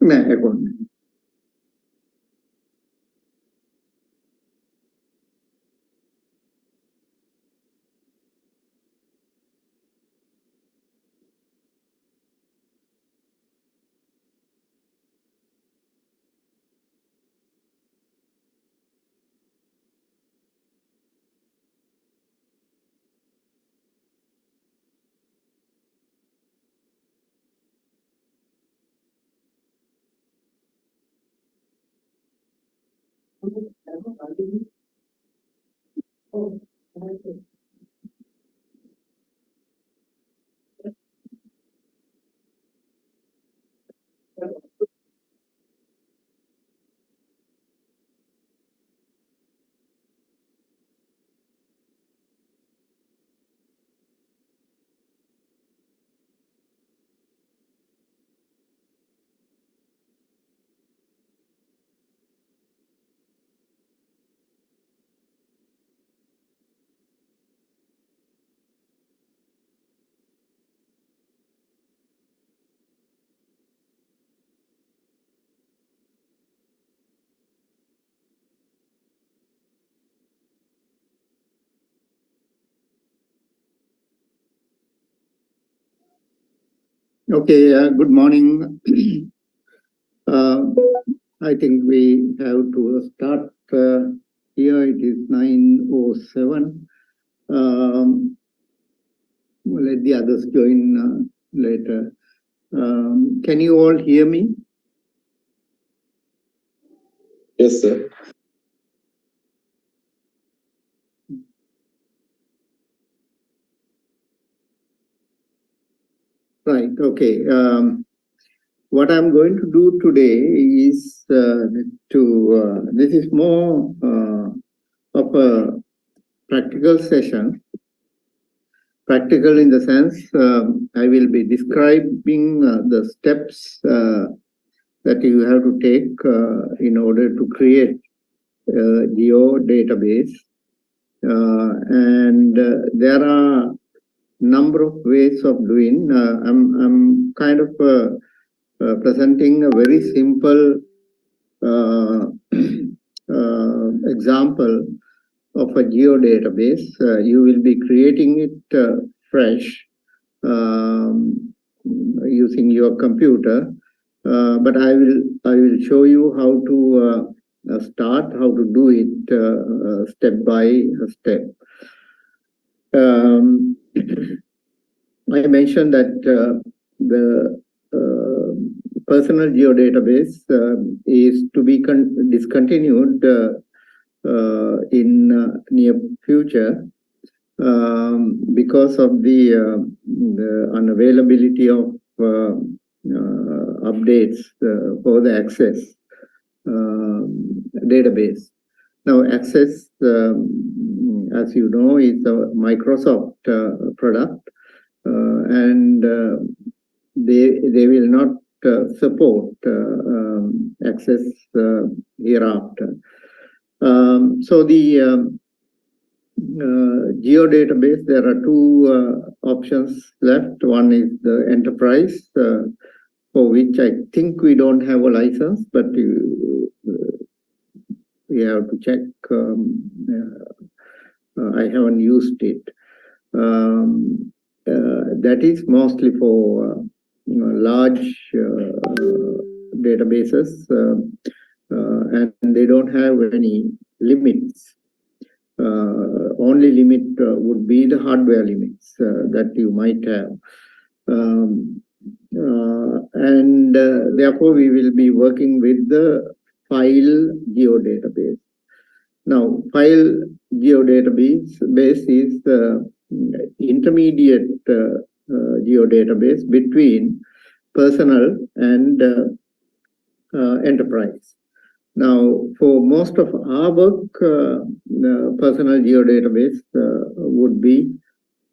Ναι, এখন okay. Good morning. I think we have to start here. It is 9:07. We'll let the others join later. Can you all hear me? Yes, sir. Right. Okay. What I'm going to do today is this is more of a practical session. Practical in the sense I will be describing the steps that you have to take in order to create a geo database. And there are number of ways of doing. I'm kind of presenting a very simple example of a geo database. You will be creating it fresh using your computer, but I will show you how to start, how to do it step by step. I mentioned that the personal geodatabase is to be discontinued in near future because of the unavailability of updates for the Access database. Now, Access, as you know, is a Microsoft product, and they will not support Access hereafter. So the geo database, there are two options left. One is the enterprise, for which I think we don't have a license, but we have to check. I haven't used it. That is mostly for large databases, and they don't have any limits. Only limit would be the hardware limits that you might have. And therefore, we will be working with the file geodatabase. Now, file geodatabase is the intermediate geodatabase between personal and enterprise. Now, for most of our work, the personal geodatabase would be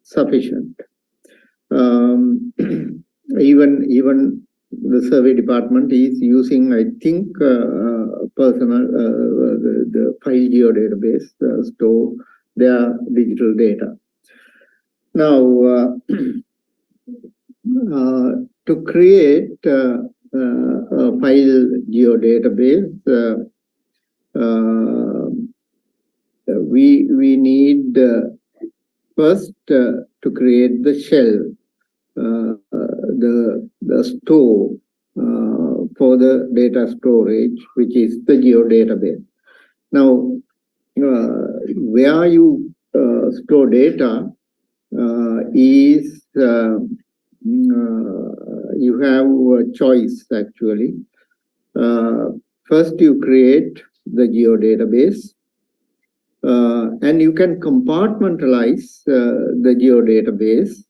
sufficient. Even the survey department is using, I think, personal the file geodatabase store their digital data. Now, to create a file geodatabase, we need first to create the shell, the store for the data storage, which is the geodatabase. Now, where you store data is you have a choice actually. First, you create the geodatabase, and you can compartmentalize the geodatabase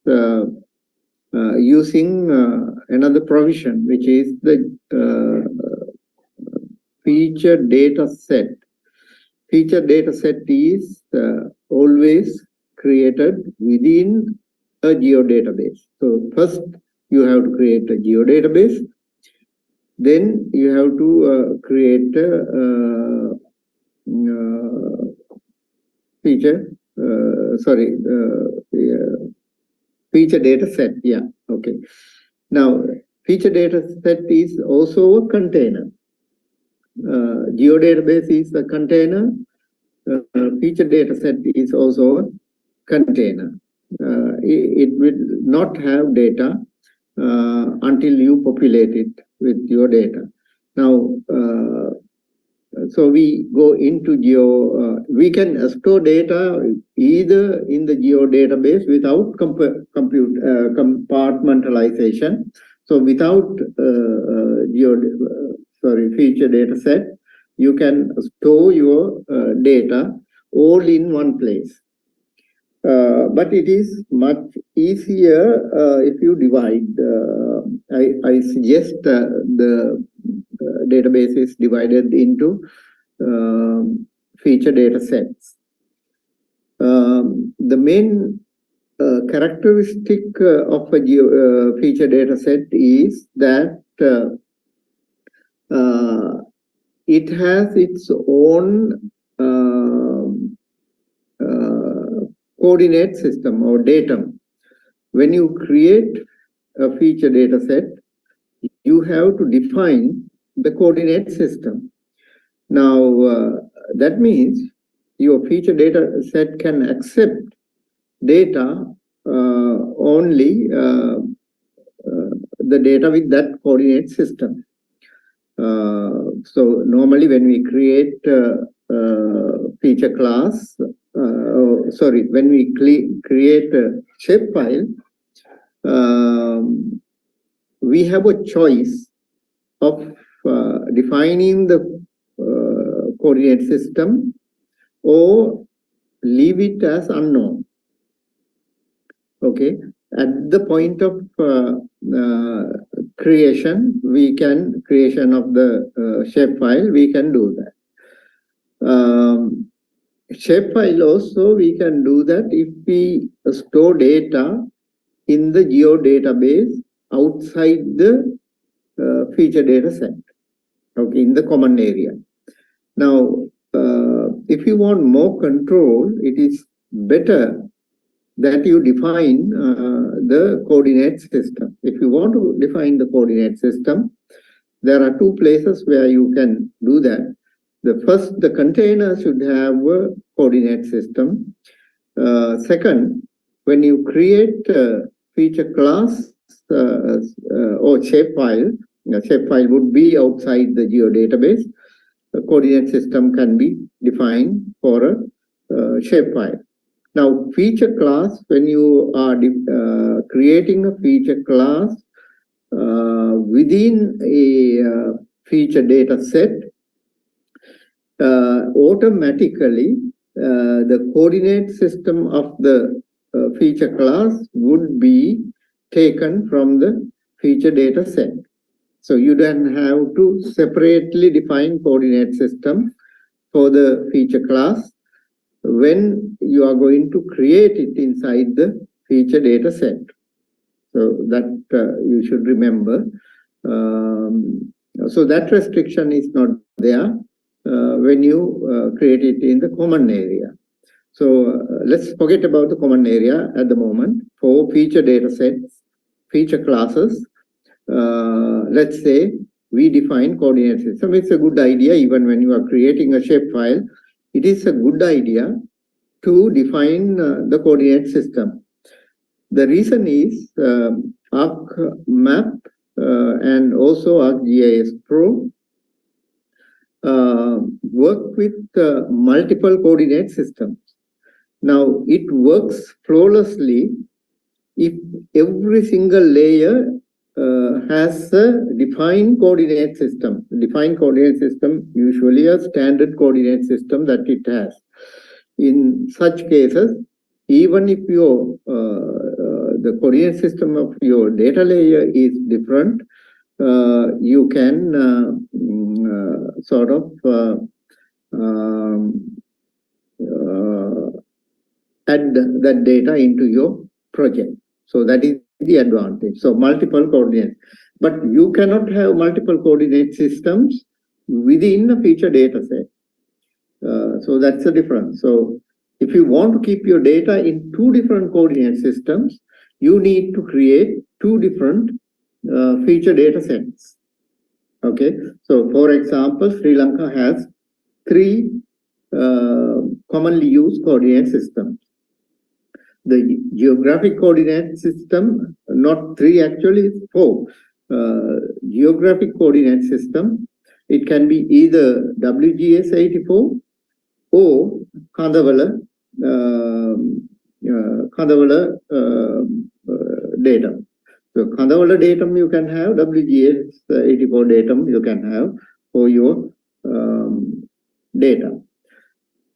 using another provision, which is the feature data set. Feature data set is always created within a geodatabase. So first you have to create a geodatabase, then you have to create a feature data set. Yeah, okay. Now, feature data set is also a container. Geodatabase is a container. Feature data set is also a container. It will not have data until you populate it with your data. Now, so we go into we can store data either in the geodatabase without compartmentalization. So without feature data set, you can store your data all in one place. But it is much easier if you divide. I suggest the database is divided into feature data sets. The main characteristic of a feature data set is that it has its own coordinate system or datum. When you create a feature data set, you have to define the coordinate system. Now, that means your feature data set can accept data only the data with that coordinate system. So normally when we create feature class, when we create a shapefile, we have a choice of defining the coordinate system or leave it as unknown. Okay, at the point of creation of the shapefile, we can do that. Shapefile also we can do that if we store data in the geodatabase outside the feature data set, okay, in the common area. Now, if you want more control, it is better that you define the coordinate system. If you want to define the coordinate system, there are two places where you can do that. The container should have a coordinate system. Second, when you create a feature class or shapefile, shapefile would be outside the geodatabase. The coordinate system can be defined for a shapefile. Now, feature class, when you are creating a feature class within a feature data set, automatically the coordinate system of the feature class would be taken from the feature data set. So you don't have to separately define coordinate system for the feature class when you are going to create it inside the feature data set. So that you should remember. So that restriction is not there when you create it in the common area. So let's forget about the common area at the moment. For feature data sets, feature classes, let's say we define coordinate system. It's a good idea even when you are creating a shapefile. It is a good idea to define the coordinate system. The reason is ArcMap and also ArcGIS Pro work with multiple coordinate systems. Now, it works flawlessly if every single layer has a defined coordinate system. Defined coordinate system, usually a standard coordinate system that it has. In such cases, even if your the coordinate system of your data layer is different, you can sort of add that data into your project. So that is the advantage. So multiple coordinates. But you cannot have multiple coordinate systems within a feature data set. So that's the difference. So if you want to keep your data in two different coordinate systems, you need to create two different feature data sets. Okay. So for example, Sri Lanka has three commonly used coordinate systems. The geographic coordinate system, not three actually, it's four. Geographic coordinate system, it can be either WGS 84 or Kandawala datum. So Kandawala datum you can have, WGS 84 datum you can have for your data.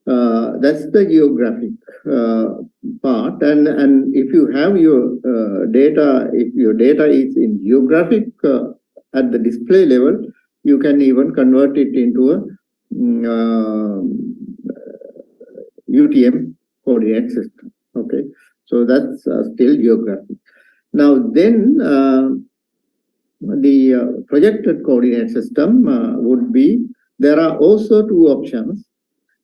That's the geographic part, and if you have your data, if your data is in geographic at the display level, you can even convert it into a UTM coordinate system. Okay, so that's still geographic. Now then, the projected coordinate system would be, there are also two options.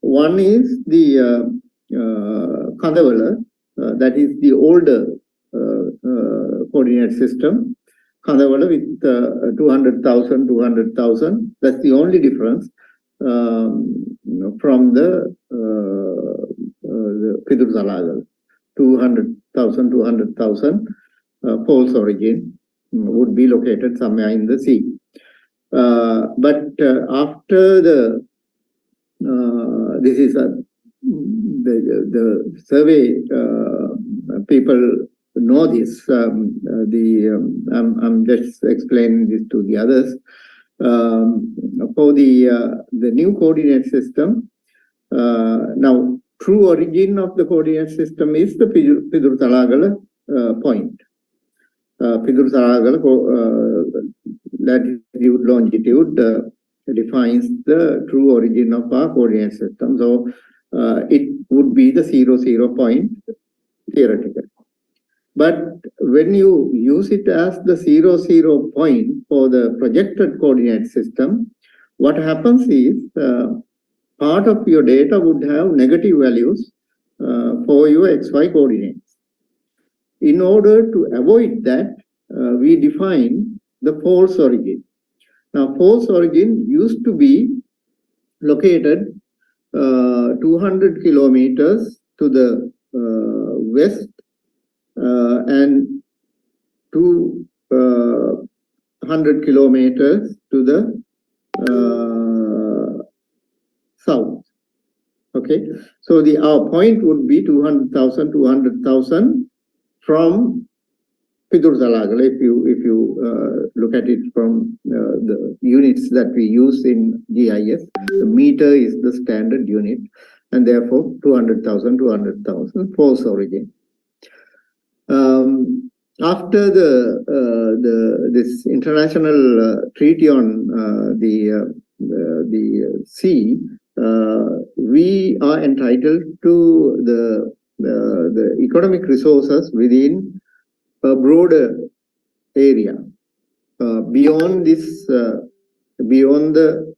One is the Kandawala, that is the older coordinate system. Kandawala with 200,000, 200,000. That's the only difference from the Pidur Salagal. 200,000, 200,000 false origin would be located somewhere in the sea. But after the this is the survey people know this. I'm just explaining this to the others. For the new coordinate system, now true origin of the coordinate system is the Pidur Talagala point. Pidur Talagala latitude, longitude defines the true origin of our coordinate system. So it would be the 00 point theoretically. But when you use it as the 00 point for the projected coordinate system, what happens is part of your data would have negative values for your XY coordinates. In order to avoid that, we define the false origin. Now, false origin used to be located 200 kilometers to the west and 200 kilometers to the south. Okay, so our point would be 200,000, 200,000 from Pidur Talagala, if you look at it from the units that we use in GIS, the meter is the standard unit, and therefore 200,000, 200,000 false origin. After this international treaty on the sea, we are entitled to the economic resources within a broader area beyond this, beyond the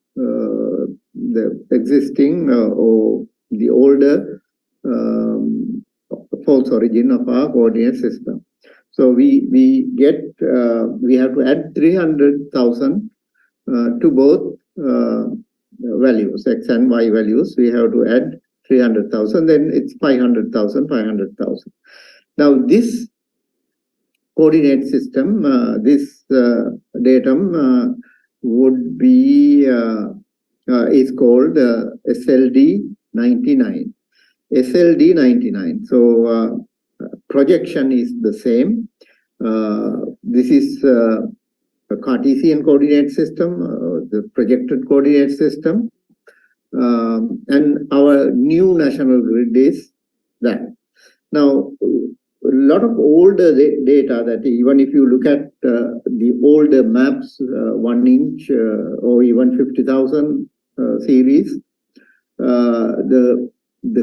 existing or the older false origin of our coordinate system. So we have to add 300,000 to both values, X and Y values. We have to add 300,000, then it's 500,000, 500,000. Now this coordinate system, this datum would be is called SLD 99. SLD 99. So projection is the same. This is a Cartesian coordinate system, the projected coordinate system, and our new national grid is that. Now, a lot of older data that even if you look at the older maps, 1 inch or even 50,000 series, the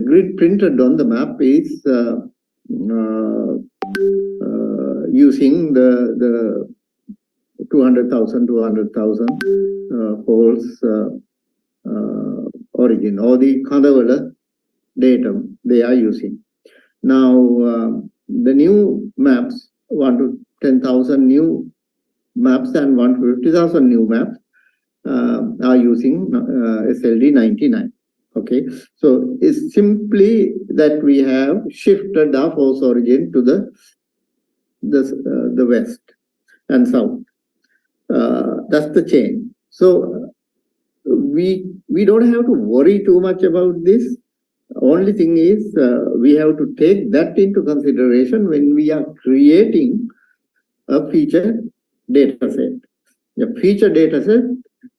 grid printed on the map is using the 200,000 poles origin or the Kandawala datum they are using. Now, the new maps, 1 to 10,000 new maps and 1 to 50,000 new maps are using SLD 99. Okay, so it's simply that we have shifted our force origin to the west and south. That's the change. So we don't have to worry too much about this. Only thing is we have to take that into consideration when we are creating a feature data set. The feature data set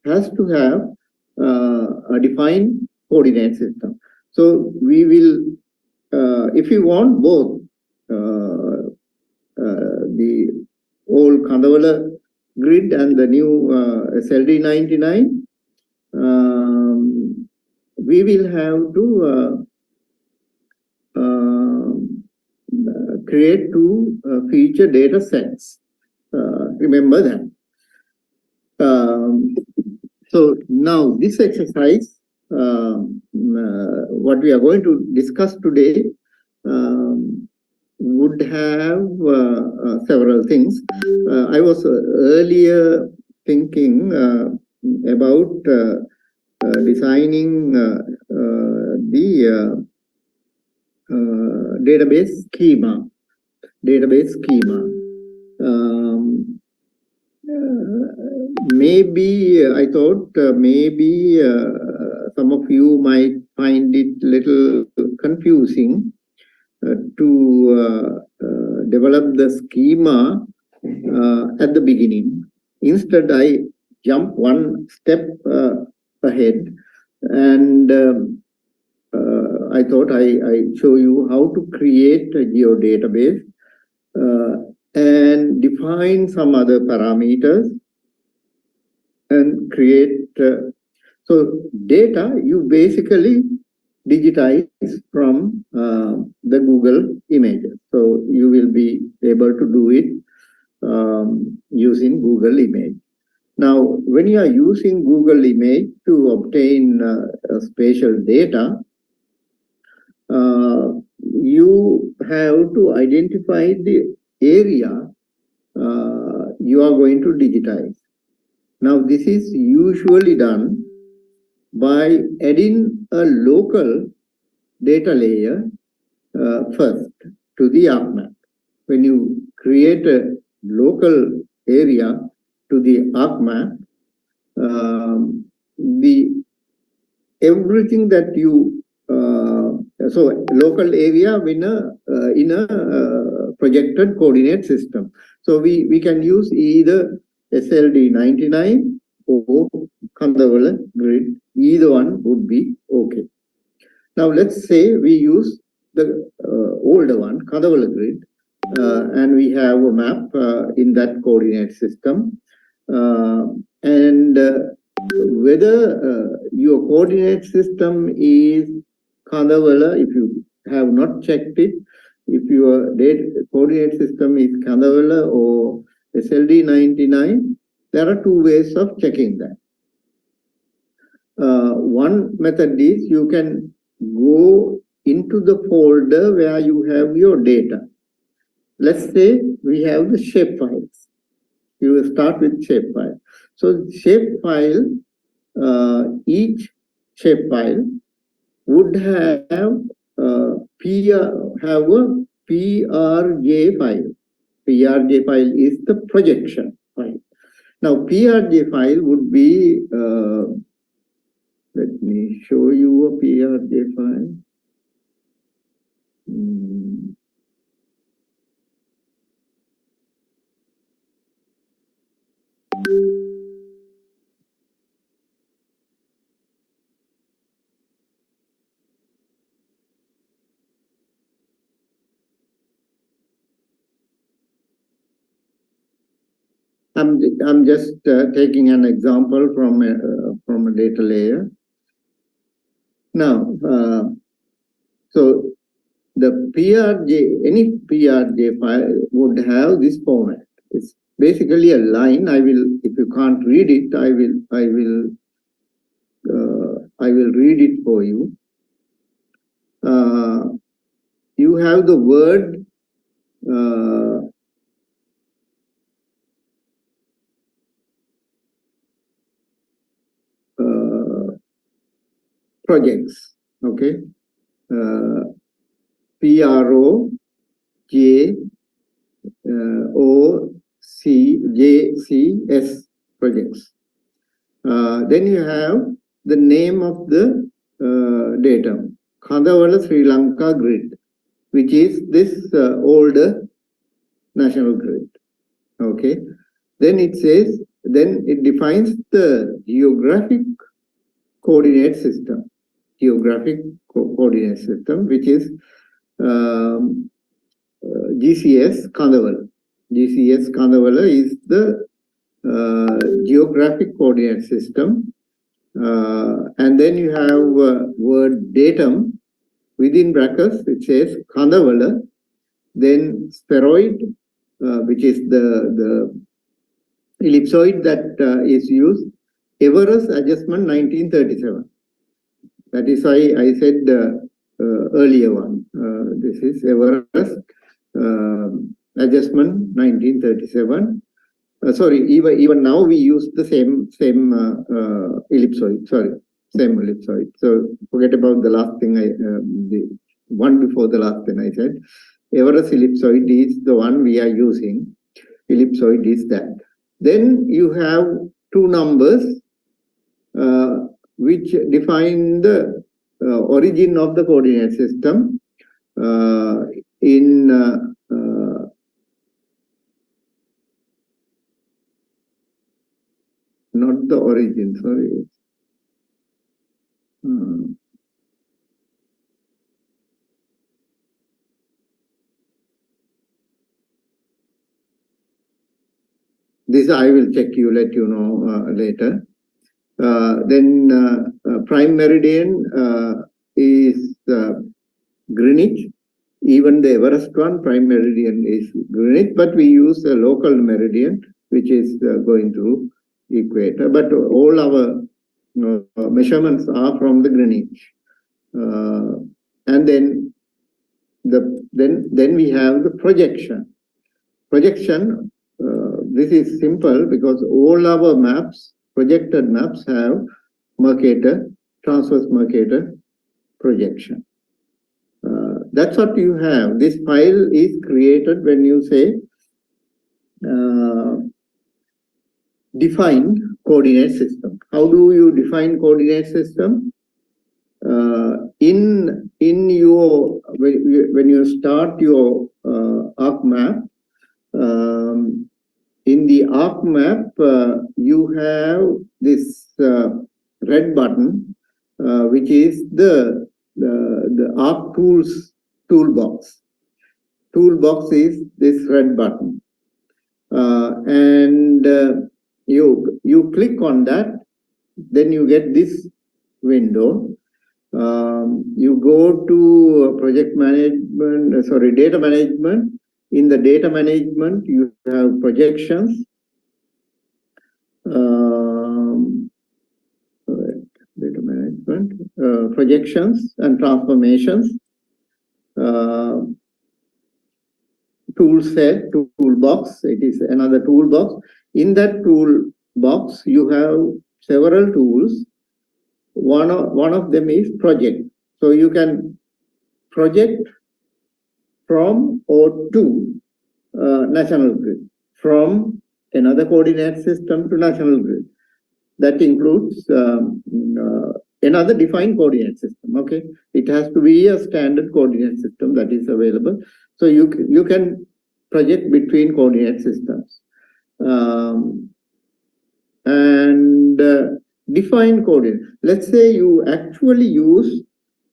has to have a defined coordinate system. So we will, if you want both the old Kandawala grid and the new SLD 99, we will have to create two feature data sets. Remember that. So now this exercise, what we are going to discuss today, would have several things. I was earlier thinking about designing the database schema. Maybe I thought maybe some of you might find it little confusing to develop the schema at the beginning. Instead, I jump one step ahead, and I thought I show you how to create a geodatabase and define some other parameters and create. So data you basically digitize from the Google images. So you will be able to do it using Google Image. Now, when you are using Google Image to obtain spatial data, you have to identify the area you are going to digitize. Now, this is usually done by adding a local data layer first to the ArcMap. When you create a local area to the ArcMap, everything that you so local area in a projected coordinate system. So we can use either SLD 99 or Kandawala grid. Either one would be okay. Now let's say we use the older one, Kandawala grid, and we have a map in that coordinate system, and whether your coordinate system is Kandawala, if you have not checked it, if your coordinate system is Kandawala or SLD 99, there are two ways of checking that. One method is you can go into the folder where you have your data. let's say we have the shape files. You will start with shape file. So shape file, each shape file would have have a PRJ file. PRJ file is the projection file. Now PRJ file would be, let me show you a PRJ file. I'm just taking an example from a data layer. Now, so the PRJ, any PRJ file would have this format. It's basically a line. I will, if you can't read it, I will read it for you. You have the word projects, okay? PROJECS projects. Then you have the name of the datum, Kandawala Sri Lanka grid, which is this older national grid. Okay. Then it says, then it defines the geographic coordinate system. Geographic coordinate system, which is GCS Kandawala. GCS Kandawala is the geographic coordinate system. And then you have word datum within brackets. It says Kandawala, then spheroid, which is the ellipsoid that is used, Everest adjustment 1937. That is why I said earlier one. This is Everest adjustment 1937. Sorry, even now we use the same ellipsoid. Sorry, same ellipsoid. So forget about the last thing the one before the last thing I said. Everest ellipsoid is the one we are using. Ellipsoid is that. Then you have two numbers which define the origin of the coordinate system in not the origin, sorry. This I will check you, let you know later. Then prime meridian is Greenwich. Even the Everest one, prime meridian is Greenwich, but we use a local meridian, which is going through equator. But all our measurements are from the Greenwich. And then we have the projection. Projection, this is simple because all our maps, projected maps, have Mercator, transverse Mercator projection. That's what you have. This file is created when you say define coordinate system. How do you define coordinate system? In your, when you start your arc map, in the arc map, you have this red button, which is the arc tools toolbox. Toolbox is this red button, and you click on that, then you get this window. You go to project management, sorry, data management. In the data management, you have projections. Data management, projections and transformations. tool set, toolbox. It is another toolbox. In that toolbox, you have several tools. One of them is project. So you can project from or to national grid, from another coordinate system to national grid. That includes another defined coordinate system. Okay, it has to be a standard coordinate system that is available. So you can project between coordinate systems and define coordinate. Let's say you actually use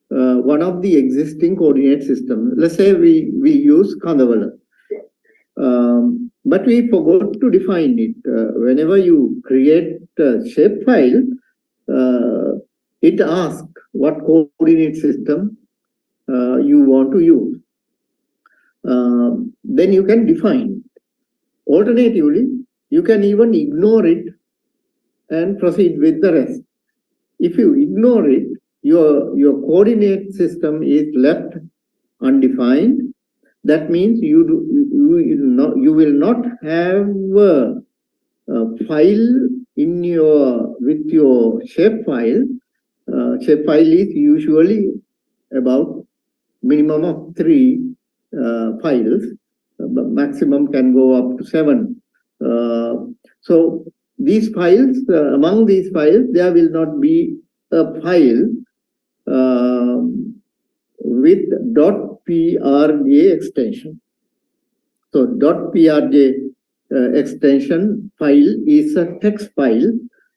one of the existing coordinate systems. Let's say we use Kandavala. But we forgot to define it. Whenever you create a shapefile, it asks what coordinate system you want to use. Then you can define. Alternatively, you can even ignore it and proceed with the rest. If you ignore it, your coordinate system is left undefined. That means you will not have a file in with your shapefile. Shapefile is usually about minimum of 3 files, but maximum can go up to 7. So these files, among these files, there will not be a file with .prj extension. So .prj extension file is a text file.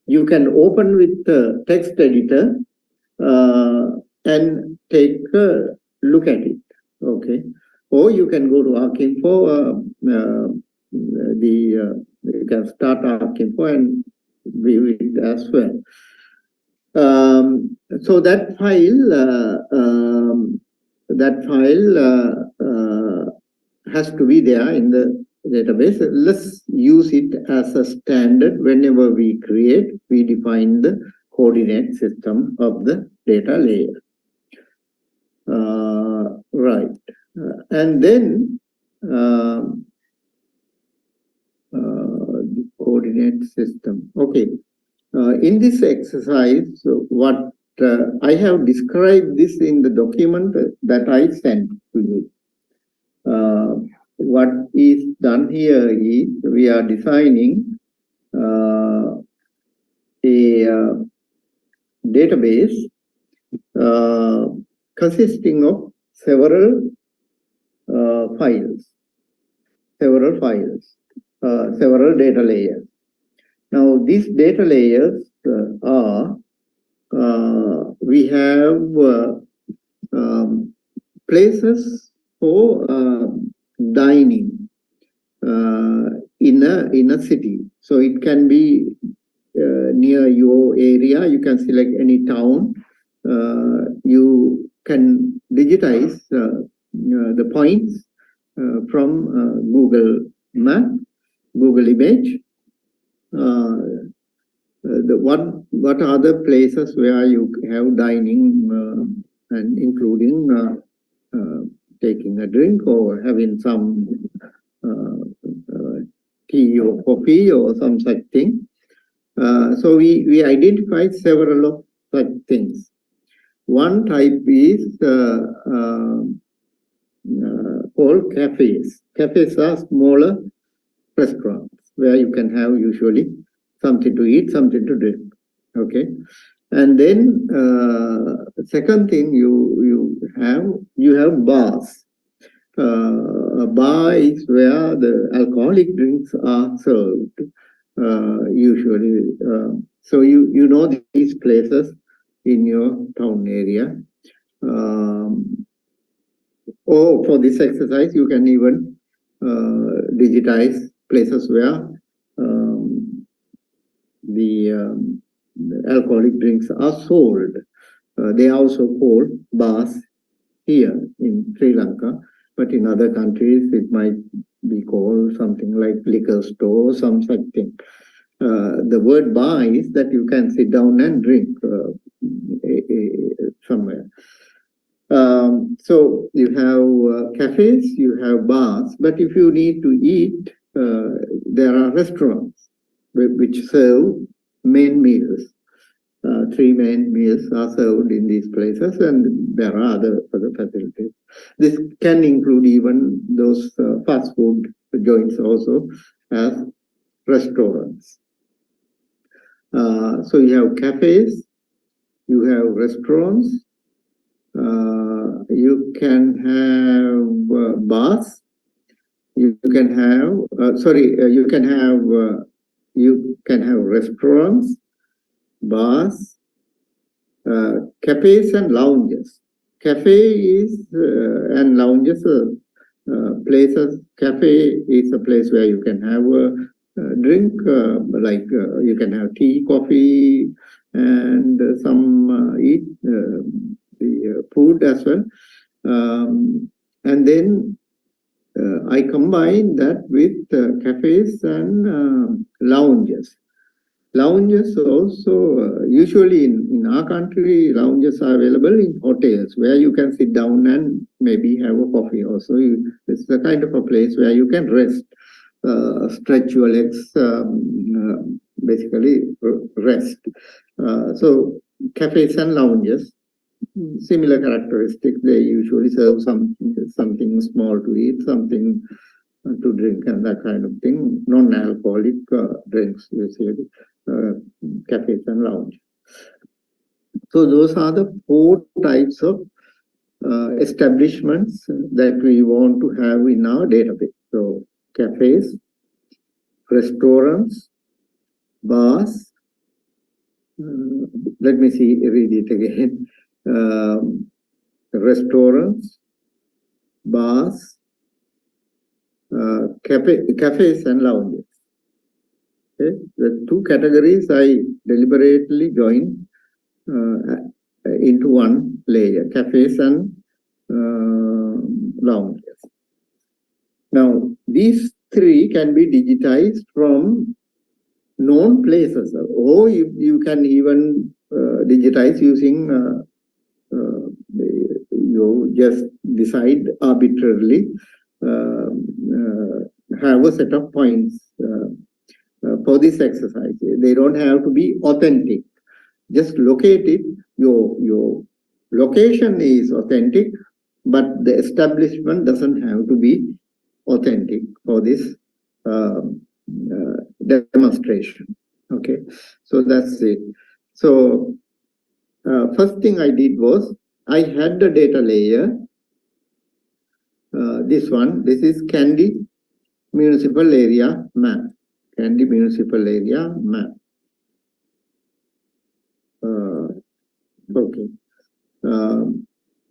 You can open with the text editor and take a look at it. Okay, or you can go to Archinfo. You can start Archinfo and view it as well. So that file has to be there in the database. Let's use it as a standard. Whenever we create, we define the coordinate system of the data layer. Right. And then the coordinate system. Okay. In this exercise, what I have described this in the document that I sent to you. What is done here is we are designing a database consisting of several files, several data layers. Now, these data layers are, we have places for dining in a city. So it can be near your area. You can select any town. You can digitize the points from Google Map, Google Image. What are the places where you have dining and including taking a drink or having some tea or coffee or some such thing. So we identified several of such things. One type is called cafes. Cafes are smaller restaurants where you can have usually something to eat, something to drink. Okay, and then second thing you have bars. A bar is where the alcoholic drinks are served usually. So you know these places in your town area. Or for this exercise, you can even digitize places where the alcoholic drinks are sold. They are also called bars here in Sri Lanka, but in other countries it might be called something like liquor store or some such thing. The word bar is that you can sit down and drink somewhere. So you have cafes, you have bars, but if you need to eat, there are restaurants which serve main meals. Three main meals are served in these places, and there are other facilities. This can include even those fast food joints also as restaurants. So you have cafes, you have restaurants, you can have bars, you can have you can have restaurants, bars, cafes and lounges. Cafe is and lounges places. Cafe is a place where you can have a drink, you can have tea, coffee, and some eat the food as well. And then I combine that with cafes and lounges. Lounges also, usually in our country, lounges are available in hotels where you can sit down and maybe have a coffee also. It's the kind of a place where you can rest, stretch your legs, basically rest. So cafes and lounges, similar characteristics. They usually serve something small to eat, something to drink, and that kind of thing. Non-alcoholic drinks, usually cafes and lounge. So those are the 4 types of establishments that we want to have in our database. So cafes, restaurants, bars. Let me read it again. Restaurants, bars, cafes and lounges. Okay? The 2 categories I deliberately joined into one layer, cafes and lounges. Now, these 3 can be digitized from known places, or you can even digitize using, you just decide arbitrarily, have a set of points for this exercise. They don't have to be authentic. Just locate it. Your location is authentic, but the establishment doesn't have to be authentic for this demonstration. Okay, so that's it. So first thing I did was I had the data layer. This is Kandy Municipal Area Map. Kandy Municipal Area Map. Okay.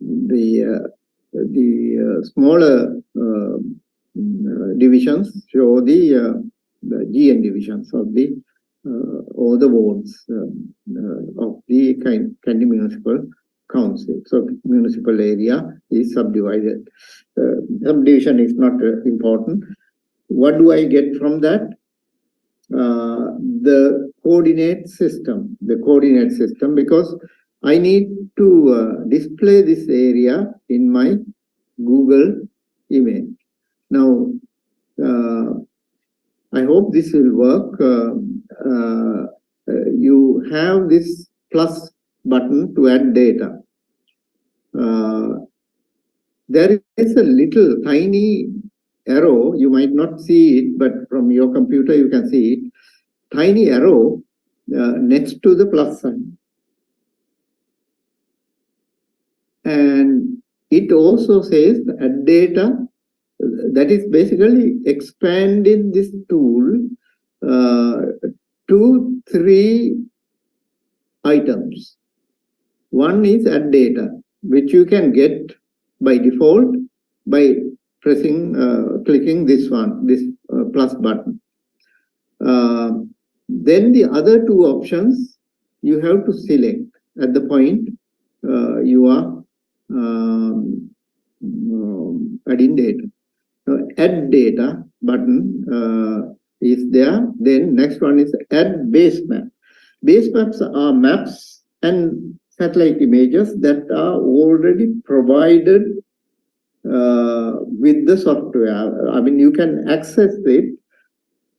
The smaller divisions show the GN divisions of the or the wards of the Kandy Municipal Council. So municipal area is subdivided. Subdivision is not important. What do I get from that? The coordinate system, because I need to display this area in my Google image. Now, I hope this will work. You have this plus button to add data. There is a little tiny arrow. You might not see it, but from your computer you can see it. Tiny arrow next to the plus sign. And it also says add data. That is basically expanding this tool to 3 items. One is add data, which you can get by default by pressing, clicking this plus button. Then the other 2 options you have to select at the point you are adding data. Add data button is there. Then next one is add base map. Base maps are maps and satellite images that are already provided with the software. I mean, you can access it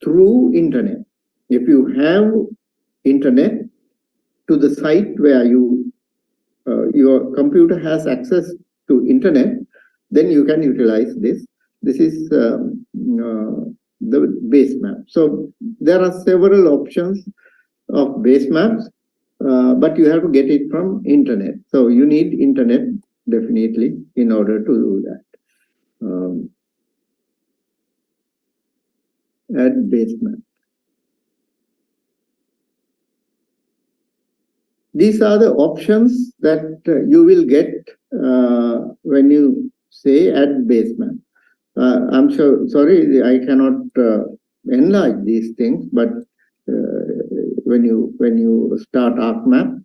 through internet. If you have internet to the site where your computer has access to internet, then you can utilize this. This is the base map. So there are several options of base maps, but you have to get it from internet. So you need internet definitely in order to do that. Add base map. These are the options that you will get when you say add base map. I'm sorry, I cannot enlarge these things, but when you start ArcMap,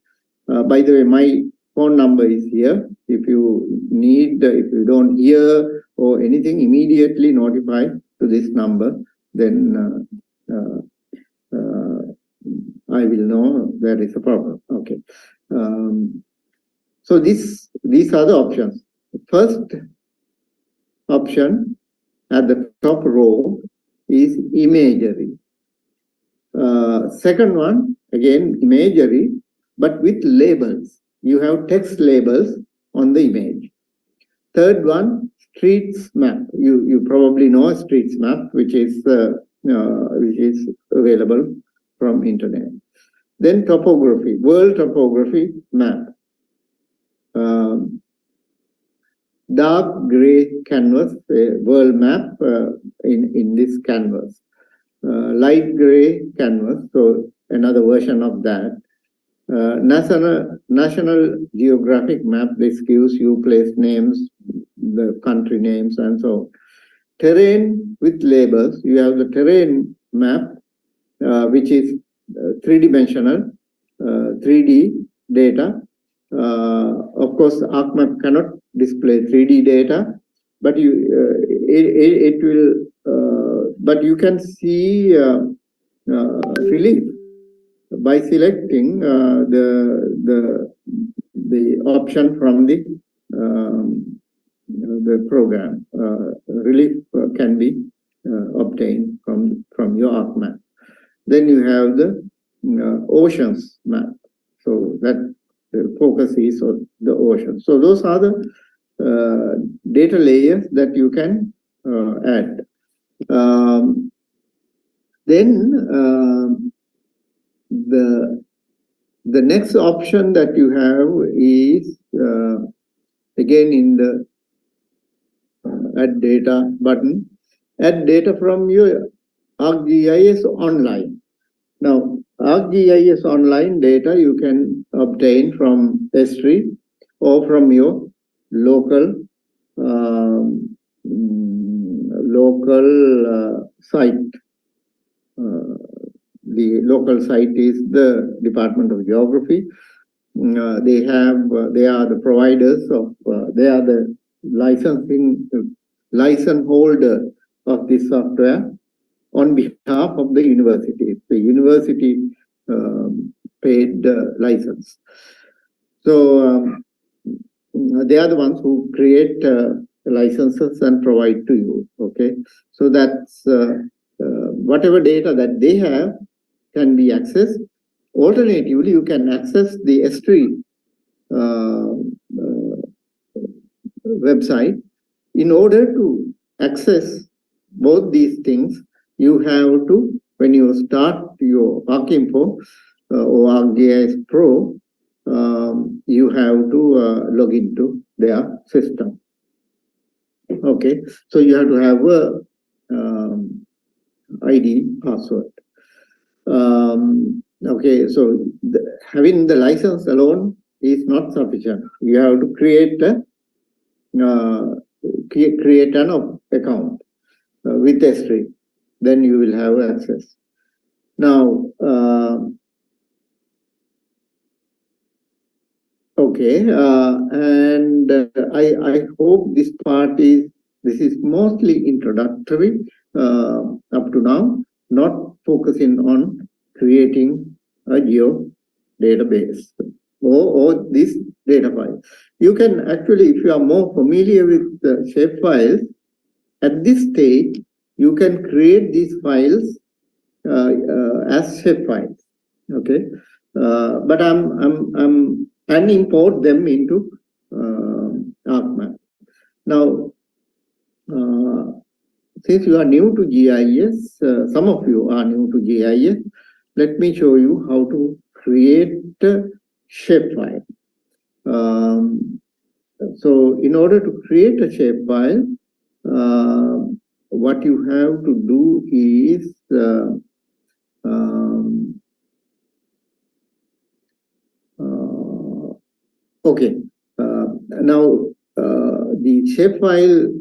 by the way, my phone number is here. If you need, if you don't hear or anything, immediately notify to this number. Then I will know there is a problem. Okay. So these are the options. The first option at the top row is imagery. Second one, again, imagery, but with labels. You have text labels on the image. Third one, streets map. You probably know streets map, which is available from internet. Then topography, world topography map. Dark gray canvas, world map in this canvas. Light gray canvas, so another version of that. National Geographic map, this gives you place names, the country names, and so on. Terrain with labels, you have the terrain map, which is three-dimensional, 3D data. Of course, ArcMap cannot display 3D data, but it will. But you can see relief by selecting the option from the program. Relief can be obtained from your ArcMap. Then you have the oceans map. So that focus is on the ocean. So those are the data layers that you can add. Then the next option that you have is again in the add data button, add data from your ArcGIS online. Now, ArcGIS online data you can obtain from S3 or from your local site. The local site is the Department of Geography. They are the providers of, they are the license holder of this software on behalf of the university. The university paid license. So they are the ones who create licenses and provide to you. Okay, so that's whatever data that they have can be accessed. Alternatively, you can access the S3 website. In order to access both these things, you have to, when you start your ArcInfo or ArcGIS Pro, you have to log into their system. Okay, so you have to have a ID password. Okay, so having the license alone is not sufficient. You have to create an account with S3. Then you will have access. Now, okay, and I hope this is mostly introductory up to now, not focusing on creating a geo database. or this data file. You can actually, if you are more familiar with the shape files, at this stage, you can create these files as shape files. Okay, but and import them into ArcMap. Now, since you are new to GIS, some of you are new to GIS, let me show you how to create a shapefile. So in order to create a shapefile, what you have to do is okay. Now the shapefile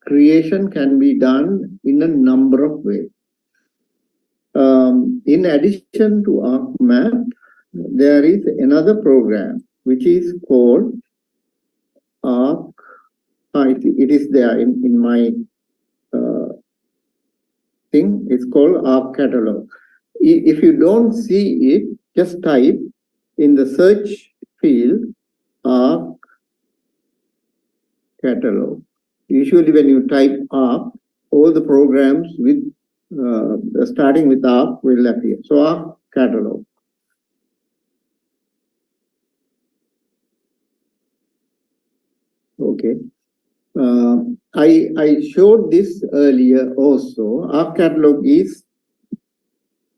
creation can be done in a number of ways. In addition to ArcMap, there is another program which is called Arc. It is there in my thing. It's called Arc Catalog. If you don't see it, just type in the search field Arc Catalog. Usually when you type Arc, all the programs with starting with Arc will appear. So Arc Catalog. Okay. I showed this earlier also. Arc Catalog is,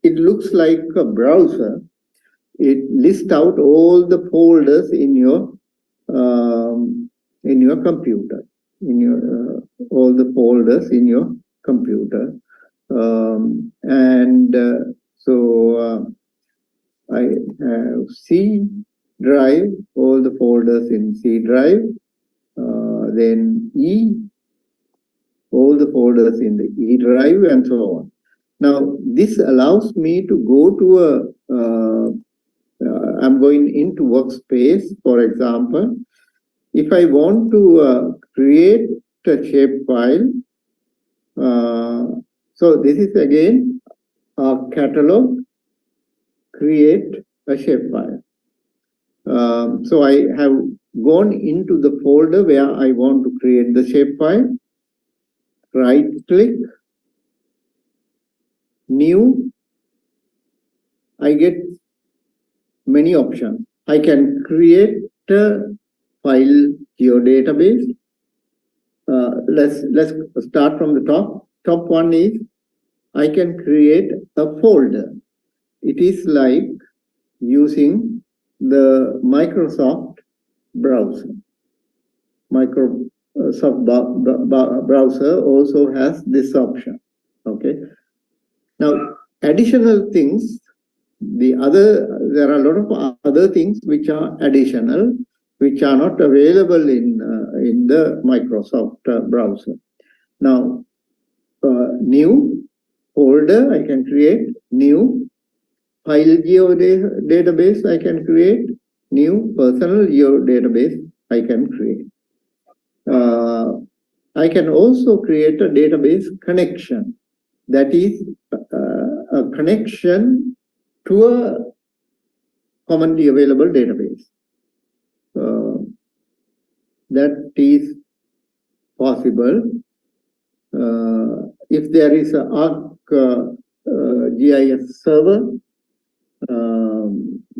it looks like a browser. It lists out all the folders in your computer, in your all the folders in your computer, I have C drive, all the folders in C drive, then E, all the folders in the E drive, and so on. Now, this allows me to go to a, I'm going into workspace, for example. If I want to create a shapefile, so this is again a catalog, create a shapefile. So I have gone into the folder where I want to create the shapefile, right click, new, I get many options. I can create a file geodatabase. Let's start from the top. Top one is I can create a folder. It is like using the Microsoft browser. Microsoft browser also has this option. Okay. Now, additional things, there are a lot of other things which are additional, which are not available in the Microsoft browser. Now, new folder I can create, new file geodatabase I can create, new personal geodatabase I can create. I can also create a database connection, that is a connection to a commonly available database. That is possible. If there is an Arc GIS server,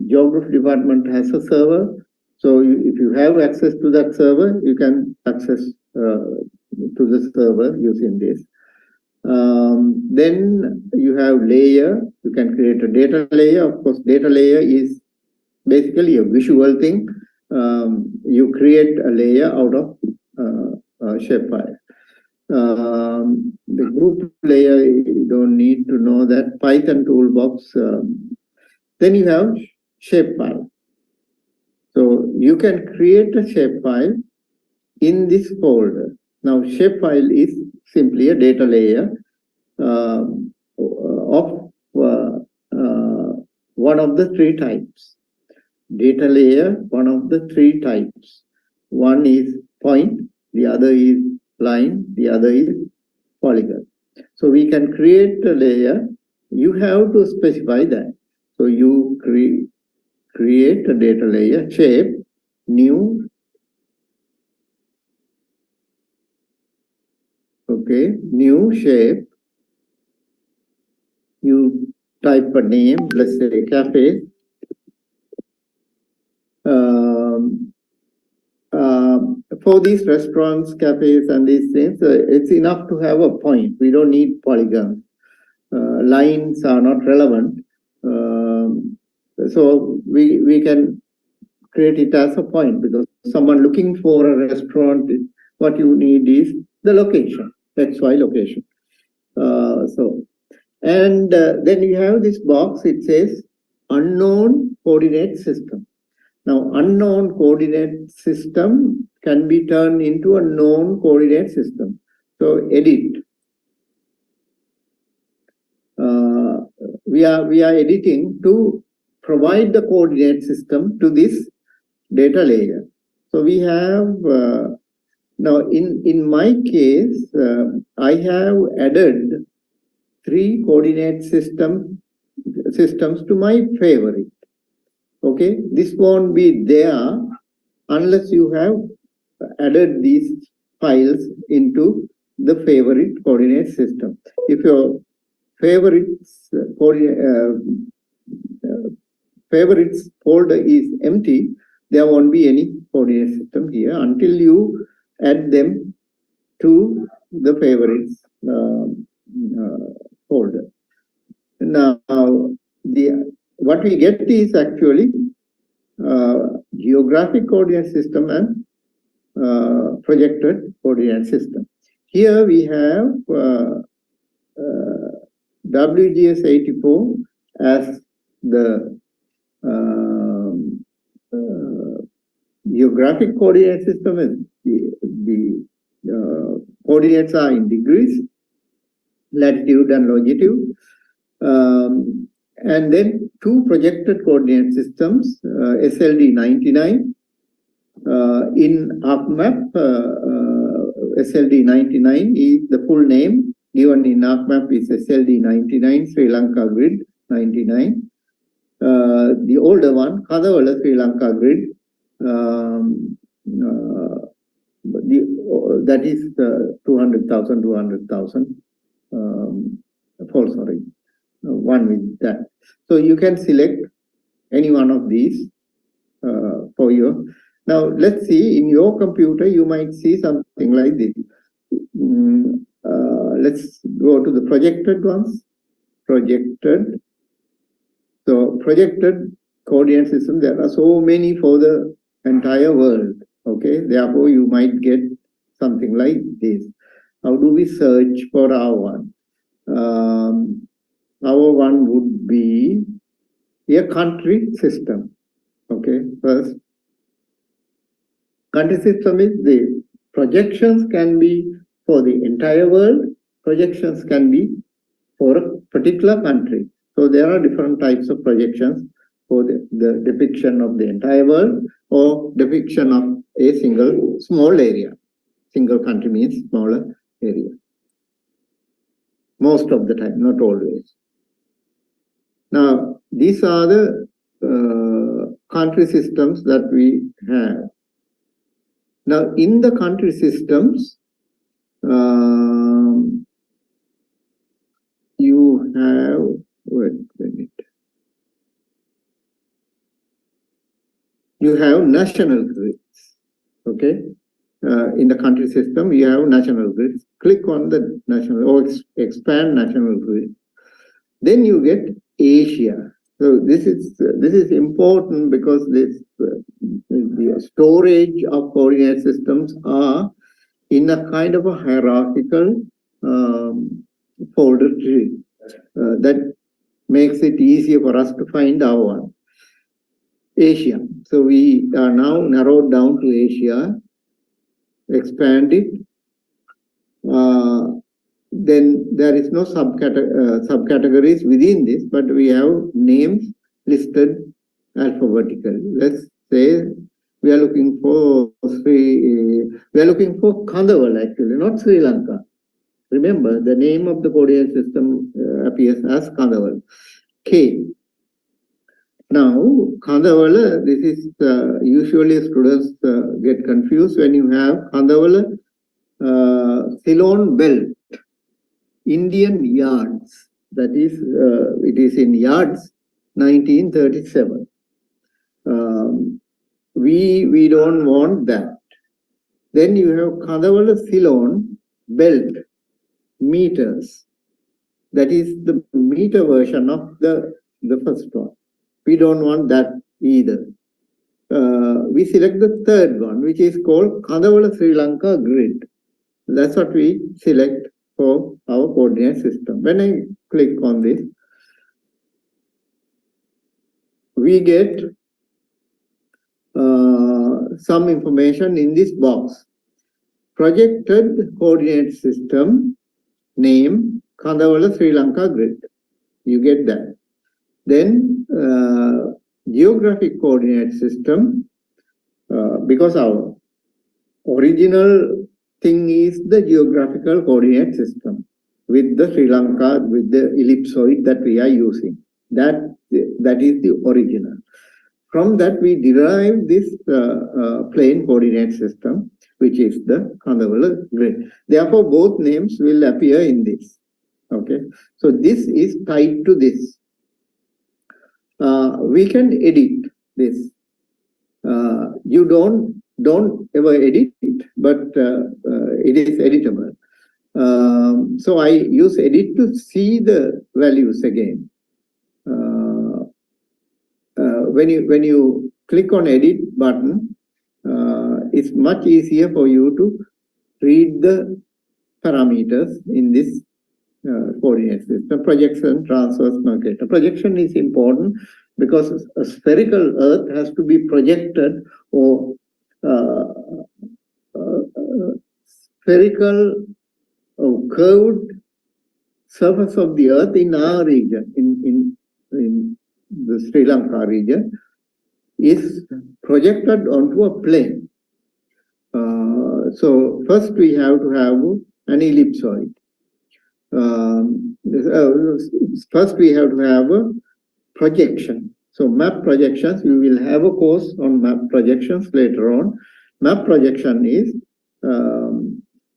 geography department has a server. So if you have access to that server, you can access to the server using this. Then you have layer. You can create a data layer. Of course, data layer is basically a visual thing. You create a layer out of shapefile. The group layer, you don't need to know that. Python toolbox. Then you have shapefile. So you can create a shapefile in this folder. Now, shapefile is simply a data layer of one of the three types. Data layer, one of the three types. One is point, the other is line, the other is polygon. So we can create a layer. You have to specify that. So you create a data layer, shape, new, okay, new shape. You type a name, let's say cafe. For these restaurants, cafes, and these things, it's enough to have a point. We don't need polygons. Lines are not relevant. So we can create it as a point, because someone looking for a restaurant, what you need is the location, XY location. And then you have this box, it says unknown coordinate system. Now, unknown coordinate system can be turned into a known coordinate system. So, edit. We are editing to provide the coordinate system to this data layer. So, we have now in my case, I have added 3 coordinate systems to my favorite. Okay, this won't be there unless you have added these files into the favorite coordinate system. If your favorites favorites folder is empty, there won't be any coordinate system here until you add them to the favorites folder. Now, what we get is actually geographic coordinate system and projected coordinate system. Here we have WGS 84 as the geographic coordinate system, and the coordinates are in degrees, latitude and longitude. And then 2 projected coordinate systems, SLD 99. In ArcMap, SLD 99 is the full name given in ArcMap is SLD 99 Sri Lanka Grid 99. The older one, Kadawala Sri Lanka Grid, that is 200,000, 200,000. Sorry, one with that. So you can select any one of these for you. Now let's see, in your computer you might see something like this. Let's go to the projected ones. Projected. So projected coordinate system, there are so many for the entire world. Okay, therefore you might get something like this. How do we search for our one? Our one would be a country system. Okay, first, country system is the projections can be for the entire world, projections can be for a particular country. So there are different types of projections for the depiction of the entire world or depiction of a single small area. Single country means smaller area. Most of the time, not always. Now, these are the country systems that we have. Now, in the country systems, you have, wait a minute. You have national grids, okay? In the country system, you have national grids. Click on the national, or expand national grid. Then you get Asia. So this is important because the storage of coordinate systems are in a kind of a hierarchical folder tree that makes it easier for us to find our one. Asia. So we are now narrowed down to Asia, expand it. Then there is no subcategories within this, but we have names listed alphabetically. Let's say we are looking for Kandawal actually, not Sri Lanka. Remember, the name of the coordinate system appears as Kandawal. K. Now, Khandavala, this is usually students get confused when you have Khandavala, Ceylon belt, Indian yards. That is, it is in yards, 1937. We don't want that. Then you have Khandavala Ceylon belt, meters. That is the meter version of the first one. We don't want that either. We select the third one, which is called Khandavala Sri Lanka grid. That's what we select for our coordinate system. When I click on this, we get some information in this box. Projected coordinate system, name, Khandavala Sri Lanka grid. You get that. Then geographic coordinate system, because our original thing is the geographical coordinate system with the Sri Lanka, with the ellipsoid that we are using. That is the original. From that, we derive this plane coordinate system, which is the Khandavala grid. Therefore, both names will appear in this. Okay, so this is tied to this. We can edit this. You don't ever edit it, but it is editable. So I use edit to see the values again. When you click on edit button, it's much easier for you to read the parameters in this coordinate system. Projection, transverse Mercator. Projection is important because a spherical Earth has to be projected, or spherical curved surface of the Earth in our region, in the Sri Lanka region, is projected onto a plane. So first we have to have an ellipsoid. First we have to have a projection. So map projections, we will have a course on map projections later on. Map projection is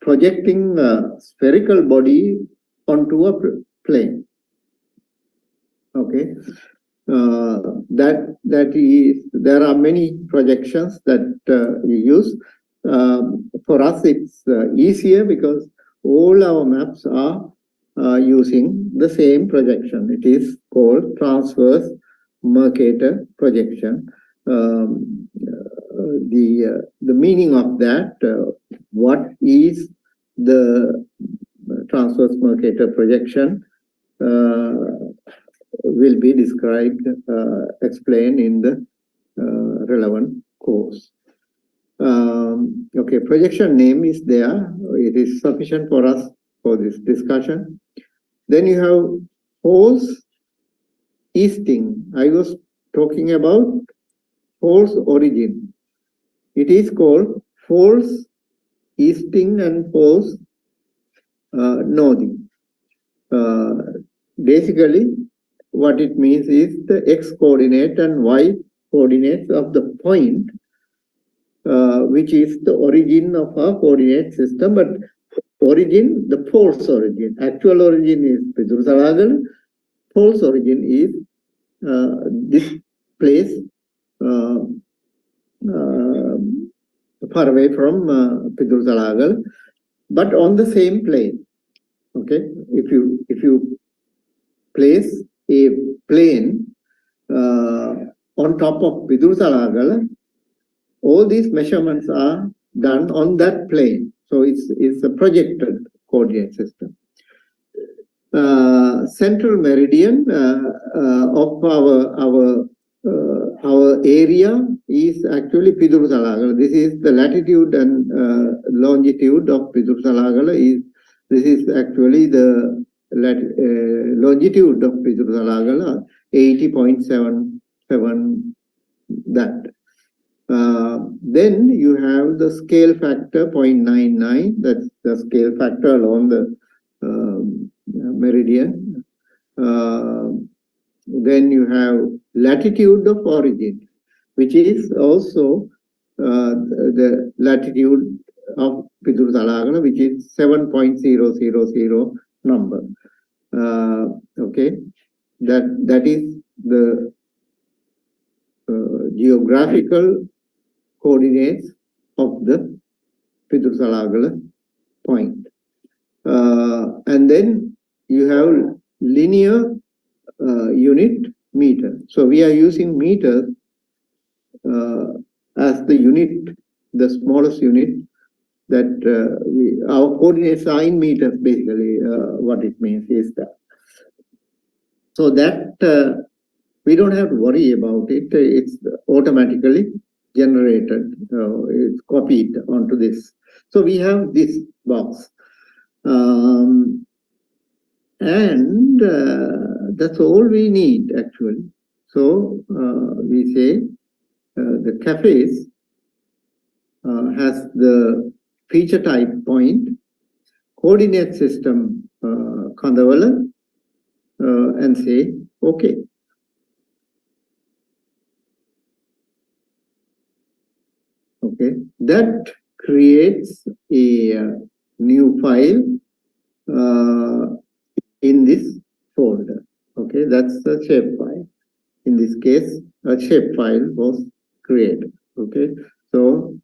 projecting a spherical body onto a plane. Okay, that is, there are many projections that you use. For us, it's easier because all our maps are using the same projection. It is called transverse Mercator projection. The meaning of that, what is the transverse Mercator projection, will be described, explained in the relevant course. Okay, projection name is there. It is sufficient for us for this discussion. Then you have false easting. I was talking about false origin. It is called false easting and false northing. Basically, what it means is the x coordinate and y coordinates of the point, which is the origin of our coordinate system, but origin, the false origin. Actual origin is Pidursalagala. False origin is this place far away from Pidursalagala, but on the same plane. Okay, if you place a plane on top of Pidursalagala, all these measurements are done on that plane. So it's a projected coordinate system. Central meridian of our area is actually Pidursalagala. This is the latitude and longitude of Pidursalagala. This is actually the longitude of Pidursalagala, 80.77, that. Then you have the scale factor 0.99. That's the scale factor along the meridian. Then you have latitude of origin, which is also the latitude of Pidur Talagala, which is 7.000 number. Okay, that is the geographical coordinates of the Pidur Talagala point. And then you have linear unit meter. So we are using meters as the unit, the smallest unit that our coordinates are in meters. Basically, what it means is that. So that we don't have to worry about it. It's automatically generated. It's copied onto this. So we have this box. And that's all we need actually. So we say the cafes has the feature type point, coordinate system Kandavala, and say okay. Okay, that creates a new file in this folder. Okay, that's the shape file. In this case, a shape file was created. Okay, so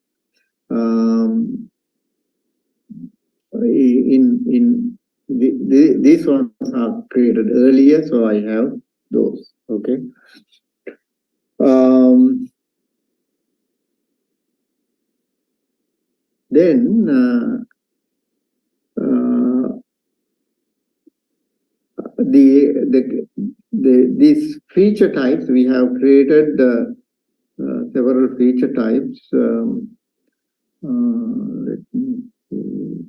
these ones are created earlier, so I have those. Okay. Then these feature types, we have created several feature types. Let me see.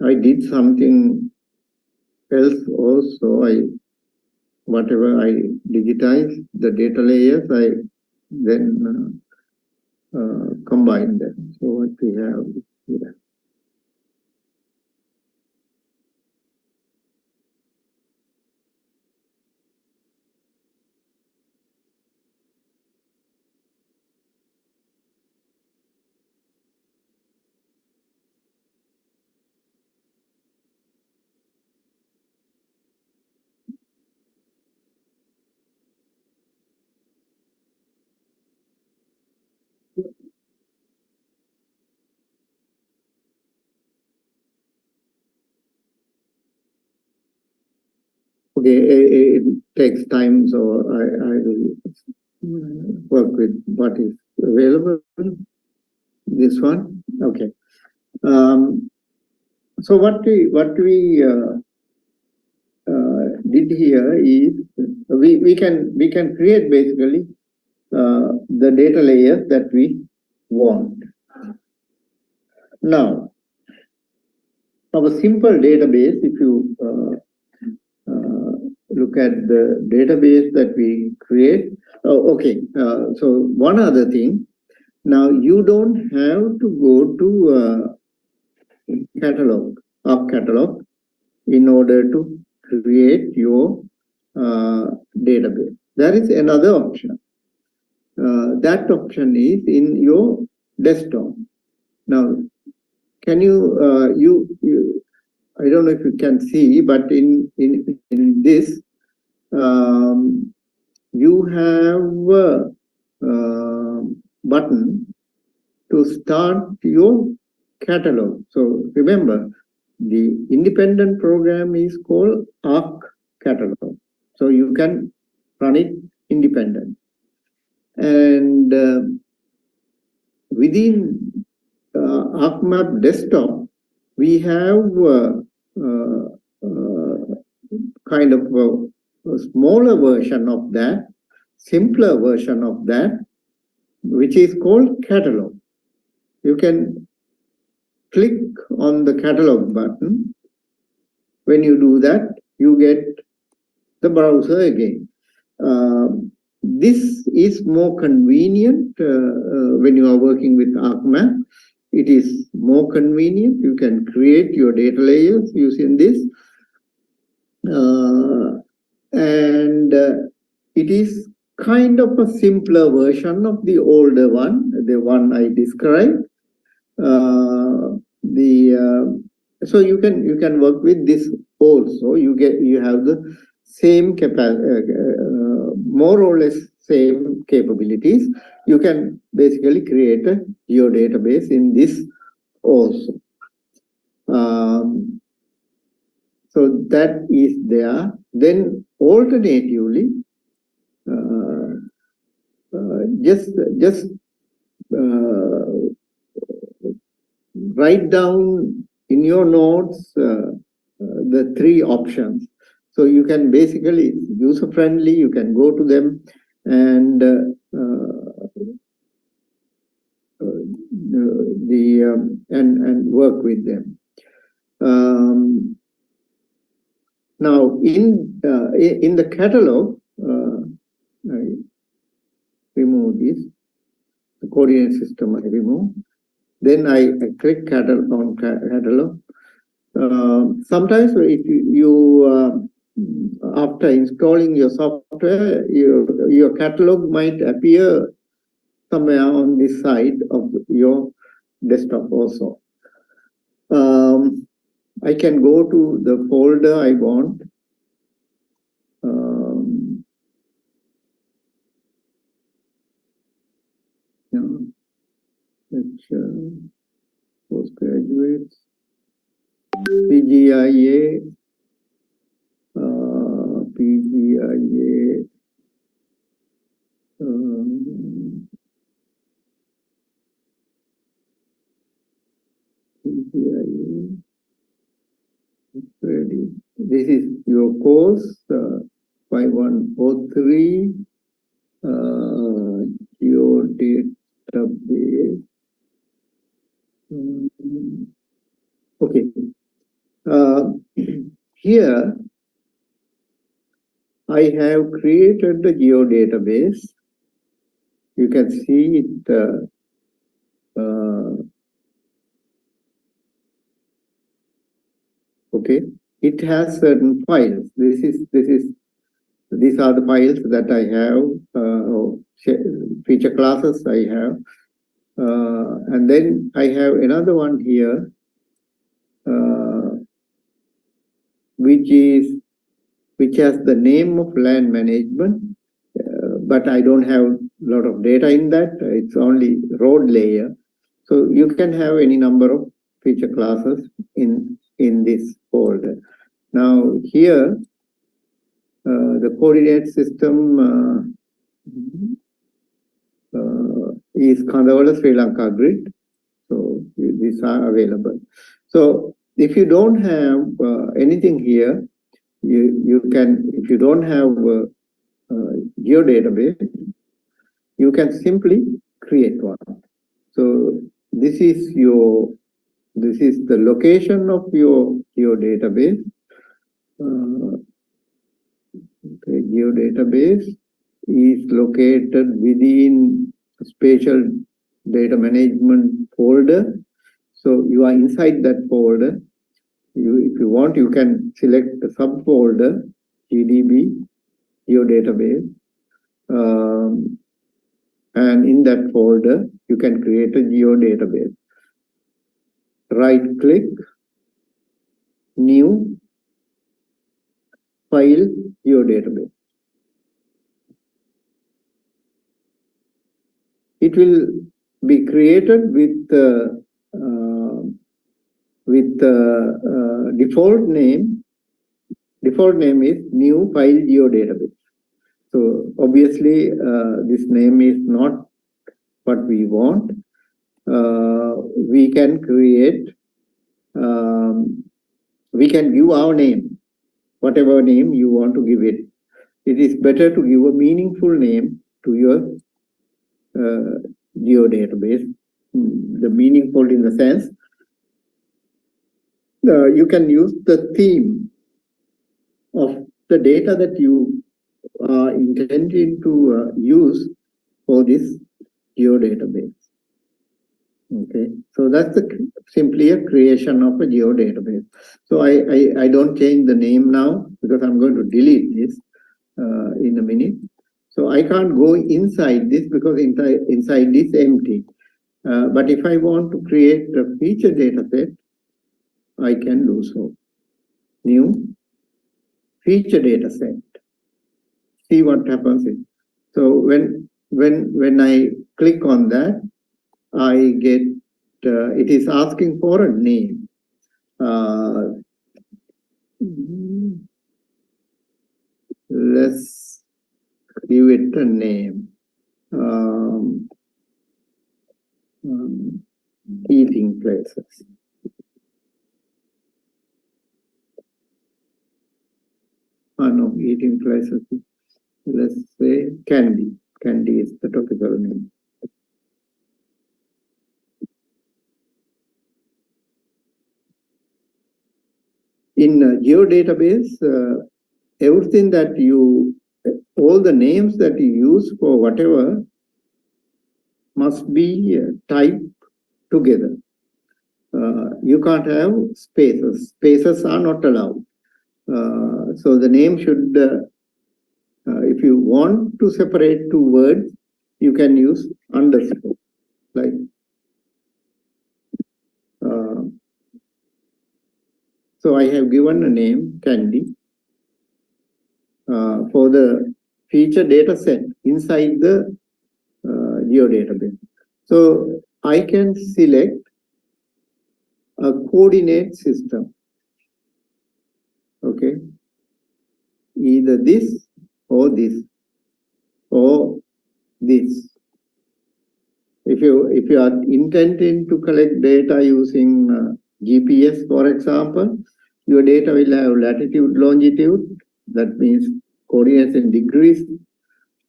I did something else also. Whatever I digitize the data layers, I then combine them. So what we have here. Okay, it takes time, so I will work with what is available. This one, okay. So what we did here is we can create basically the data layers that we want. Now, our simple database, if you look at the database that we create. Oh, okay. So one other thing. Now you don't have to go to catalog in order to create your database. There is another option. That option is in your desktop. Now, can you I don't know if you can see, but in this you have a button to start your catalog. So remember, the independent program is called Arc Catalog. So you can run it independent. And within ArcMap desktop, we have kind of a smaller version of that, simpler version of that, which is called catalog. You can click on the catalog button. When you do that, you get the browser again. This is more convenient when you are working with ArcMap. It is more convenient. You can create your data layers using this. and it is kind of a simpler version of the older one, the one I described. So you can work with this also. You have the same more or less same capabilities. You can basically create a geodatabase in this also. So that is there. Then alternatively, just write down in your notes the three options. So you can basically user friendly. You can go to them and and work with them. Now in the catalog, I remove this. The coordinate system I remove. Then I click catalog. Sometimes if you after installing your software, your catalog might appear somewhere on this side of your desktop also. I can go to the folder I want. Postgraduates, PGIA, PGIA, PGIA, ready. This is your course, 5103, geodatabase. Okay. Here, I have created the geodatabase. You can see it. Okay, it has certain files. These are the files that I have. Feature classes I have, and then I have another one here, which has the name of land management, but I don't have a lot of data in that. It's only road layer. So you can have any number of feature classes in this folder. Now here, the coordinate system is Kandawala Sri Lanka grid. So these are available. So if you don't have anything here, you can, if you don't have geodatabase, you can simply create one. So this is the location of your geodatabase. Okay, geodatabase is located within spatial data management folder. So you are inside that folder. If you want, you can select the subfolder, GDB, geodatabase. And in that folder, you can create a geodatabase. Right click, new, file, geodatabase. It will be created with default name. Default name is new file geodatabase. So obviously, this name is not what we want. We can create, we can give our name, whatever name you want to give it. It is better to give a meaningful name to your geodatabase. The meaningful in the sense, you can use the theme of the data that you are intending to use for this geodatabase. Okay, so that's simply a creation of a geodatabase. So I don't change the name now because I'm going to delete this. in a minute. So I can't go inside this because inside this empty. But if I want to create a feature data set, I can do so. New feature data set. See what happens. So when I click on that, I get it is asking for a name. Let's give it a name. Eating places. No, eating places. Let's say candy. Candy is the topical name. In geodatabase, everything that all the names that you use for whatever must be typed together. You can't have spaces. Spaces are not allowed. So the name should, if you want to separate two words, you can use underscore, like so I have given a name, Candy, for the feature data set inside the geodatabase. So I can select a coordinate system, okay? Either this or this or this. If you are intending to collect data using GPS, for example, your data will have latitude, longitude, that means coordinates in degrees.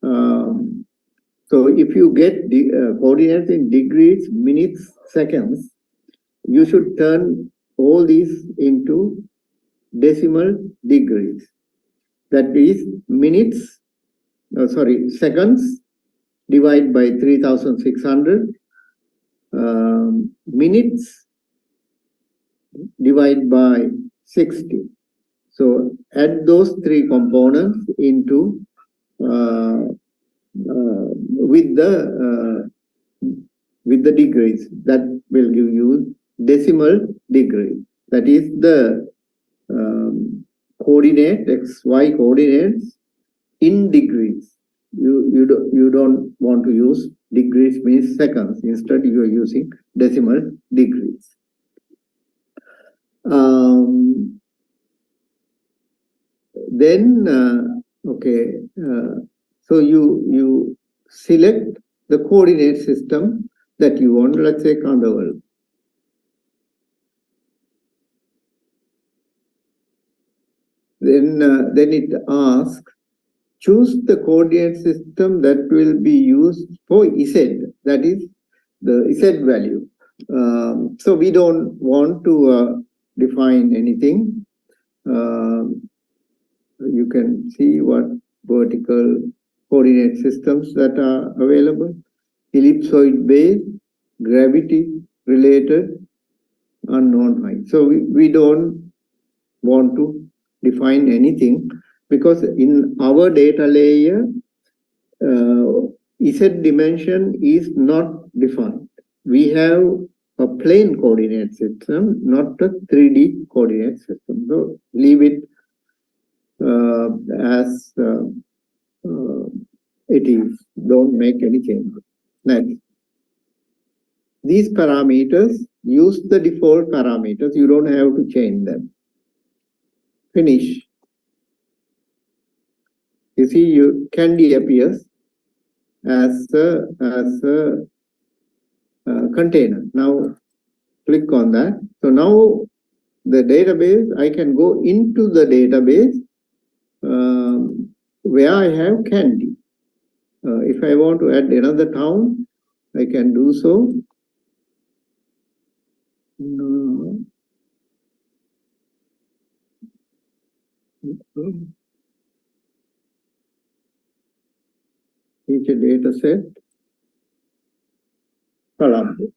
So if you get the coordinates in degrees, minutes, seconds, you should turn all these into decimal degrees. That is minutes, seconds divided by 3,600, minutes divided by 60. So add those three components into with the degrees. That will give you decimal degree. That is the coordinate, XY coordinates in degrees. You don't want to use degrees means seconds. Instead, you are using decimal degrees. So you select the coordinate system that you want. Let's say Kandaval. Then it asks, choose the coordinate system that will be used for Z, that is the Z value. So we don't want to define anything. You can see what vertical coordinate systems that are available. Ellipsoid base, gravity related, unknown height. So we don't want to define anything because in our data layer, Z dimension is not defined. We have a plane coordinate system, not a 3D coordinate system. So leave it as it is. Don't make any change. Next. These parameters, use the default parameters. You don't have to change them. Finish. You see, your candy appears as a container. Now click on that. So now the database, I can go into the database where I have candy. If I want to add another town, I can do so. Feature data set, Colombo.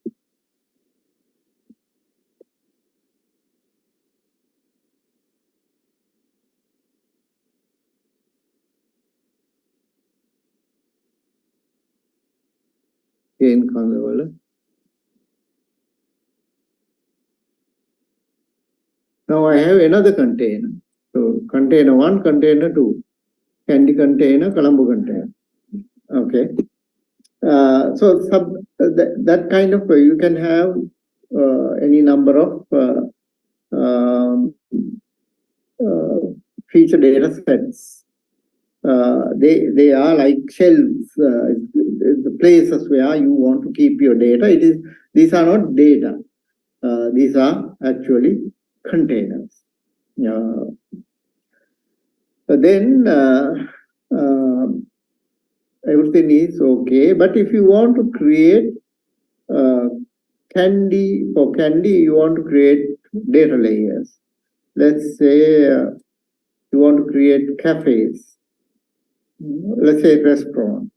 in Kandavala. Now I have another container. So container 1, container 2, Candy container, Colombo container. Okay. So that kind of, you can have any number of feature data sets. They are like shelves, the places where you want to keep your data. These are not data. These are actually containers. Then everything is okay. But if you want to create Candy, for Candy, you want to create data layers. Let's say you want to create cafes. Let's say restaurant.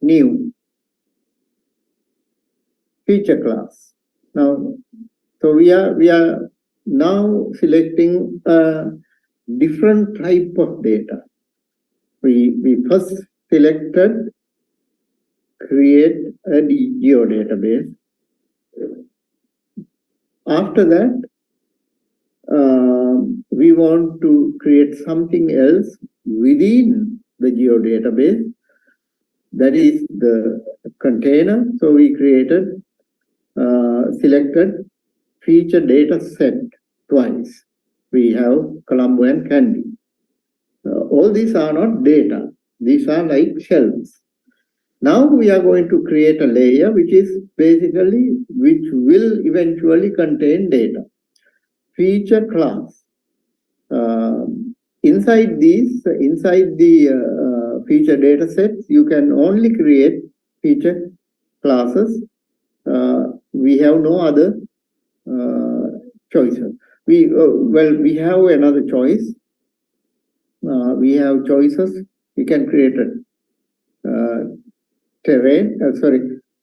New feature class. Now, so we are now selecting a different type of data. We first selected create a geodatabase. After that, we want to create something else within the geodatabase. That is the container. So we created, selected feature data set twice. We have Colombo and Candy. All these are not data. These are like shelves. Now we are going to create a layer which will eventually contain data. Feature class. Inside the feature data sets, you can only create feature classes. We have no other choices. We have another choice. We have choices. We can create a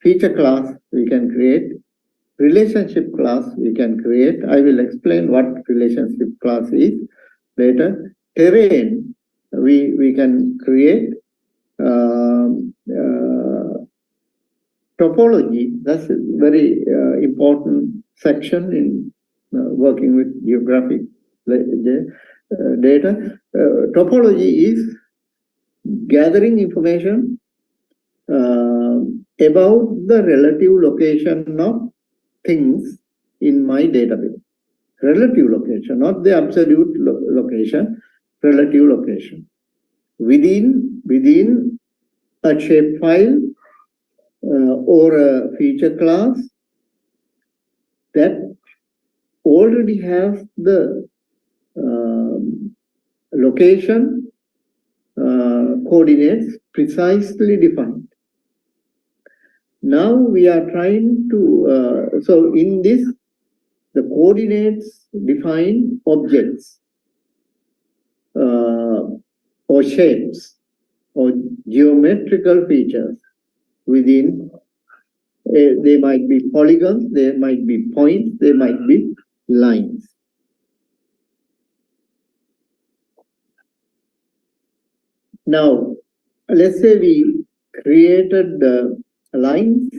feature class. We can create relationship class. We can create. I will explain what relationship class is later. Terrain. We can create topology. That's a very important section in working with geographic data. Topology is gathering information about the relative location of things in my database. Relative location, not the absolute location, relative location. Within a shapefile or a feature class that already has the location coordinates precisely defined. Now we are trying to, so in this, the coordinates define objects or shapes or geometrical features within. They might be polygons, they might be points, they might be lines. Now, let's say we created the lines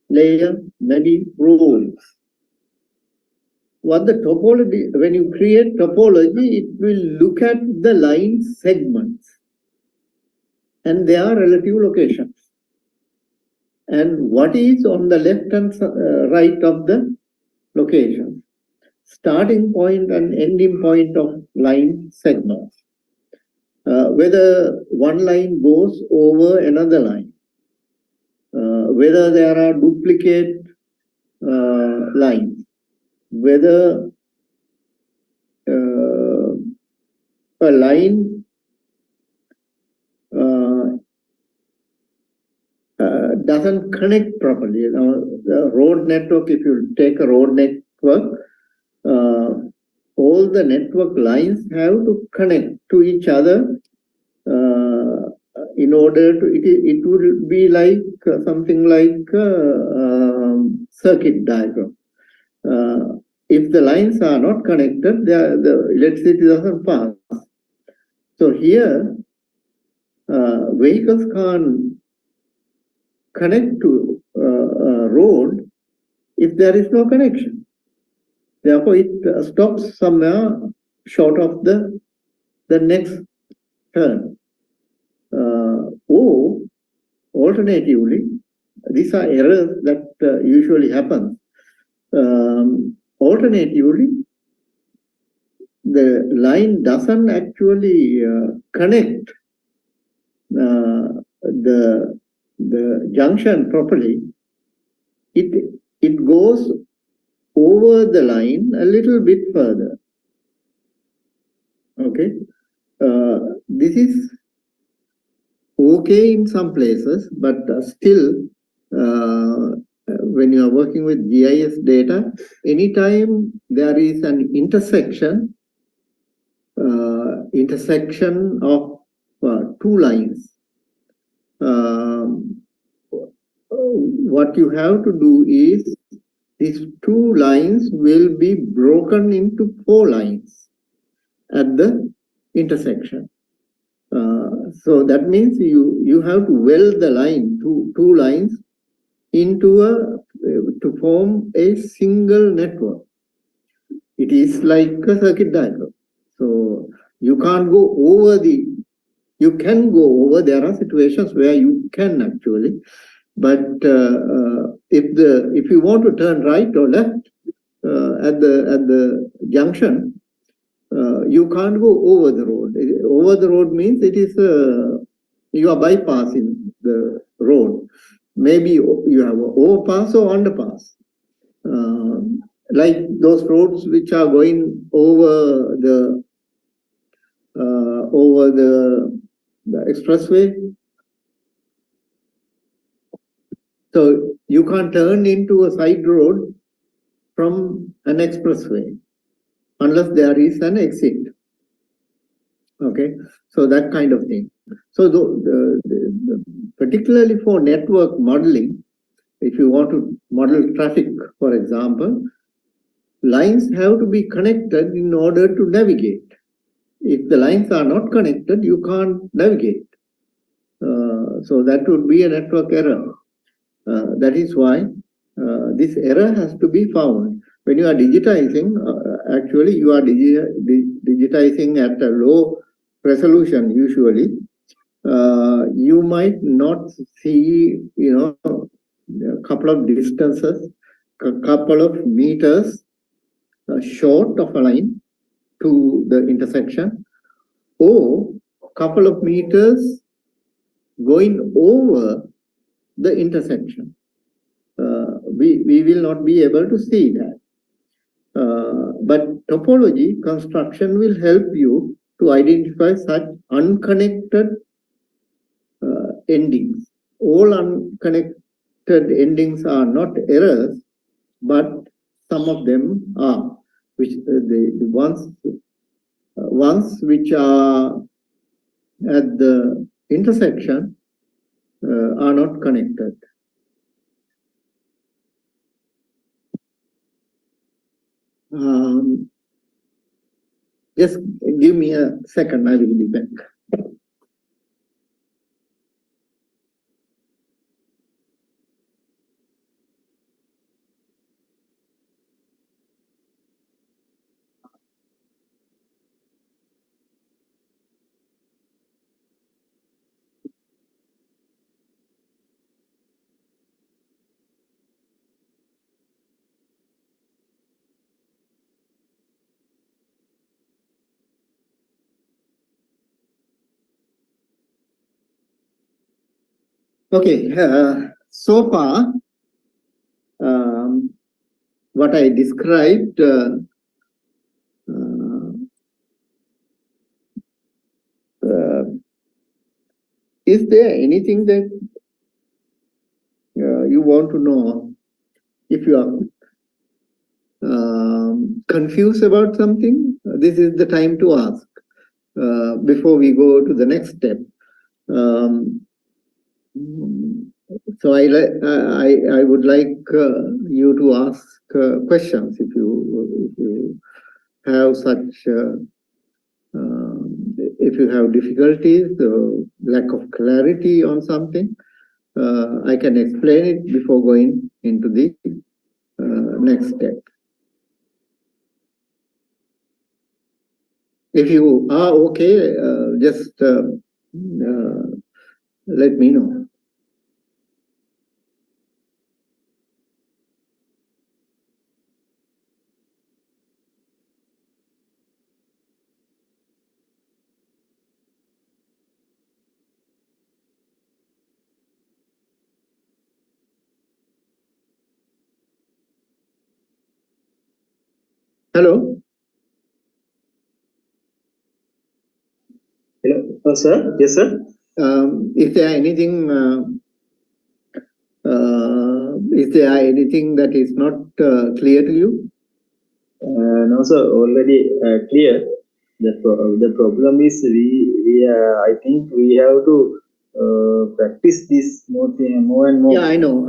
layer, maybe rows. What the topology, when you create topology, it will look at the line segments and their relative locations. And what is on the left and right of the location, starting point and ending point of line segments. Whether one line goes over another line, whether there are duplicate lines, whether a line doesn't connect properly. You know, the road network, if you take a road network, all the network lines have to connect to each other in order to, it would be like something like circuit diagram. If the lines are not connected, the electricity doesn't pass. So here, vehicles can't connect to a road if there is no connection. Therefore, it stops somewhere short of the next turn. Or alternatively, these are errors that usually happen. Alternatively, the line doesn't actually connect the junction properly. It goes over the line a little bit further. Okay, this is okay in some places, but still, when you are working with GIS data, anytime there is an intersection of two lines, what you have to do is these two lines will be broken into 4 lines at the intersection. So that means you have to weld the line, two lines, into to form a single network. It is like a circuit diagram. So you can't go over you can go over. There are situations where you can actually, but if you want to turn right or left at the junction, you can't go over the road. Over the road means it is you are bypassing the road. Maybe you have an overpass or underpass. Like those roads which are going over the expressway. So you can't turn into a side road from an expressway unless there is an exit. Okay, so that kind of thing. So particularly for network modeling, if you want to model traffic, for example, lines have to be connected in order to navigate. If the lines are not connected, you can't navigate. So that would be a network error. That is why this error has to be found. When you are digitizing, actually you are digitizing at a low resolution usually. You might not see, a couple of distances, a couple of meters short of a line to the intersection, or a couple of meters going over the intersection. We will not be able to see that. But topology construction will help you to identify such unconnected endings. All unconnected endings are not errors, but some of them are, which the ones which are at the intersection are not connected. Just give me a second, I will be back. Okay, so far, what I described is there anything that you want to know? If you are confused about something, this is the time to ask before we go to the next step. So I would like you to ask questions if you have such if you have difficulties or lack of clarity on something, I can explain it before going into the next step. If you are okay, just let me know. Hello? Hello, sir. Yes, sir. Is there anything that is not clear to you? No, sir. Already clear. The problem is we I think we have to practice this more and more. Yeah, I know.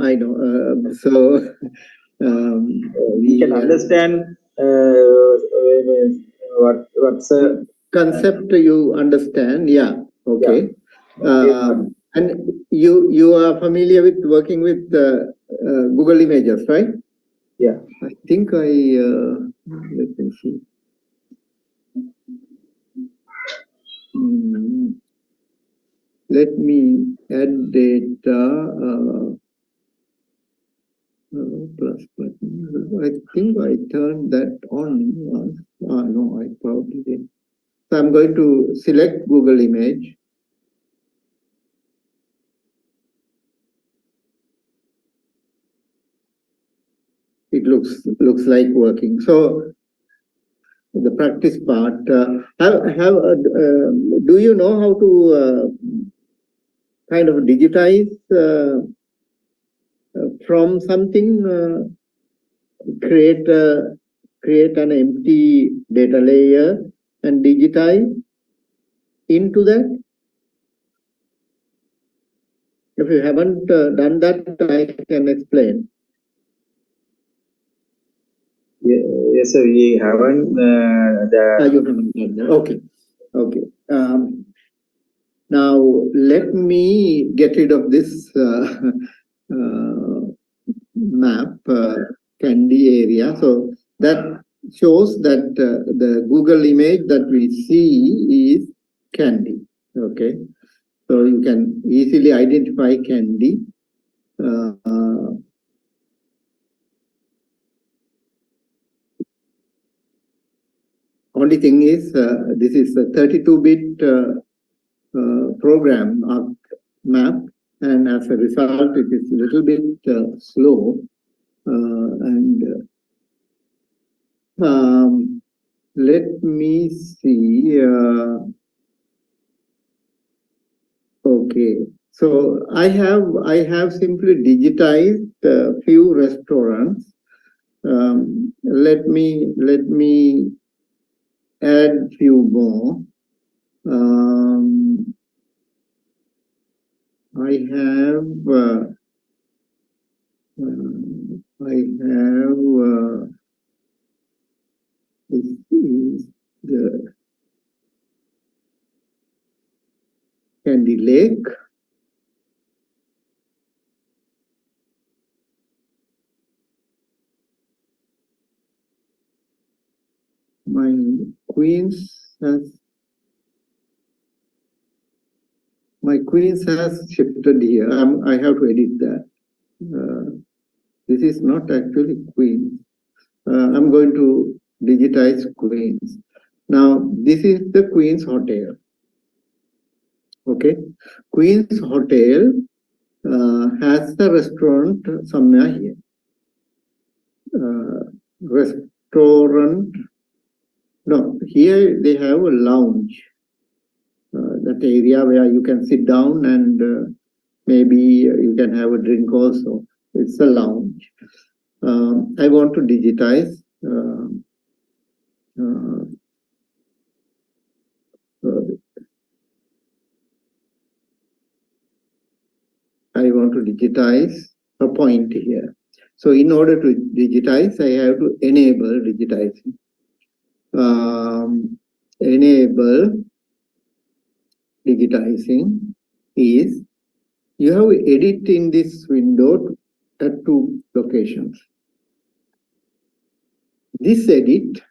So we can understand what's a concept you understand. Yeah. Okay. Yeah. And you are familiar with working with Google Images, right? Yeah. I think let me see. Let me add data plus button. I think I turned that on once. No, I probably did. So I'm going to select Google image. It looks like working. So the practice part. Do you know how to kind of digitize from something? Create an empty data layer and digitize into that. If you haven't done that, I can explain. Yes, sir. We haven't You haven't done that. Okay. Okay. Now let me get rid of this map candy area. So that shows that the Google image that we see is candy. Okay. So you can easily identify candy. Only thing is, this is a 32-bit program map, and as a result, it is a little bit slow. Let me see. Okay, so I have simply digitized a few restaurants. Let me add few more. I have this is the Candy Lake. My Queens has shifted here. I have to edit that. This is not actually Queens. I'm going to digitize Queens. Now, this is the Queens Hotel. Okay, Queens Hotel has the restaurant somewhere here. Restaurant. No, here they have a lounge. That area where you can sit down and maybe you can have a drink also. It's a lounge. I want to digitize I want to digitize a point here. So in order to digitize, I have to enable digitizing. Enable digitizing is you have edit in this window at two locations. This edit,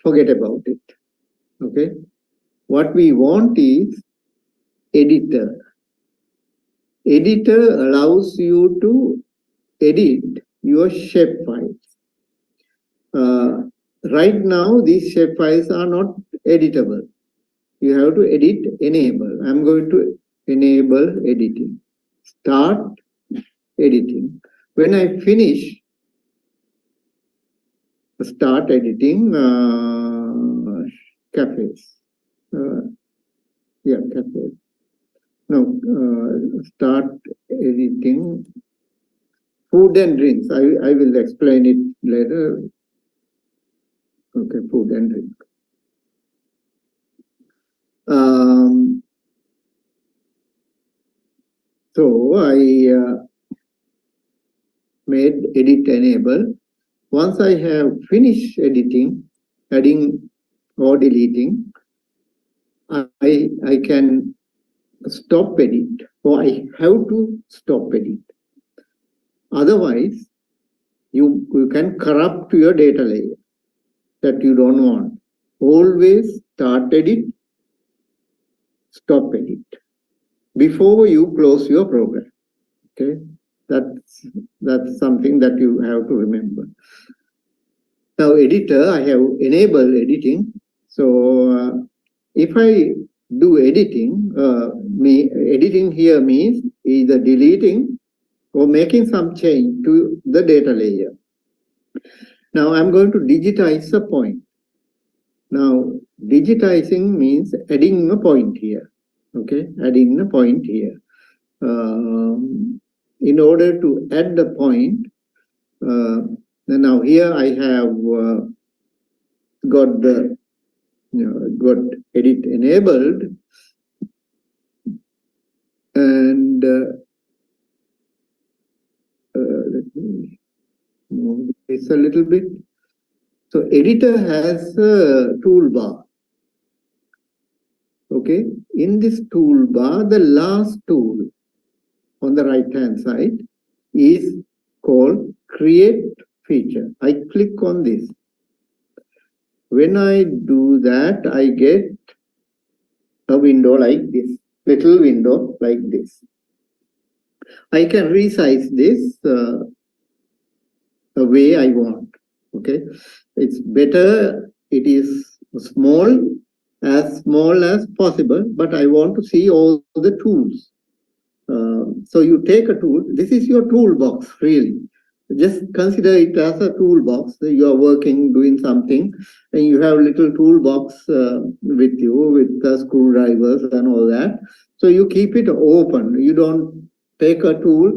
forget about it. Okay. What we want is editor. Editor allows you to edit your shape files. Right now, these shape files are not editable. You have to edit enable. I'm going to enable editing. Start editing. When I finish, start editing cafes. Cafes. No, start editing food and drinks. I will explain it later. Okay, food and drink. So I made edit enable. Once I have finished editing, adding or deleting, I can stop edit, or I have to stop edit. Otherwise, you can corrupt your data layer that you don't want. Always start edit, stop edit before you close your program. Okay, that's something that you have to remember. Now, editor, I have enabled editing. So if I do editing, editing here means either deleting or making some change to the data layer. Now I'm going to digitize a point. Now digitizing means adding a point here. Okay, adding a point here. In order to add the point, now here I have got edit enabled, and let me move this a little bit. So editor has a toolbar. Okay, in this toolbar, the last tool on the right hand side is called create feature. I click on this. When I do that, I get a window like this, little window like this. I can resize this the way I want. Okay, it's better it is small as possible, but I want to see all the tools. So you take a tool. This is your toolbox, really. Just consider it as a toolbox. You are working, doing something, and you have a little toolbox with you, with screwdrivers and all that. So you keep it open. You don't take a tool,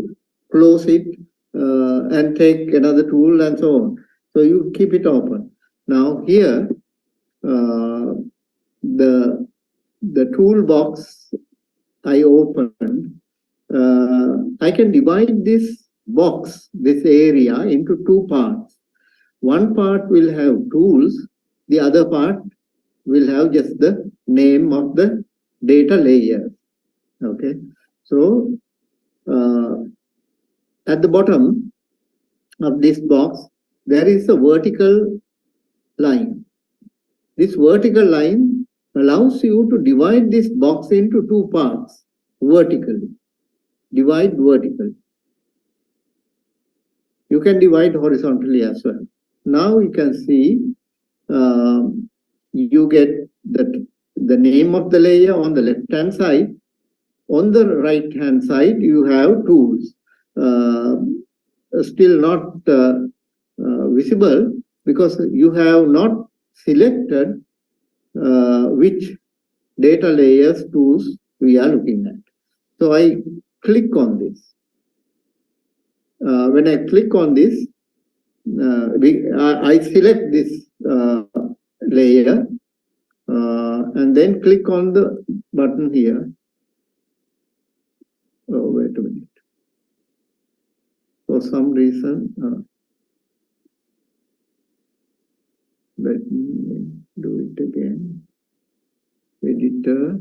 close it, and take another tool and so on. So you keep it open. Now here, the toolbox I opened, I can divide this box, this area, into two parts. One part will have tools, the other part will have just the name of the data layer. Okay, so at the bottom of this box, there is a vertical line. This vertical line allows you to divide this box into two parts vertically. Divide vertically. You can divide horizontally as well. Now you can see you get the name of the layer on the left hand side. On the right hand side, you have tools. Still not visible because you have not selected which data layers tools we are looking at. So I click on this. When I click on this, I select this layer and then click on the button here. Oh, wait a minute. For some reason, let me do it again. editor,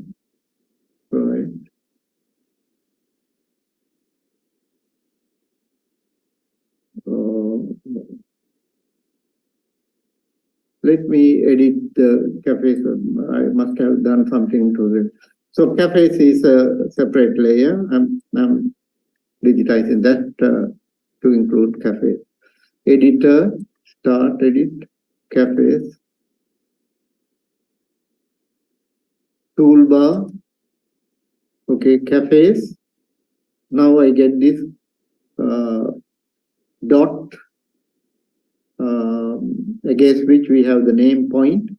right. Let me edit the cafes. I must have done something to it. So cafes is a separate layer. I'm digitizing that to include cafes. Editor, start edit, cafes, toolbar, okay, cafes. Now I get this dot against which we have the name point.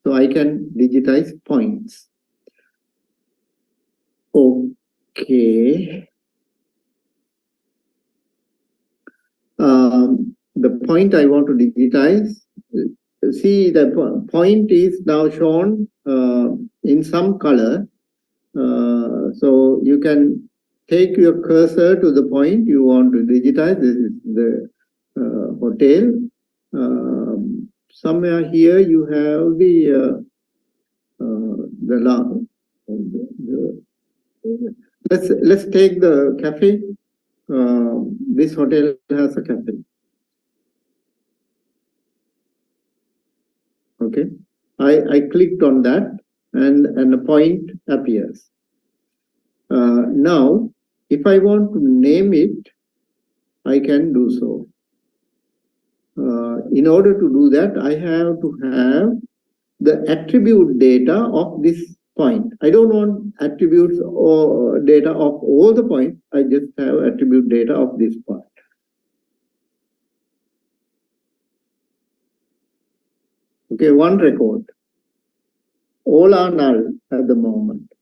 So I can digitize points. Okay. The point I want to digitize, see the point is now shown in some color. So you can take your cursor to the point you want to digitize. This is the hotel. Somewhere here you have the let's take the cafe. This hotel has a cafe. Okay, I clicked on that and a point appears. Now, if I want to name it, I can do so. In order to do that, I have to have the attribute data of this point. I don't want attributes or data of all the points. I just have attribute data of this point. Okay, one record. All are null at the moment.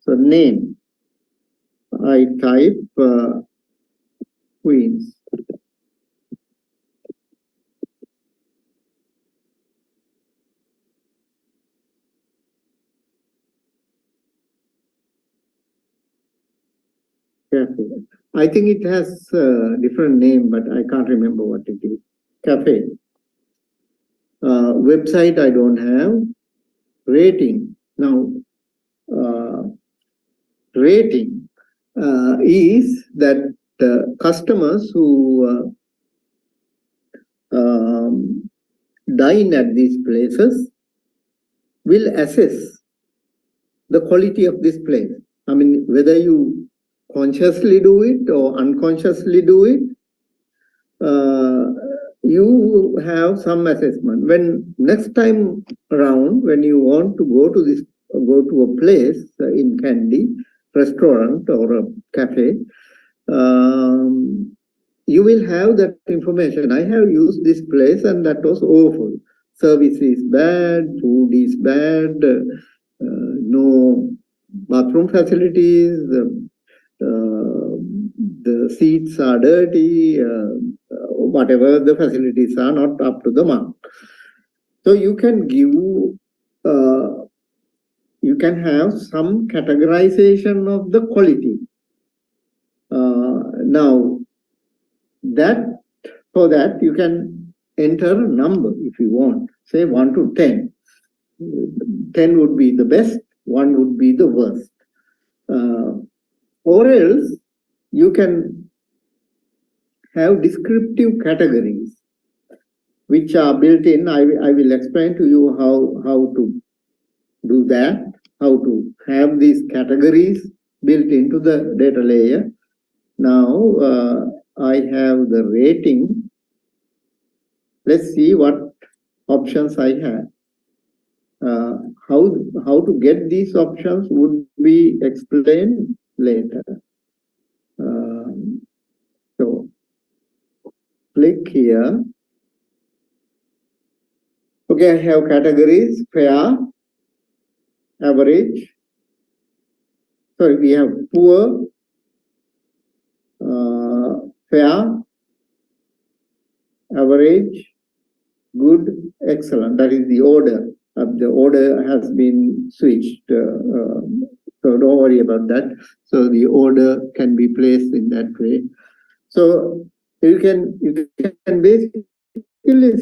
So name, I type Queens. Cafe. I think it has a different name, but I can't remember what it is. Cafe. Website I don't have. Rating. Now, rating is that customers who dine at these places will assess the quality of this place. I mean, whether you consciously do it or unconsciously do it, you have some assessment. When next time around, when you want to go to a place in Kandy, restaurant or a cafe, you will have that information. I have used this place and that was awful. Service is bad, food is bad, no bathroom facilities, the seats are dirty, whatever the facilities are not up to the mark. So you can give, you can have some categorization of the quality. Now, for that you can enter a number if you want, say 1 to 10. 10 would be the best, 1 would be the worst. Or else you can have descriptive categories which are built in. I will explain to you how to do that, how to have these categories built into the data layer. Now I have the rating. Let's see what options I have. How to get these options would be explained later. So click here. Okay, I have categories: fair, average. Sorry, we have poor, fair, average, good, excellent. That is the order. The order has been switched. So don't worry about that. So the order can be placed in that way. So you can basically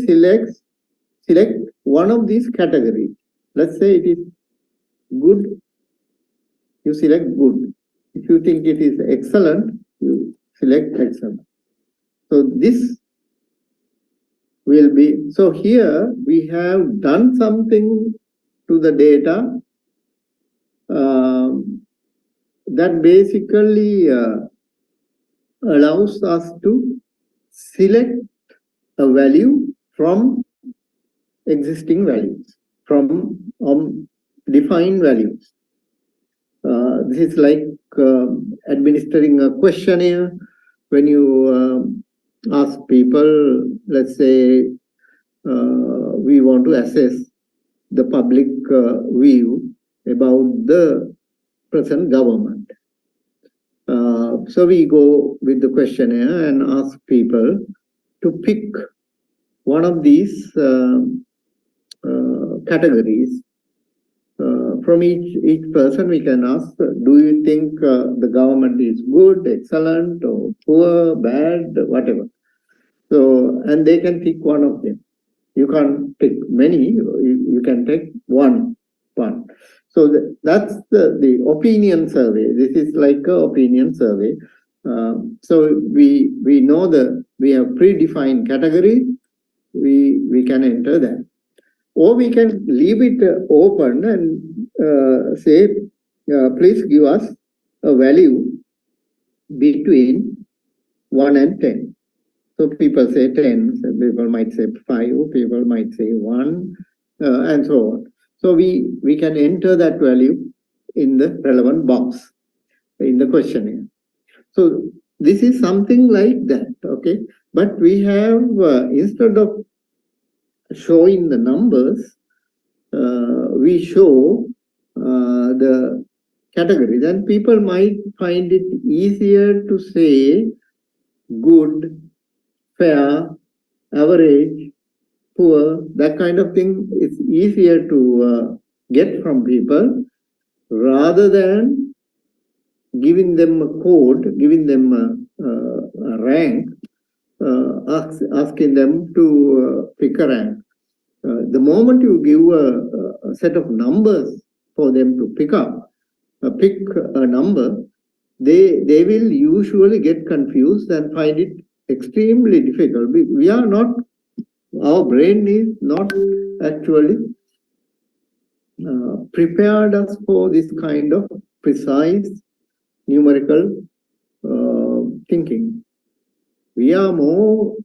select one of these categories. Let's say it is good, you select good. If you think it is excellent, you select excellent. So this will be, so here we have done something to the data that basically allows us to select a value from existing values, from defined values. This is like administering a questionnaire. When you ask people, let's say we want to assess the public view about the present government. So we go with the questionnaire and ask people to pick one of these categories. From each person we can ask, do you think the government is good, excellent, or poor, bad, whatever. So, and they can pick one of them. You can't pick many, you can take one. So that's the opinion survey. This is like an opinion survey. So we know we have predefined categories, we can enter that. Or we can leave it open and say, please give us a value between 1 and 10. So people say 10, some people might say 5, people might say 1, and so on. So we can enter that value in the relevant box in the questionnaire. So this is something like that, okay? But we have, instead of showing the numbers, we show the category. Then people might find it easier to say good, fair, average, poor, that kind of thing is easier to get from people rather than giving them a code, giving them a rank, asking them to pick a rank. The moment you give a set of numbers for them to pick a number, they will usually get confused and find it extremely difficult. We are not, our brain is not actually prepared us for this kind of precise numerical thinking. We are more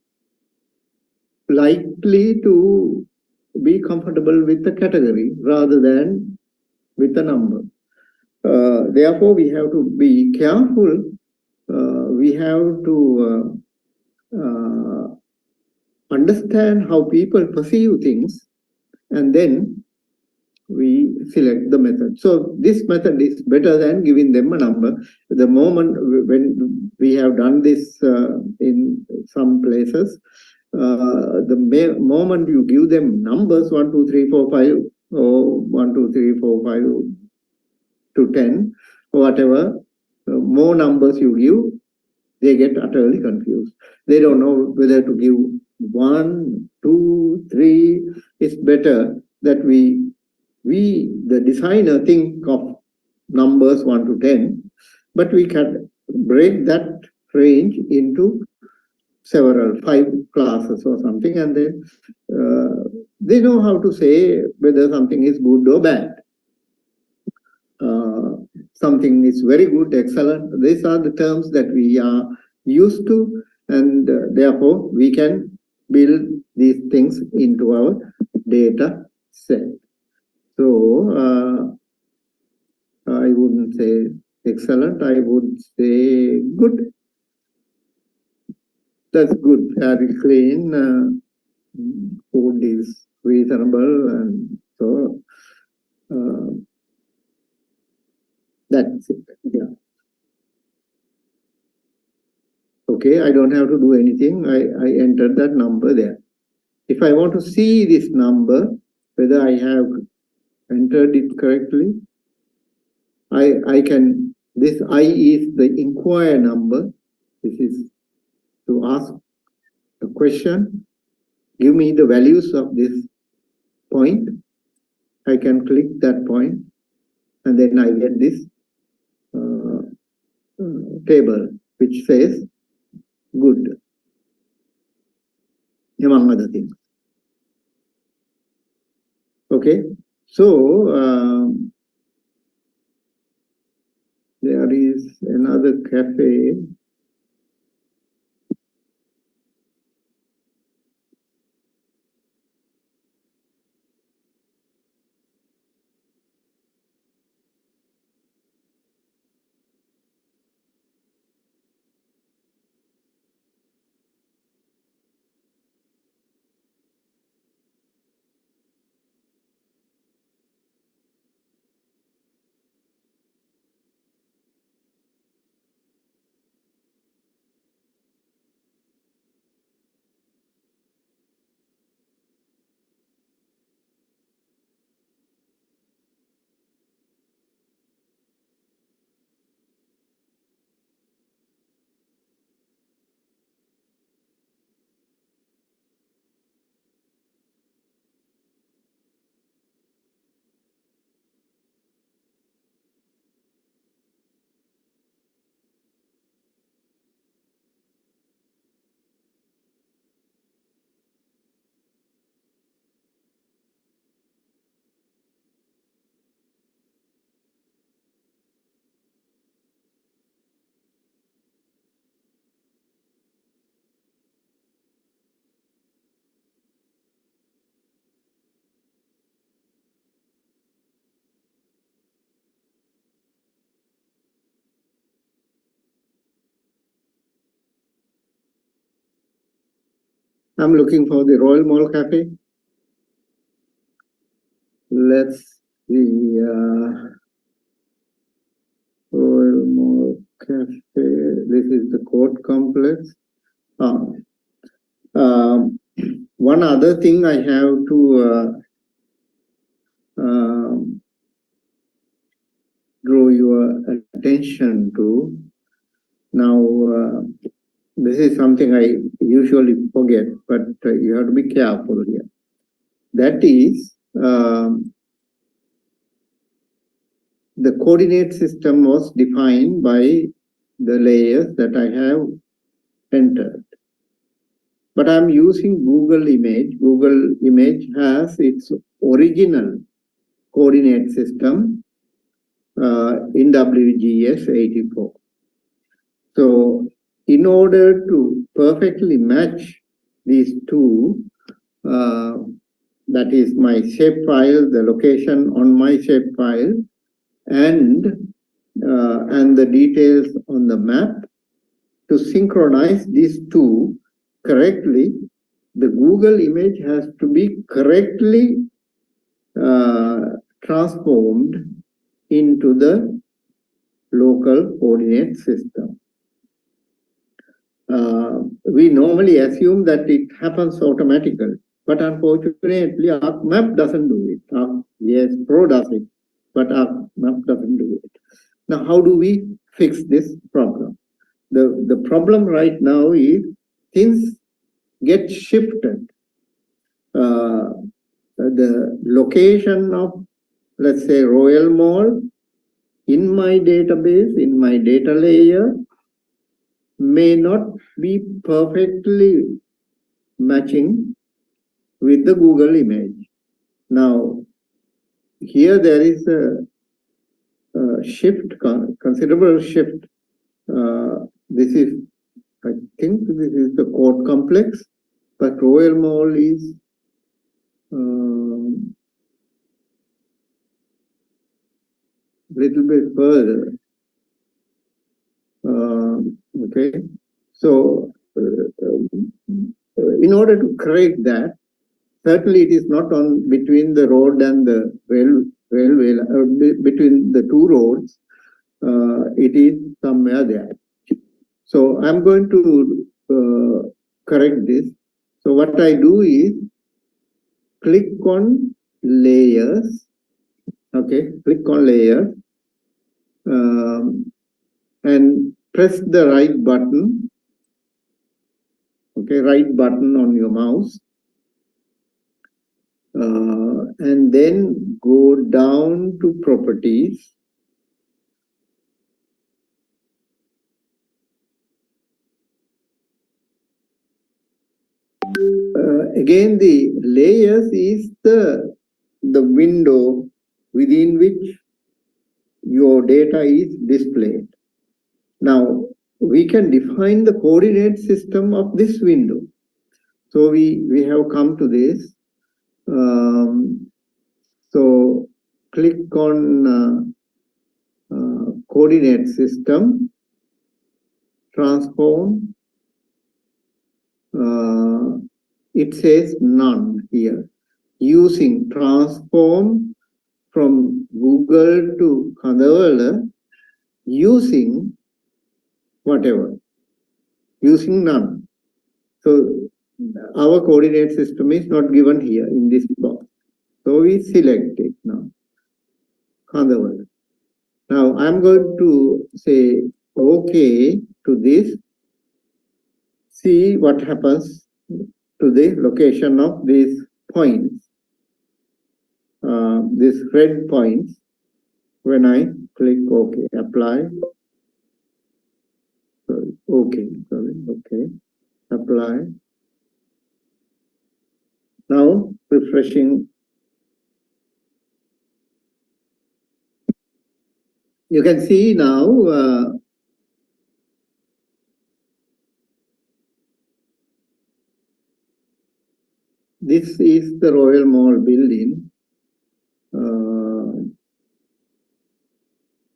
likely to be comfortable with the category rather than with the number. Therefore, we have to be careful. We have to understand how people perceive things, and then we select the method. So this method is better than giving them a number. The moment when we have done this in some places, the moment you give them numbers 1, 2, 3, 4, 5, or 1, 2, 3, 4, 5 to 10, or whatever, more numbers you give, they get utterly confused. They don't know whether to give 1, 2, 3. It's better that we, the designer, think of numbers 1 to 10, but we can break that range into several 5 classes or something, and then they know how to say whether something is good or bad. Something is very good, excellent. These are the terms that we are used to, and therefore we can build these things into our data set. So I wouldn't say excellent, I would say good. That's good, very clean, food is reasonable, and so that's it. Yeah. Okay, I don't have to do anything. I entered that number there. If I want to see this number, whether I have entered it correctly, I can, this I is the inquire number. This is to ask the question, give me the values of this point. I can click that point and then I get this table which says good, among other things. Okay, so there is another cafe. I'm looking for the Royal Mall Cafe. Let's see, Royal Mall Cafe. This is the court complex. One other thing I have to draw your attention to. Now, this is something I usually forget, but you have to be careful here. That is, the coordinate system was defined by the layers that I have entered. But I'm using Google Image. Google Image has its original coordinate system in WGS 84. So in order to perfectly match these two, that is my shapefile, the location on my shapefile, and the details on the map, to synchronize these two correctly, the Google image has to be correctly transformed into the local coordinate system. We normally assume that it happens automatically, but unfortunately, ArcMap doesn't do it. ArcGIS Pro does it, but ArcMap doesn't do it. Now, how do we fix this problem? The problem right now is things get shifted. The location of, let's say, Royal Mall in my database, in my data layer, may not be perfectly matching with the Google image. Now, here there is a shift, considerable shift. This is, I think this is the court complex, but Royal Mall is little bit further. Okay, so in order to correct that, certainly it is not on between the road and the railway, between the two roads. It is somewhere there. So I'm going to correct this. So what I do is click on layers. Okay, click on layer and press the right button. Okay, right button on your mouse. And then go down to properties. again, the layers is the window within which your data is displayed. Now, we can define the coordinate system of this window. So we have come to this. So click on coordinate system, transform. It says none here. Using transform from Google to Kandawala, using whatever, using none. So our coordinate system is not given here in this box. So we select it now, Kandawala. Now I'm going to say OK to this. See what happens to the location of these points, these red points, when I click OK, apply. OK, apply. Now refreshing. You can see now this is the Royal Mall building.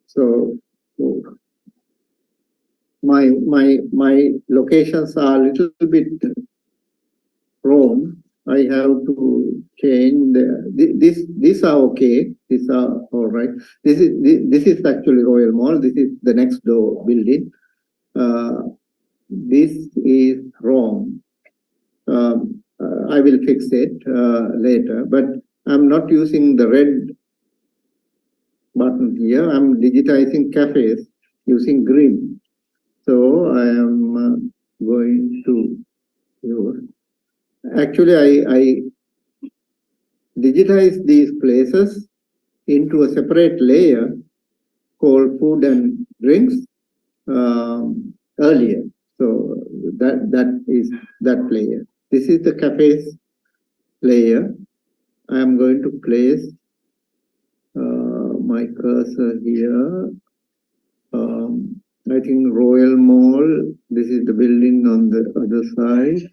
So my locations are a little bit wrong. I have to change these are okay. These are all right. This is actually Royal Mall. This is the next door building. This is wrong. I will fix it later, but I'm not using the red button here. I'm digitizing cafes using green. So I am going to use. Actually, I digitize these places into a separate layer called food and drinks earlier. So that is that layer. This is the cafes layer. I am going to place my cursor here. I think Royal Mall. This is the building on the other side.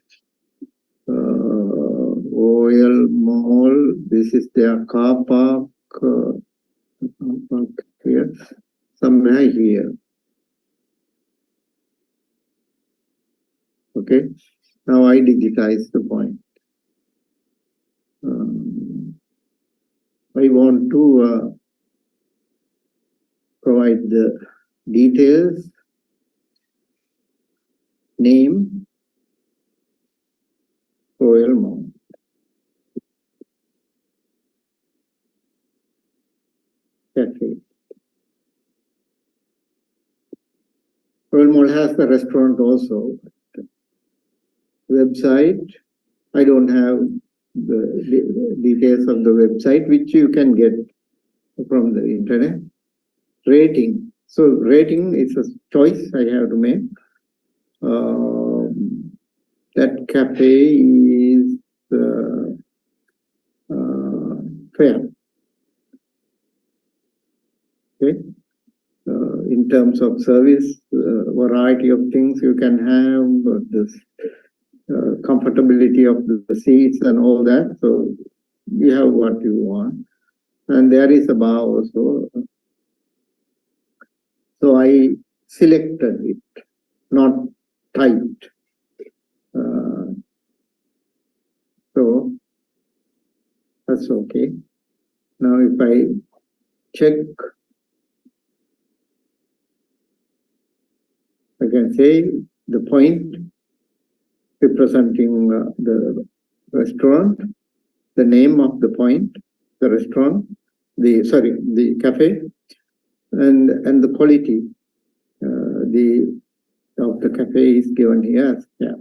Royal Mall. This is their car park. Here, somewhere here. Okay. Now I digitize the point. I want to provide the details, name, Royal Mall. Cafe. Royal Mall has the restaurant also. Website. I don't have the details of the website, which you can get from the internet. Rating. So rating is a choice I have to make. That cafe is fair. Okay. In terms of service, variety of things you can have, this comfortability of the seats and all that. So you have what you want. And there is a bar also. So I selected it, not typed. So that's okay. Now if I check, I can say the point representing the restaurant, the name of the point, the restaurant, the cafe, and the quality of the cafe is given here. Yeah.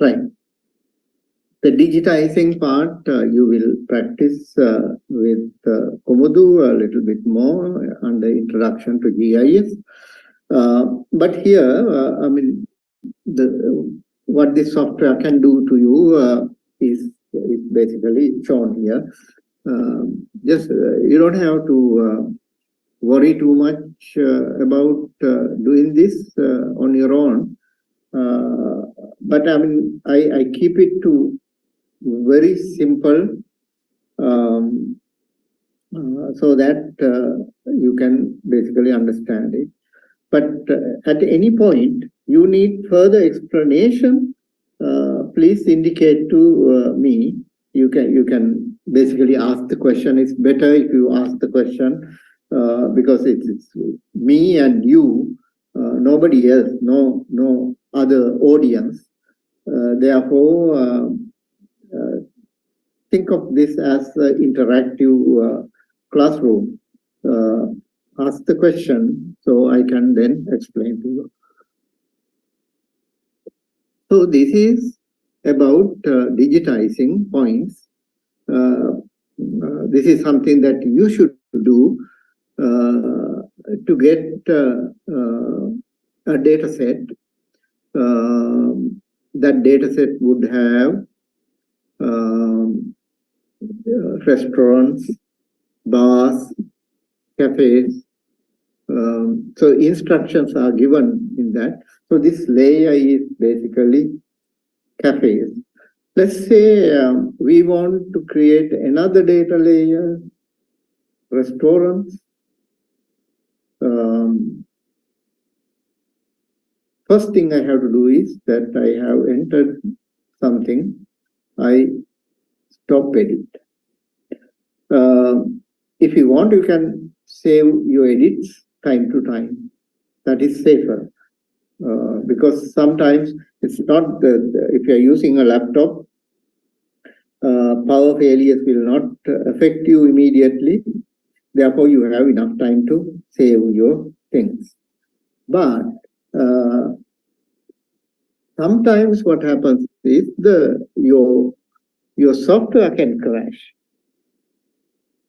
Right. The digitizing part, you will practice with Komodo a little bit more under introduction to GIS. But here, I mean, what this software can do to you is basically shown here. Just you don't have to worry too much about doing this on your own. But I mean, I keep it to very simple so that you can basically understand it. But at any point you need further explanation, please indicate to me. You can basically ask the question. It's better if you ask the question because it's me and you, nobody else, no other audience. Therefore, think of this as an interactive classroom. Ask the question so I can then explain to you. So this is about digitizing points. This is something that you should do to get a data set. That data set would have restaurants, bars, cafes. So instructions are given in that. So this layer is basically cafes. Let's say we want to create another data layer, restaurants. First thing I have to do is that I have entered something. I stop edit. If you want, you can save your edits time to time. That is safer because sometimes it's not if you are using a laptop, power failures will not affect you immediately. Therefore, you have enough time to save your things. But sometimes what happens is your software can crash.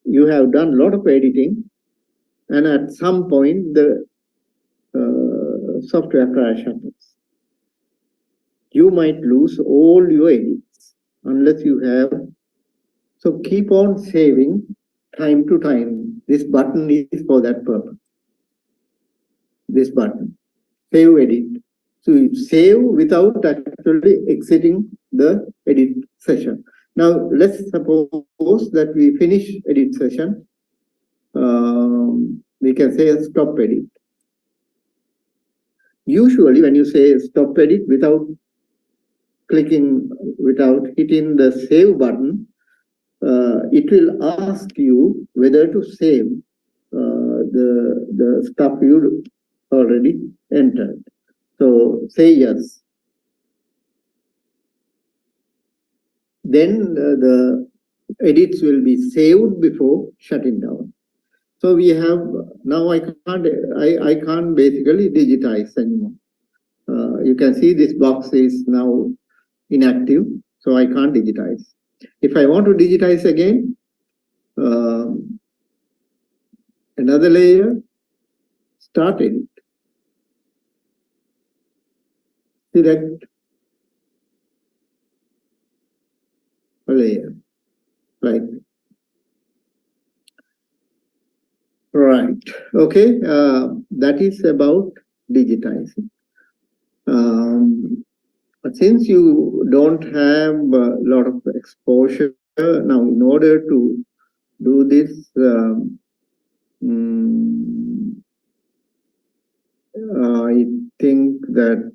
You have done a lot of editing, and at some point the software crash happens. You might lose all your edits unless you have. So keep on saving time to time. This button is for that purpose. This button, save edit. So you save without actually exiting the edit session. Now let's suppose that we finish edit session. We can say stop edit. Usually when you say stop edit without hitting the save button, it will ask you whether to save the stuff you already entered. So say yes. Then the edits will be saved before shutting down. So we have now I can't basically digitize anymore. You can see this box is now inactive, so I can't digitize. If I want to digitize again, another layer, start edit. Select a layer, like right. Okay, that is about digitizing. But since you don't have a lot of exposure now, in order to do this, I think that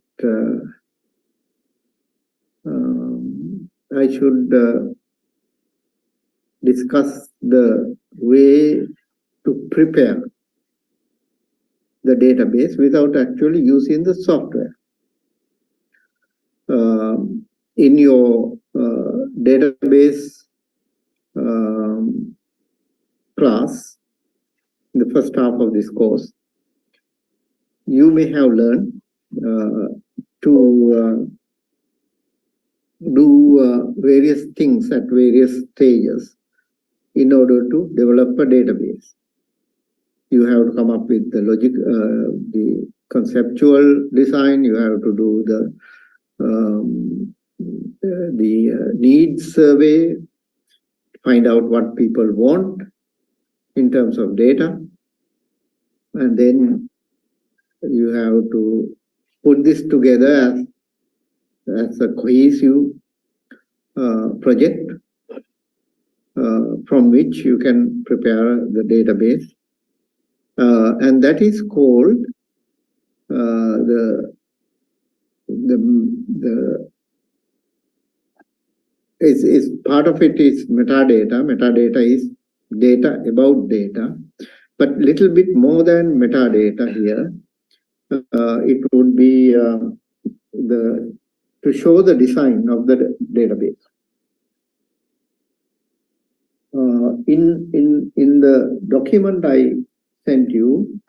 I should discuss the way to prepare the database without actually using the software. In your database class, in the first half of this course, you may have learned to do various things at various stages in order to develop a database. You have to come up with the logic, the conceptual design. You have to do the needs survey, find out what people want in terms of data, and then you have to put this together as a cohesive project from which you can prepare the database. And that is called is part of it is metadata. Metadata is data about data, but little bit more than metadata here. It would be to show the design of the database. In the document I sent you,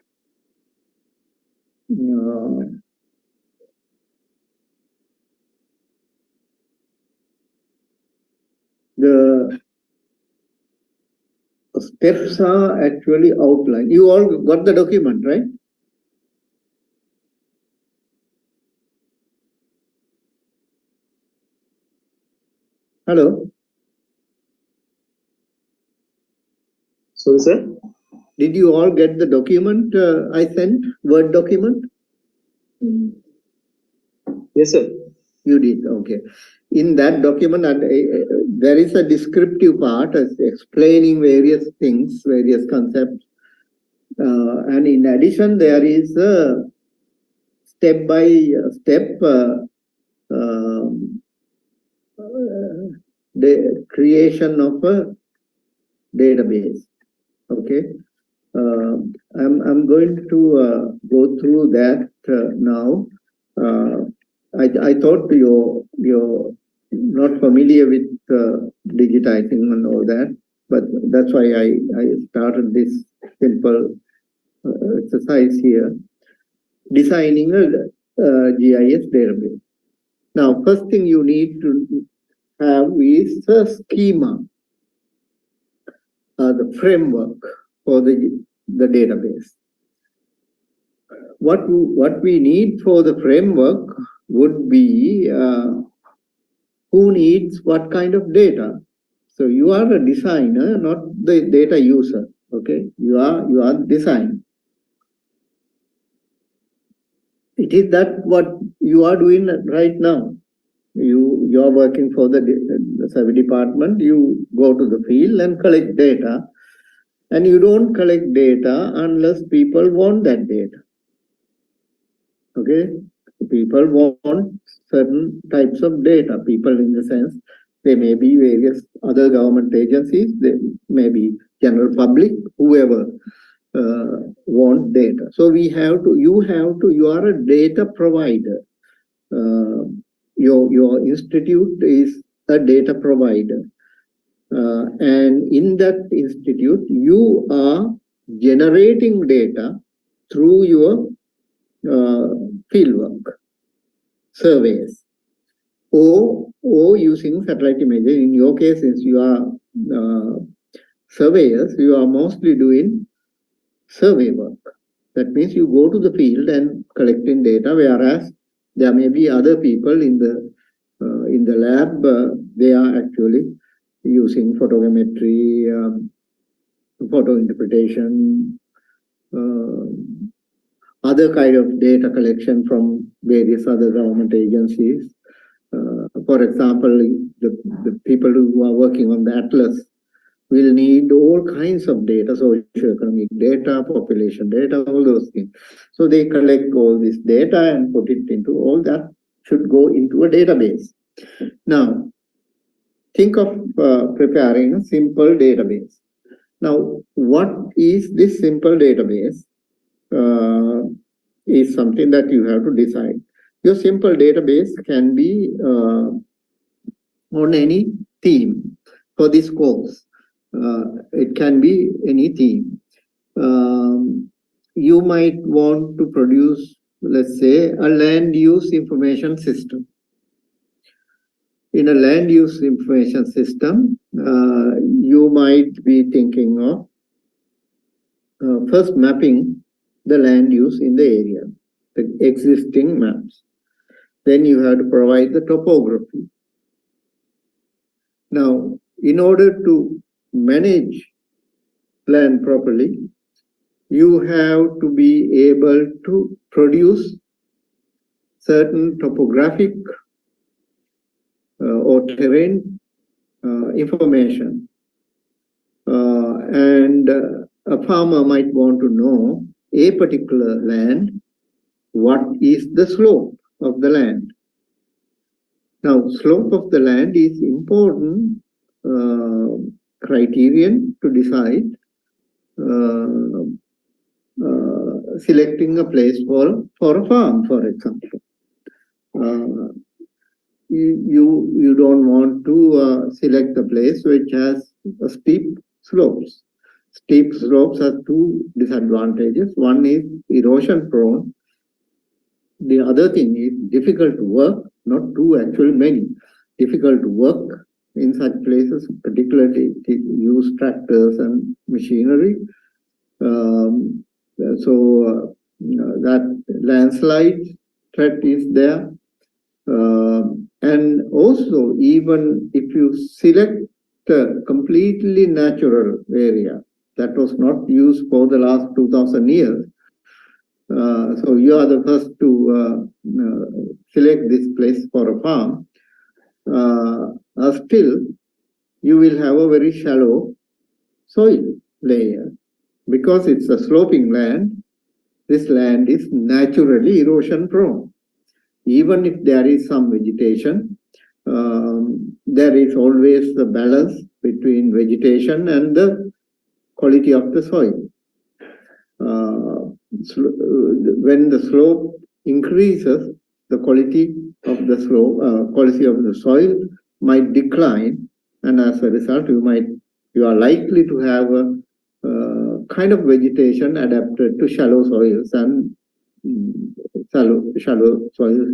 the steps are actually outlined. You all got the document, right? Hello? Sorry, sir? Did you all get the document I sent, Word document? Yes, sir. You did, okay. In that document, there is a descriptive part explaining various things, various concepts. And in addition, there is a step-by-step the creation of a database. Okay, I'm going to go through that now. I thought you're not familiar with digitizing and all that, but that's why I started this simple exercise here, designing a GIS database. Now, first thing you need to have is a schema, the framework for the database. What we need for the framework would be who needs what kind of data. So you are a designer, not the data user. Okay, you are design. It is that what you are doing right now. You are working for the survey department. You go to the field and collect data, and you don't collect data unless people want that data. Okay, people want certain types of data. People, in the sense, they may be various other government agencies, they may be general public, whoever want data. So you are a data provider. Your institute is a data provider. And in that institute, you are generating data through your fieldwork, surveys, or using satellite images. In your case, since you are surveyors, you are mostly doing survey work. That means you go to the field and collecting data, whereas there may be other people in the lab, they are actually using photogrammetry, photo interpretation, other kind of data collection from various other government agencies. For example, the people who are working on the atlas will need all kinds of data, socioeconomic data, population data, all those things. So they collect all this data and put it into all that should go into a database. Now, think of preparing a simple database. Now, what is this simple database is something that you have to decide. Your simple database can be on any theme for this course. It can be any theme. You might want to produce, let's say, a land use information system. in a land use information system, you might be thinking of first mapping the land use in the area, the existing maps. Then you have to provide the topography. Now, in order to manage land properly, you have to be able to produce certain topographic or terrain information. And a farmer might want to know a particular land, what is the slope of the land. Now, slope of the land is important criterion to decide selecting a place for a farm, for example. You don't want to select a place which has steep slopes. Steep slopes have two disadvantages. One is erosion prone. The other thing is difficult to work, not two, actually many. Difficult to work in such places, particularly to use tractors and machinery. So that landslide threat is there. And also, even if you select a completely natural area that was not used for the last 2000 years, so you are the first to select this place for a farm, still you will have a very shallow soil layer. Because it's a sloping land, this land is naturally erosion prone. Even if there is some vegetation, there is always the balance between vegetation and the quality of the soil. When the slope increases, the quality of the slope, quality of the soil might decline, and as a result, you are likely to have a kind of vegetation adapted to shallow soils, and shallow soils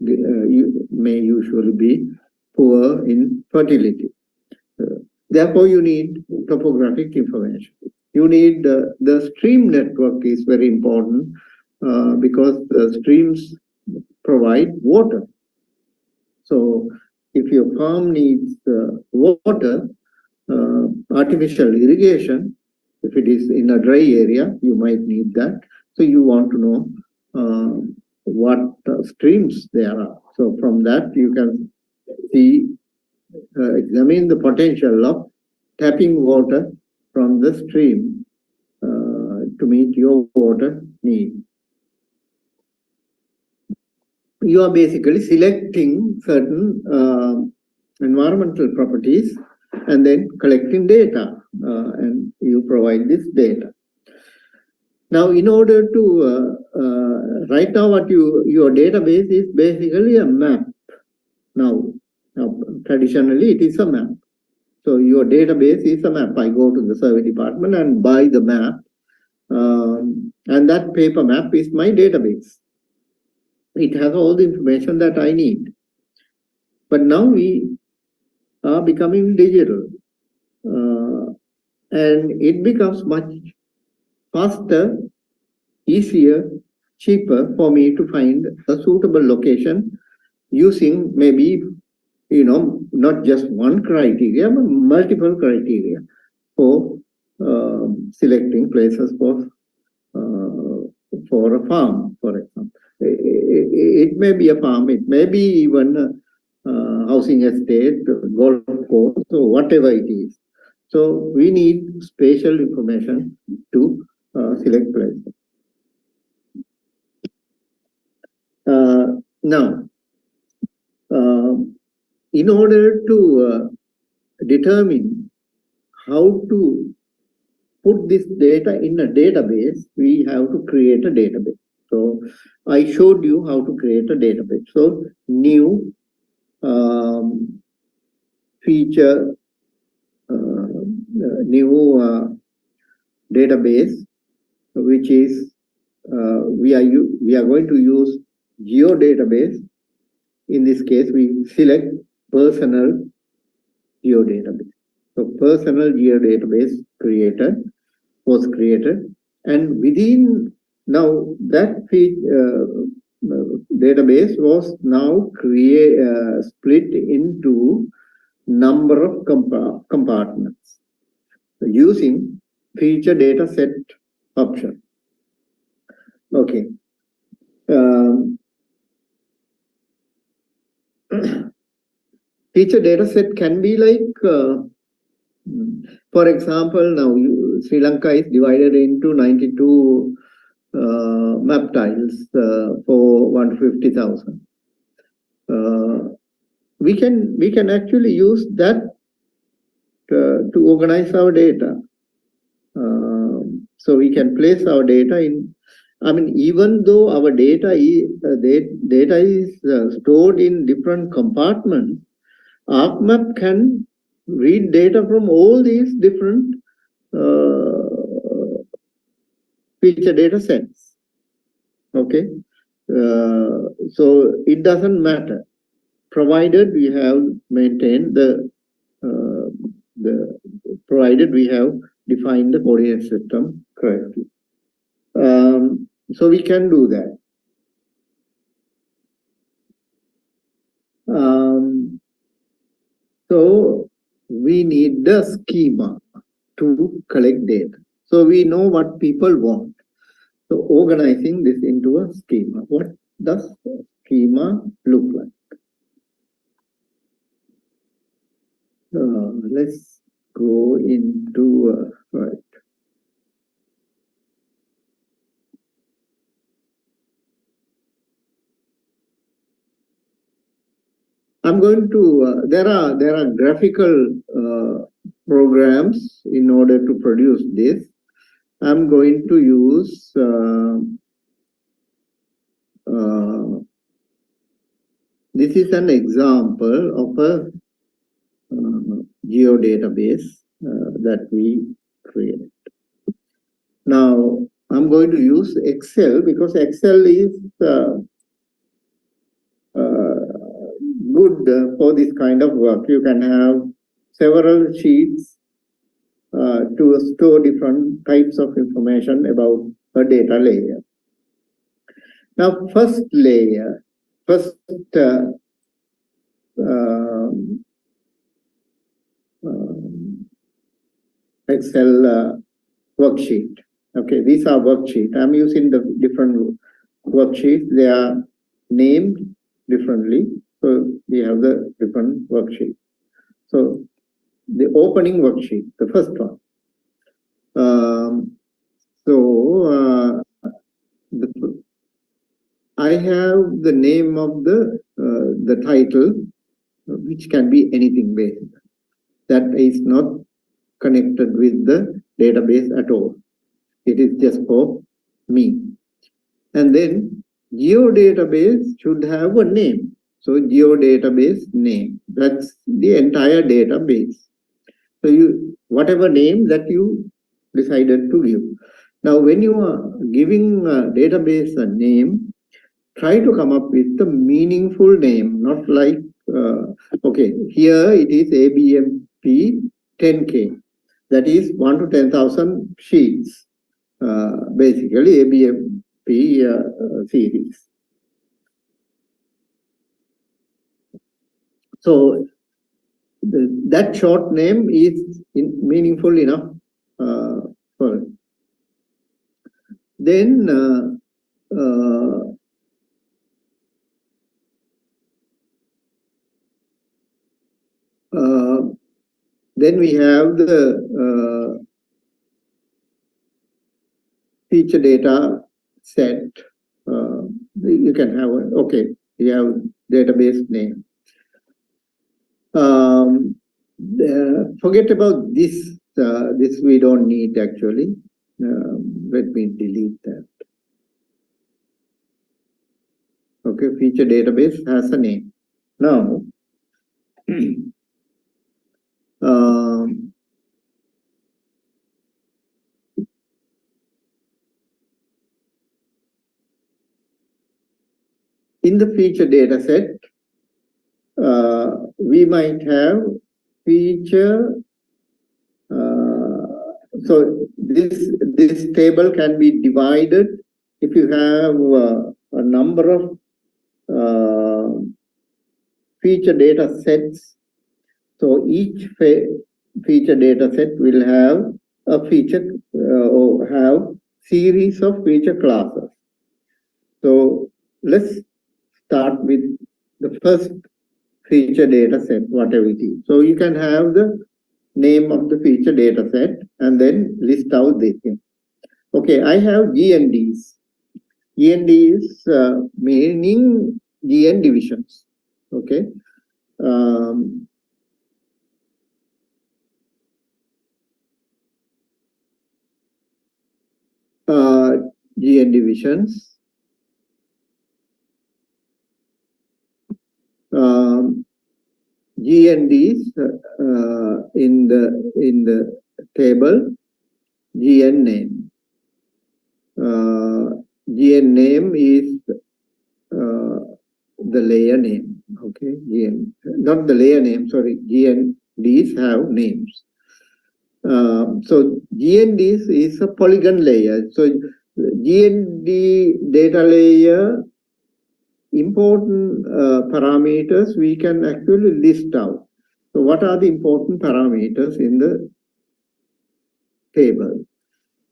may usually be poor in fertility. Therefore, you need topographic information. You need the stream network is very important because the streams provide water. So, if your farm needs water, artificial irrigation, if it is in a dry area, you might need that. So you want to know what streams there are. So from that you can see, examine the potential of tapping water from the stream to meet your water need. You are basically selecting certain environmental properties and then collecting data, and you provide this data. Now, in order to right now, what your database is basically a map. Now, traditionally, it is a map. So your database is a map. I go to the survey department and buy the map, and that paper map is my database. It has all the information that I need. But now we are becoming digital, and it becomes much faster, easier, cheaper for me to find a suitable location using maybe, not just one criteria, but multiple criteria for selecting places for a farm, for example. It may be a farm, it may be even a housing estate, golf course, or whatever it is. So we need spatial information to select places. Now, in order to determine how to put this data in a database, we have to create a database. So I showed you how to create a database. So new feature, new database, which is we are going to use geodatabase. In this case, we select personal geodatabase. So personal geodatabase was created, and within now that database was now split into number of compartments using feature data set option. Okay. Feature data set can be like, for example, now Sri Lanka is divided into 92 map tiles for 150,000. We can actually use that to organize our data. So we can place our data in. I mean, even though our data is stored in different compartments, ArcMap can read data from all these different feature data sets. Okay, so it doesn't matter, provided we have maintained provided we have defined the coordinate system correctly. So we can do that. So we need the schema to collect data. So we know what people want. So organizing this into a schema. What does the schema look like? Let's go into right. I'm going to. There are graphical programs in order to produce this. I'm going to use this is an example of a geodatabase that we created. Now I'm going to use Excel because Excel is good for this kind of work. You can have several sheets to store different types of information about a data layer. Now, first Excel worksheet. Okay, these are worksheets. I'm using the different worksheets. They are named differently. So we have the different worksheets. So the opening worksheet, the first one. I have the name of the title, which can be anything basically. That is not connected with the database at all. It is just for me. And then geodatabase should have a name. So geodatabase name, that's the entire database. So whatever name that you decided to give. Now, when you are giving a database a name, try to come up with a meaningful name, not like, okay, here it is ABMP 10K. That is 1 to 10,000 sheets, basically ABMP series. So that short name is meaningful enough for it. Then we have the feature data set. You can have okay, you have database name. Forget about this. This we don't need actually. Let me delete that. Okay, feature database has a name. Now, in the feature data set, we we might have feature. So this table can be divided if you have a number of feature data sets. So each feature data set will have a feature or have series of feature classes. So let's start with the first feature data set, whatever it is. So you can have the name of the feature data set and then list out this thing. Okay, I have GNDs. GNDs meaning GN divisions. Okay. GN divisions. GNDs in the table GN name. GN name is the layer name. Okay, GN, not the layer name. Sorry, GNDs have names. So GNDs is a polygon layer. So GND data layer important parameters we can actually list out. So what are the important parameters in the table?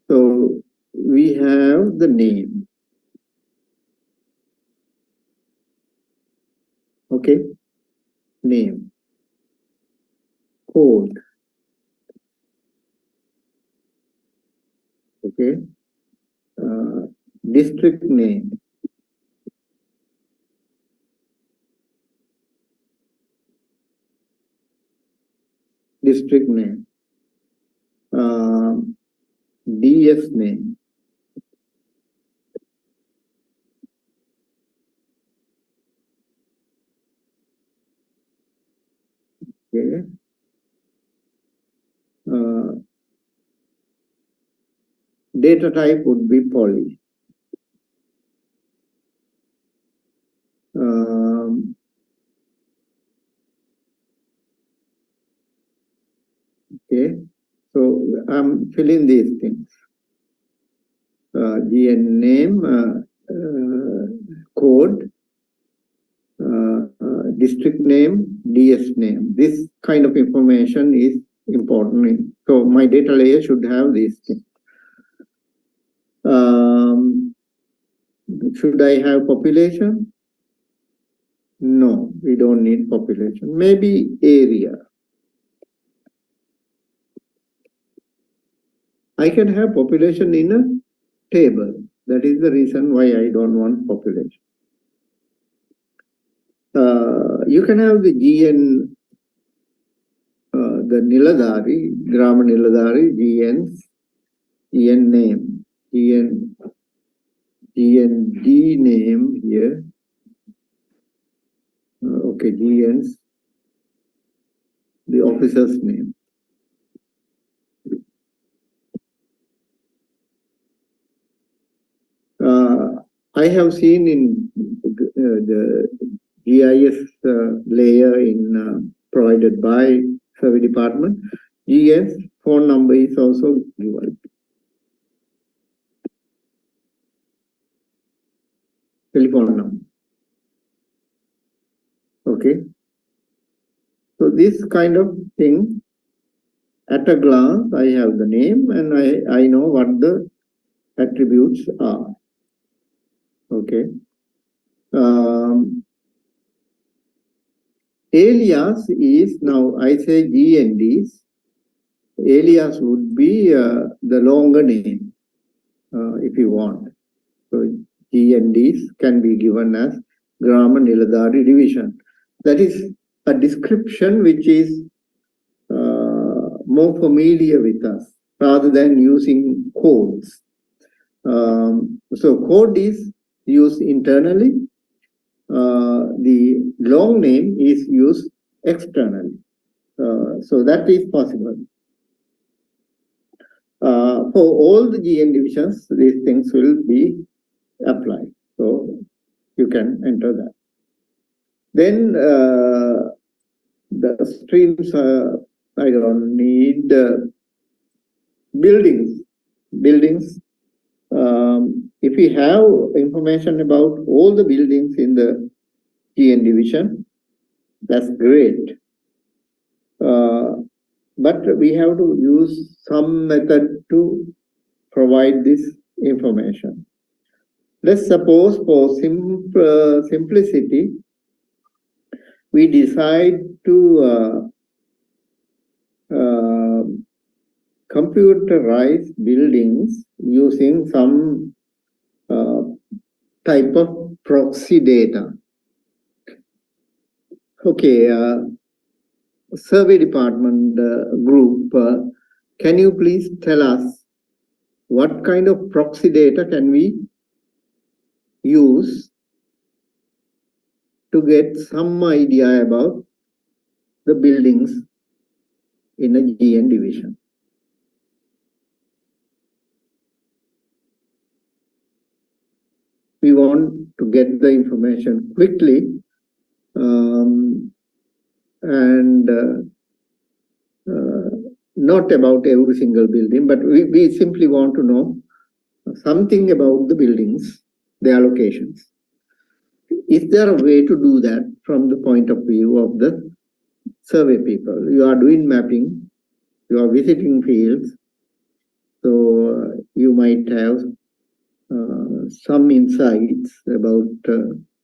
So we have the name. Okay, name, code. Okay, district name. District name. DS name. Okay. Data type would be poly. Okay, so I'm filling these things. GN name, code, district name, DS name. This kind of information is important. So my data layer should have these things. Should I have population? No, we don't need population. Maybe area. I can have population in a table. That is the reason why I don't want population. You can have the GN, the Niladhari, Grama Niladhari, GN name, GND name here. Okay, GN's, the officer's name. I have seen in the GIS layer in provided by survey department, GS phone number is also given. Telephone number. Okay. So this kind of thing, at a glance, I have the name and I know what the attributes are. Okay. Alias is, now I say GNDs, alias would be the longer name if you want. So GNDs can be given as Grama Niladhari division. That is a description which is more familiar with us rather than using codes. So code is used internally. The long name is used externally. So that is possible. For all the GN divisions, these things will be applied. So you can enter that. Then the streams, I don't need buildings. If we have information about all the buildings in the GN division, that's great. But we have to use some method to provide this information. Let's suppose for simplicity, we decide to computerize buildings using some type of proxy data. Okay, survey department group, can you please tell us what kind of proxy data can we use to get some idea about the buildings in a GN division? We want to get the information quickly and not about every single building, but we simply want to know something about the buildings, their locations. Is there a way to do that from the point of view of the survey people? You are doing mapping, you are visiting fields, so you might have some insights about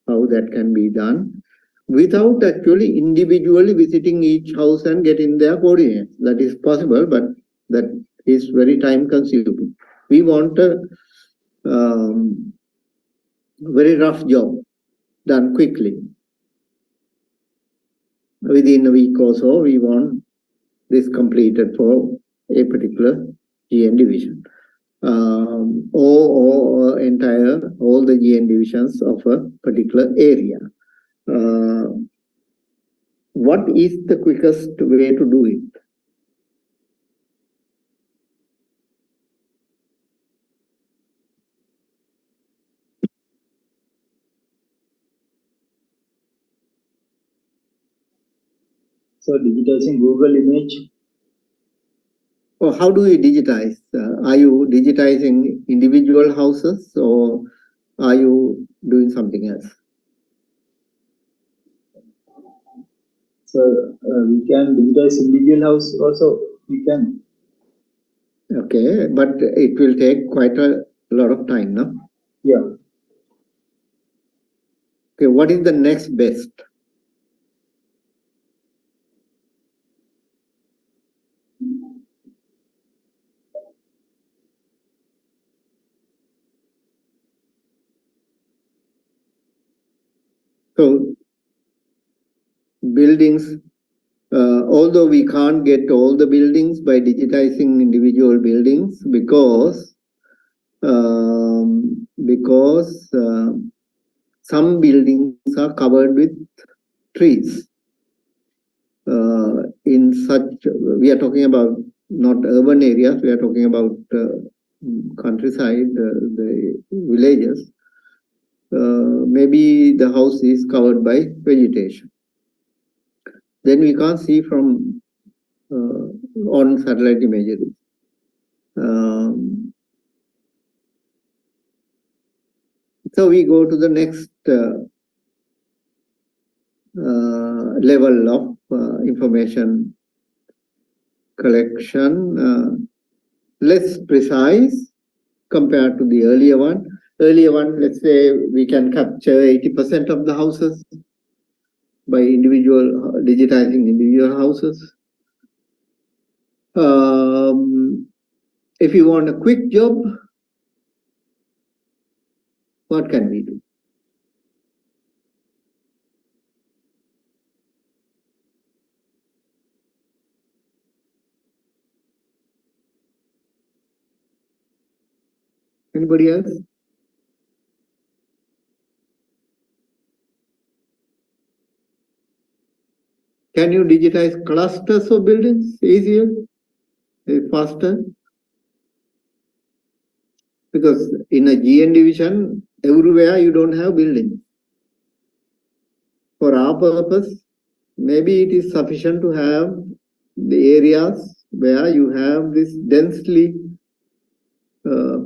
how that can be done without actually individually visiting each house and getting their coordinates. That is possible, but that is very time consuming. We want a very rough job done quickly. Within a week or so, we want this completed for a particular GN division. Or all the GN divisions of a particular area. What is the quickest way to do it? So digitizing Google image. Or how do you digitize? Are you digitizing individual houses or are you doing something else? So we can digitize individual house also. We can. Okay, but it will take quite a lot of time, no? Yeah. Okay, what is the next best? So buildings, although we can't get all the buildings by digitizing individual buildings because some buildings are covered with trees. In such, we are talking about not urban areas, we are talking about countryside, the villages. Maybe the house is covered by vegetation. Then we can't see from on satellite imagery. So we go to the next level of information collection, less precise compared to the earlier one. Earlier one, let's say we can capture 80% of the houses by digitizing individual houses. If you want a quick job, what can we do? Anybody else? Can you digitize clusters of buildings easier, faster? Because in a GN division, everywhere you don't have buildings. For our purpose, maybe it is sufficient to have the areas where you have this densely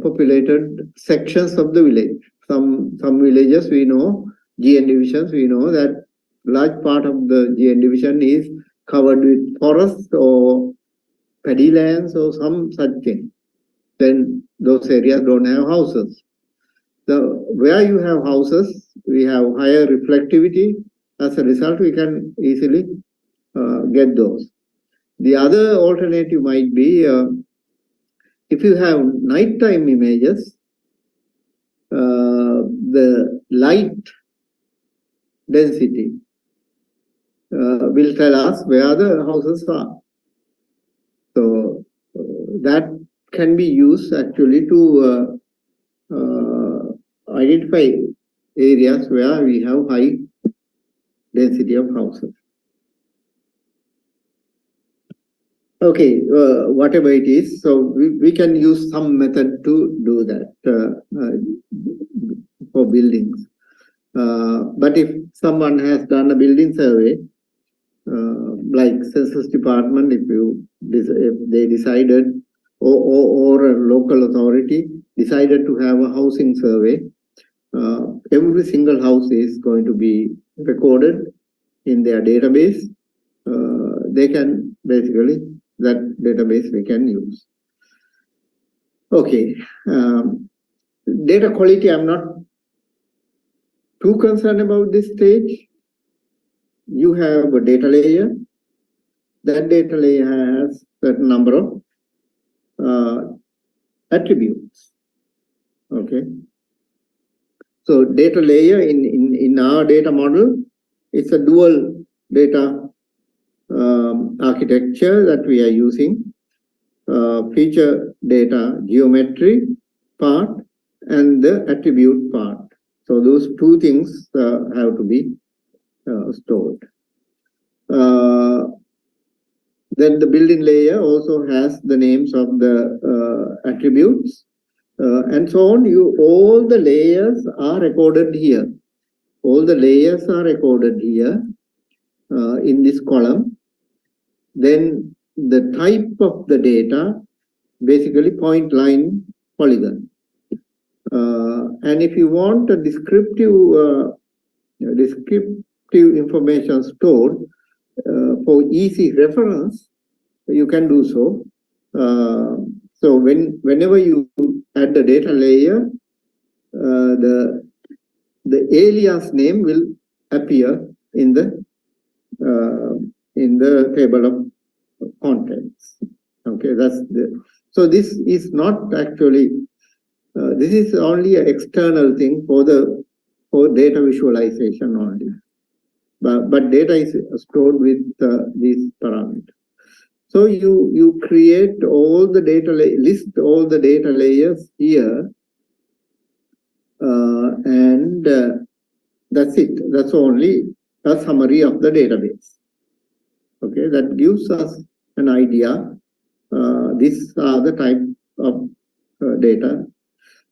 populated sections of the village. Some villages we know, GN divisions, we know that large part of the GN division is covered with forests or paddy lands or some such thing. Then those areas don't have houses. Where you have houses, we have higher reflectivity. As a result, we can easily get those. The other alternative might be if you have nighttime images, the light density will tell us where the houses are. So that can be used actually to identify areas where we have high density of houses. Okay, whatever it is, so we can use some method to do that for buildings. But if someone has done a building survey, like census department, if they decided, or a local authority decided to have a housing survey, every single house is going to be recorded in their database. They can basically, that database we can use. Okay, data quality, I'm not too concerned about this stage. You have a data layer. That data layer has certain number of attributes. Okay. So data layer in our data model, it's a dual data architecture that we are using. Feature data geometry part and the attribute part. So those two things have to be stored. Then the building layer also has the names of the attributes and so on. All the layers are recorded here. All the layers are recorded here in this column. Then the type of the data, basically point, line, polygon. And if you want a descriptive information stored for easy reference, you can do so. So whenever you add the data layer, the alias name will appear in the table of contents. Okay, so this is not actually. This is only an external thing for data visualization only. But data is stored with these parameters. So you create all the data, list all the data layers here, and that's it. That's only a summary of the database. Okay, that gives us an idea. These are the type of data.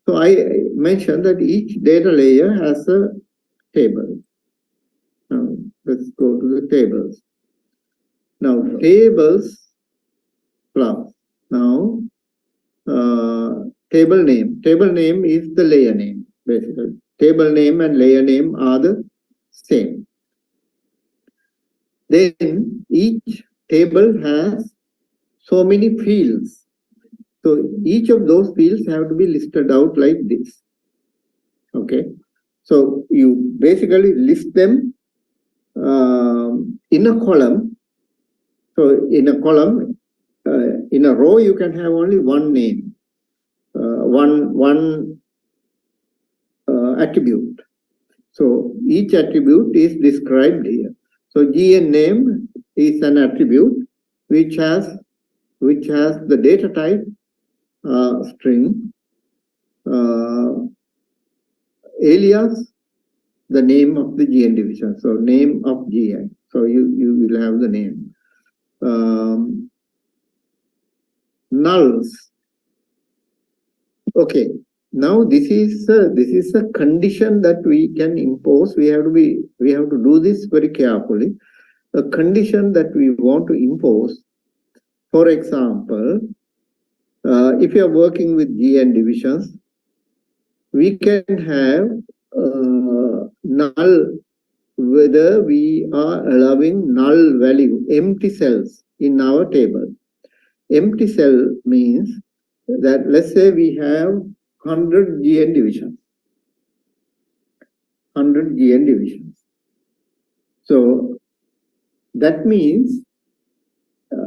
So I mentioned that each data layer has a table. Now let's go to the tables. Now tables plus. Now table name. Table name is the layer name, basically. Table name and layer name are the same. Then each table has so many fields. So each of those fields have to be listed out like this. Okay. So you basically list them in a column. So in a column, in a row, you can have only one name, one attribute. So each attribute is described here. So GN name is an attribute which has the data type string, alias, the name of the GN division. So name of GN. So you will have the name. Nulls. Okay. Now this is a condition that we can impose. We have to do this very carefully. a condition that we want to impose. For example, if you are working with GN divisions, we can have null, whether we are allowing null value, empty cells in our table. Empty cell means that, let's say we have 100 GN divisions. 100 GN divisions. So that means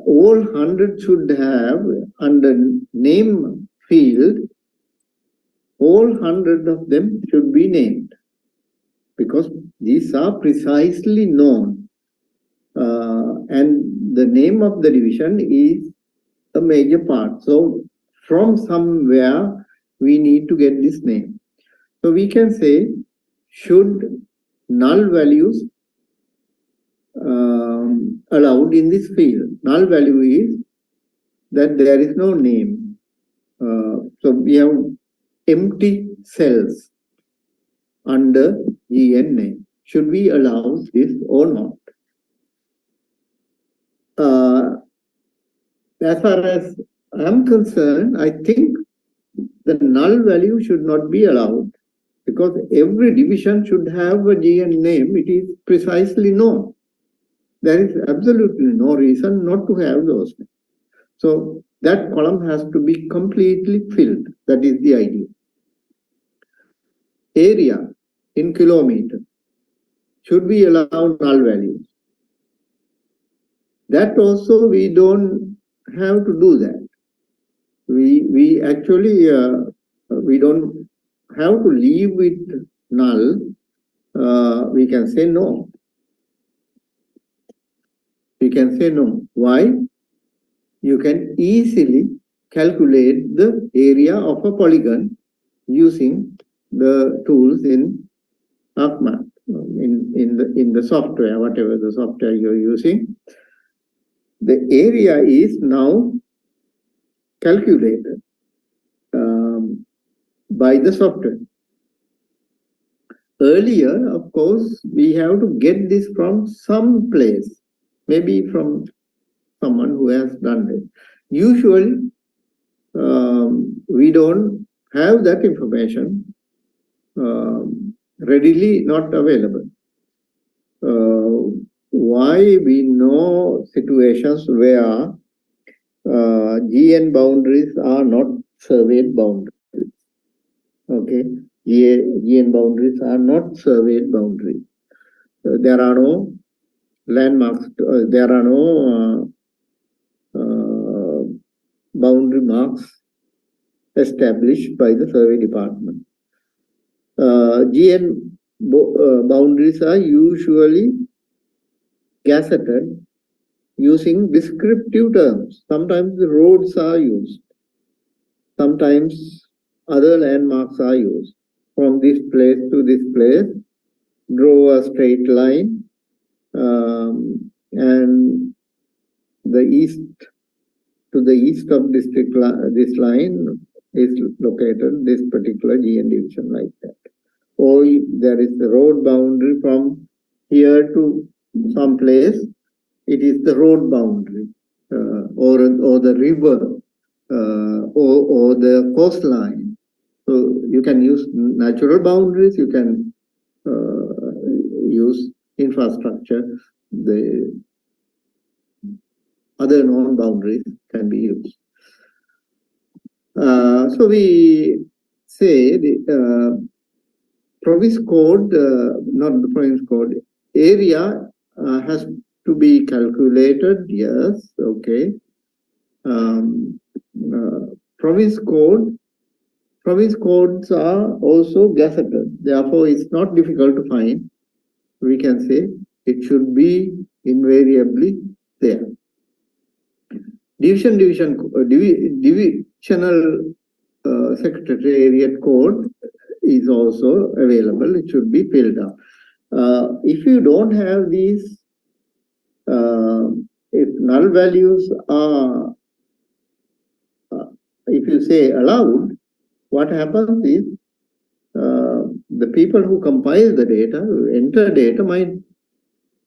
all 100 should have, under name field, all 100 of them should be named, because these are precisely known. And the name of the division is a major part. So from somewhere we need to get this name. So we can say, should null values allowed in this field? Null value is that there is no name. So we have empty cells under GN name. Should we allow this or not? As far as I'm concerned, I think the null value should not be allowed, because every division should have a GN name. It is precisely known. There is absolutely no reason not to have those names. So that column has to be completely filled. That is the idea. Area in kilometer. Should we allow null values? That also we don't have to do that. We actually we don't have to leave with null. We can say no. We can say no. Why? You can easily calculate the area of a polygon using the tools in ArcMap, in the software, whatever the software you're using. The area is now calculated by the software. Earlier, of course, we have to get this from some place, maybe from someone who has done it. Usually, we don't have that information readily not available. Why? We know situations where GN boundaries are not surveyed boundaries. Okay, GN boundaries are not surveyed boundaries. There are no landmarks. There are no boundary marks established by the survey department. GN boundaries are usually gazetted using descriptive terms. Sometimes the roads are used. Sometimes other landmarks are used. From this place to this place, draw a straight line, and the east to the east of this line is located this particular GN division, like that. Or there is the road boundary from here to some place. It is the road boundary, or the river, or the coastline. So you can use natural boundaries. You can use infrastructure. The other known boundaries can be used. So we say the province code, not the province code, area has to be calculated. Yes, okay. Province codes are also gazetted. Therefore, it's not difficult to find. We can say it should be invariably there. Divisional secretariat code is also available. It should be filled up. If you don't have these, if null values are, if you say allowed, what happens is the people who compile the data, who enter data, might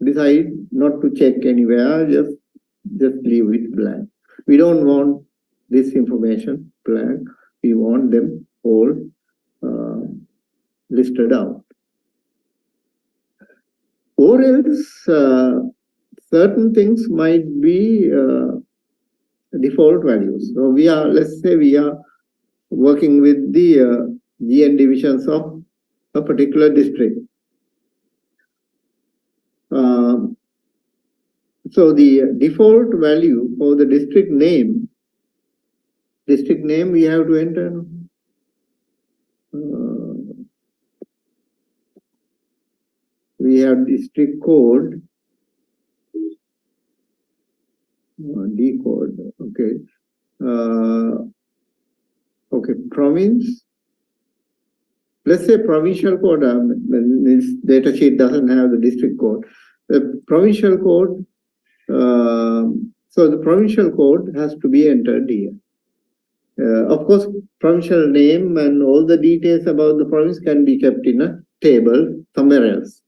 decide not to check anywhere, just leave it blank. We don't want this information blank. We want them all listed out. Or else, certain things might be default values. So let's say we are working with the GN divisions of a particular district. So the default value for the district name we have to enter. We have district code, D code, okay. Okay, province. Let's say provincial code, this data sheet doesn't have the district code. The provincial code, so the provincial code has to be entered here. Of course, provincial name and all the details about the province can be kept in a table somewhere else.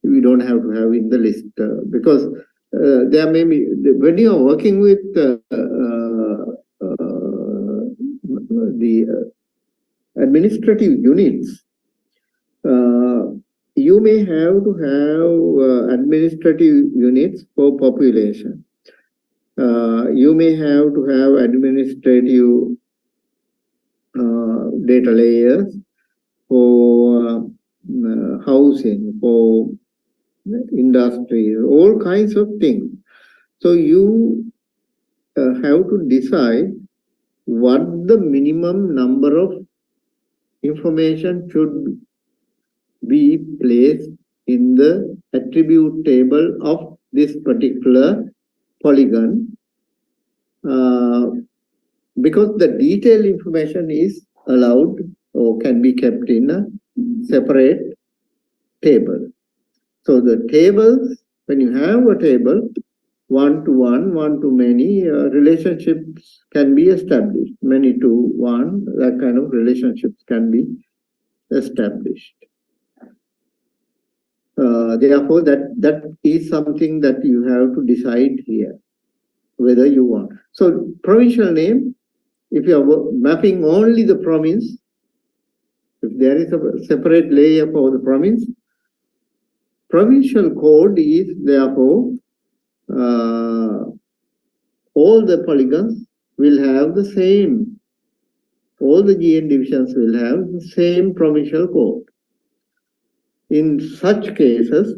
We don't have to have in the list because there may be, when you are working with the administrative units, you may have to have administrative units for population. You may have to have administrative data layers for housing, for industry, all kinds of things. So you have to decide what the minimum number of information should be placed in the attribute table of this particular polygon, because the detailed information is allowed or can be kept in a separate table. So the tables, when you have a table, one-to-one, one-to-many relationships can be established. Many-to-one, that kind of relationships can be established. Therefore, that is something that you have to decide here, whether you want. So provincial name, if you are mapping only the province, if there is a separate layer for the province, provincial code is therefore all the polygons will have the same, all the GN divisions will have the same provincial code. In such cases,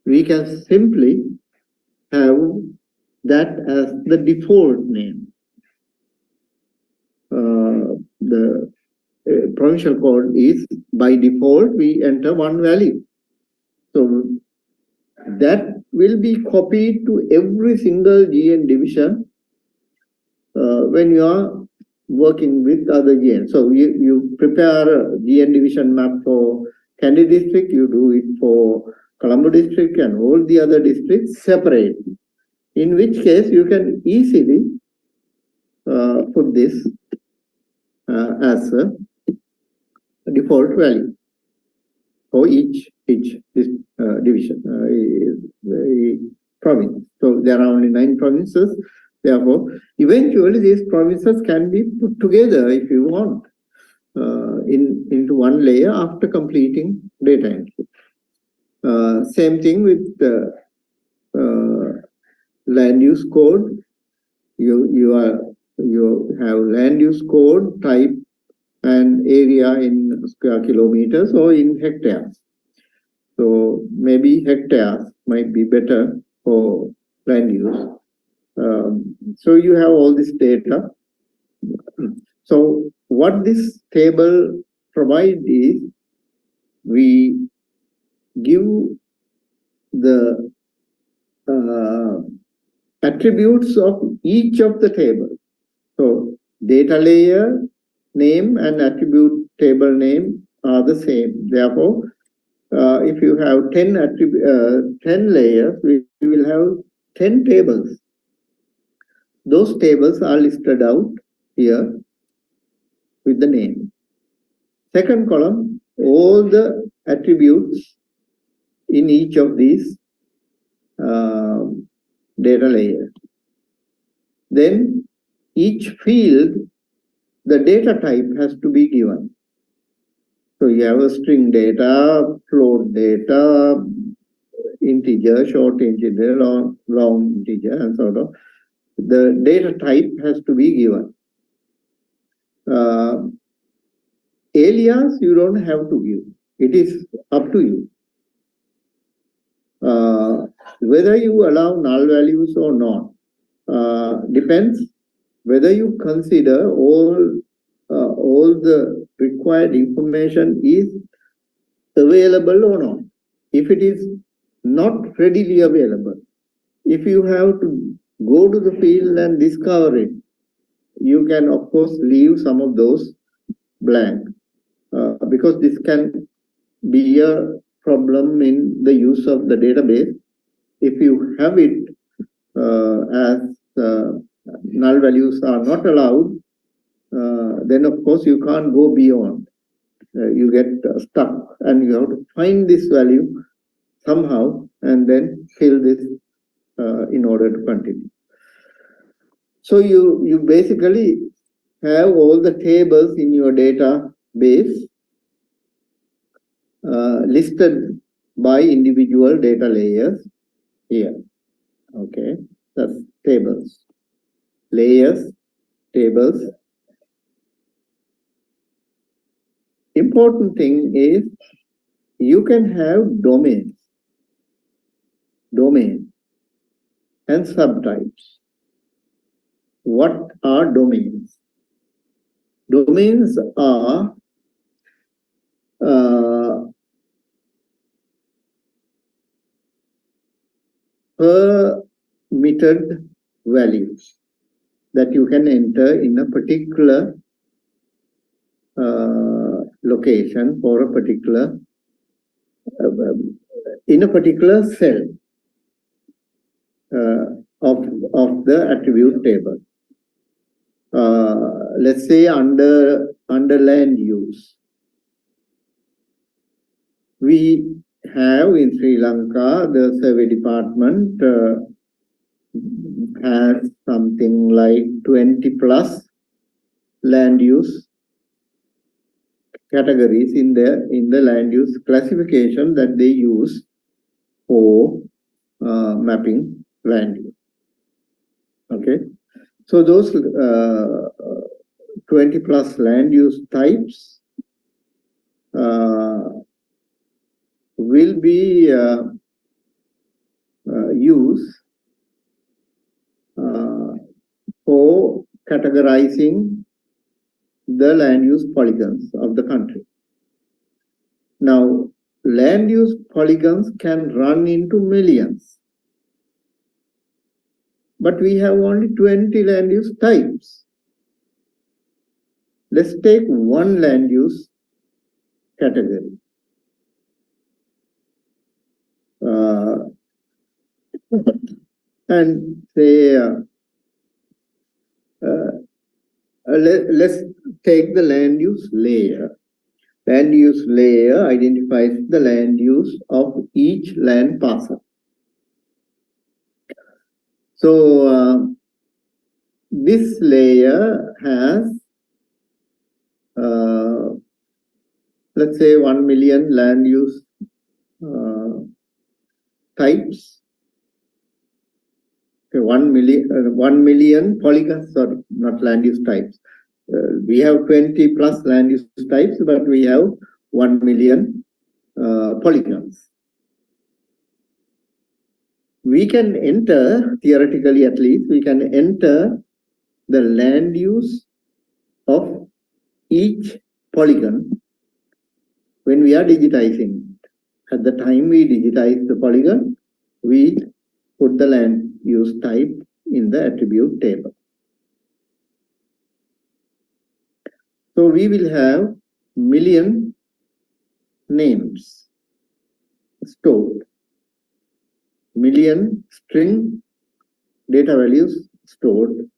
we can simply have that as the default name. The provincial code is by default, we enter one value. So that will be copied to every single GN division when you are working with other GN. So you prepare a GN division map for Kandy district, you do it for Colombo district and all the other districts separately. In which case you can easily put this as a default value for each division, province. So there are only 9 provinces. Therefore, eventually these provinces can be put together if you want into one layer after completing data entry. Same thing with the land use code. You have land use code type and area in square kilometers or in hectares. So maybe hectares might be better for land use. So you have all this data. So what this table provides is we give the attributes of each of the table. So data layer name and attribute table name are the same. Therefore, if you have 10 layers, we will have 10 tables. Those tables are listed out here with the name. Second column, all the attributes in each of these data layer. Then each field, the data type has to be given. So you have a string data, float data, integer, short integer, long integer, and sort of. The data type has to be given. Alias you don't have to give. It is up to you. Whether you allow null values or not depends whether you consider all the required information is available or not. If it is not readily available, if you have to go to the field and discover it, you can of course leave some of those blank because this can be a problem in the use of the database. If you have it as null values are not allowed, then of course you can't go beyond. You get stuck and you have to find this value somehow and then fill this in order to continue. So you basically have all the tables in your database listed by individual data layers here. Okay, that's tables, layers, tables. Important thing is you can have domains and subtypes. What are domains? Domains are permitted values that you can enter in a particular location for a particular in a particular cell of the attribute table. Let's say under land use, we have in Sri Lanka the survey department has something like 20 plus land use categories in the land use classification that they use for mapping land use. Okay, so those 20 plus land use types will be used for categorizing the land use polygons of the country. Now, land use polygons can run into millions, but we have only 20 land use types. Let's take one land use category. And say, let's take the land use layer. Land use layer identifies the land use of each land parcel. So this layer has, let's say, 1 million land use types. Okay, 1 million polygons, sorry, not land use types. We have 20 plus land use types, but we have 1 million polygons. We can enter, theoretically at least, we can enter the land use of each polygon when we are digitizing. At the time we digitize the polygon, we put the land use type in the attribute table. So we will have million names stored, million string data values stored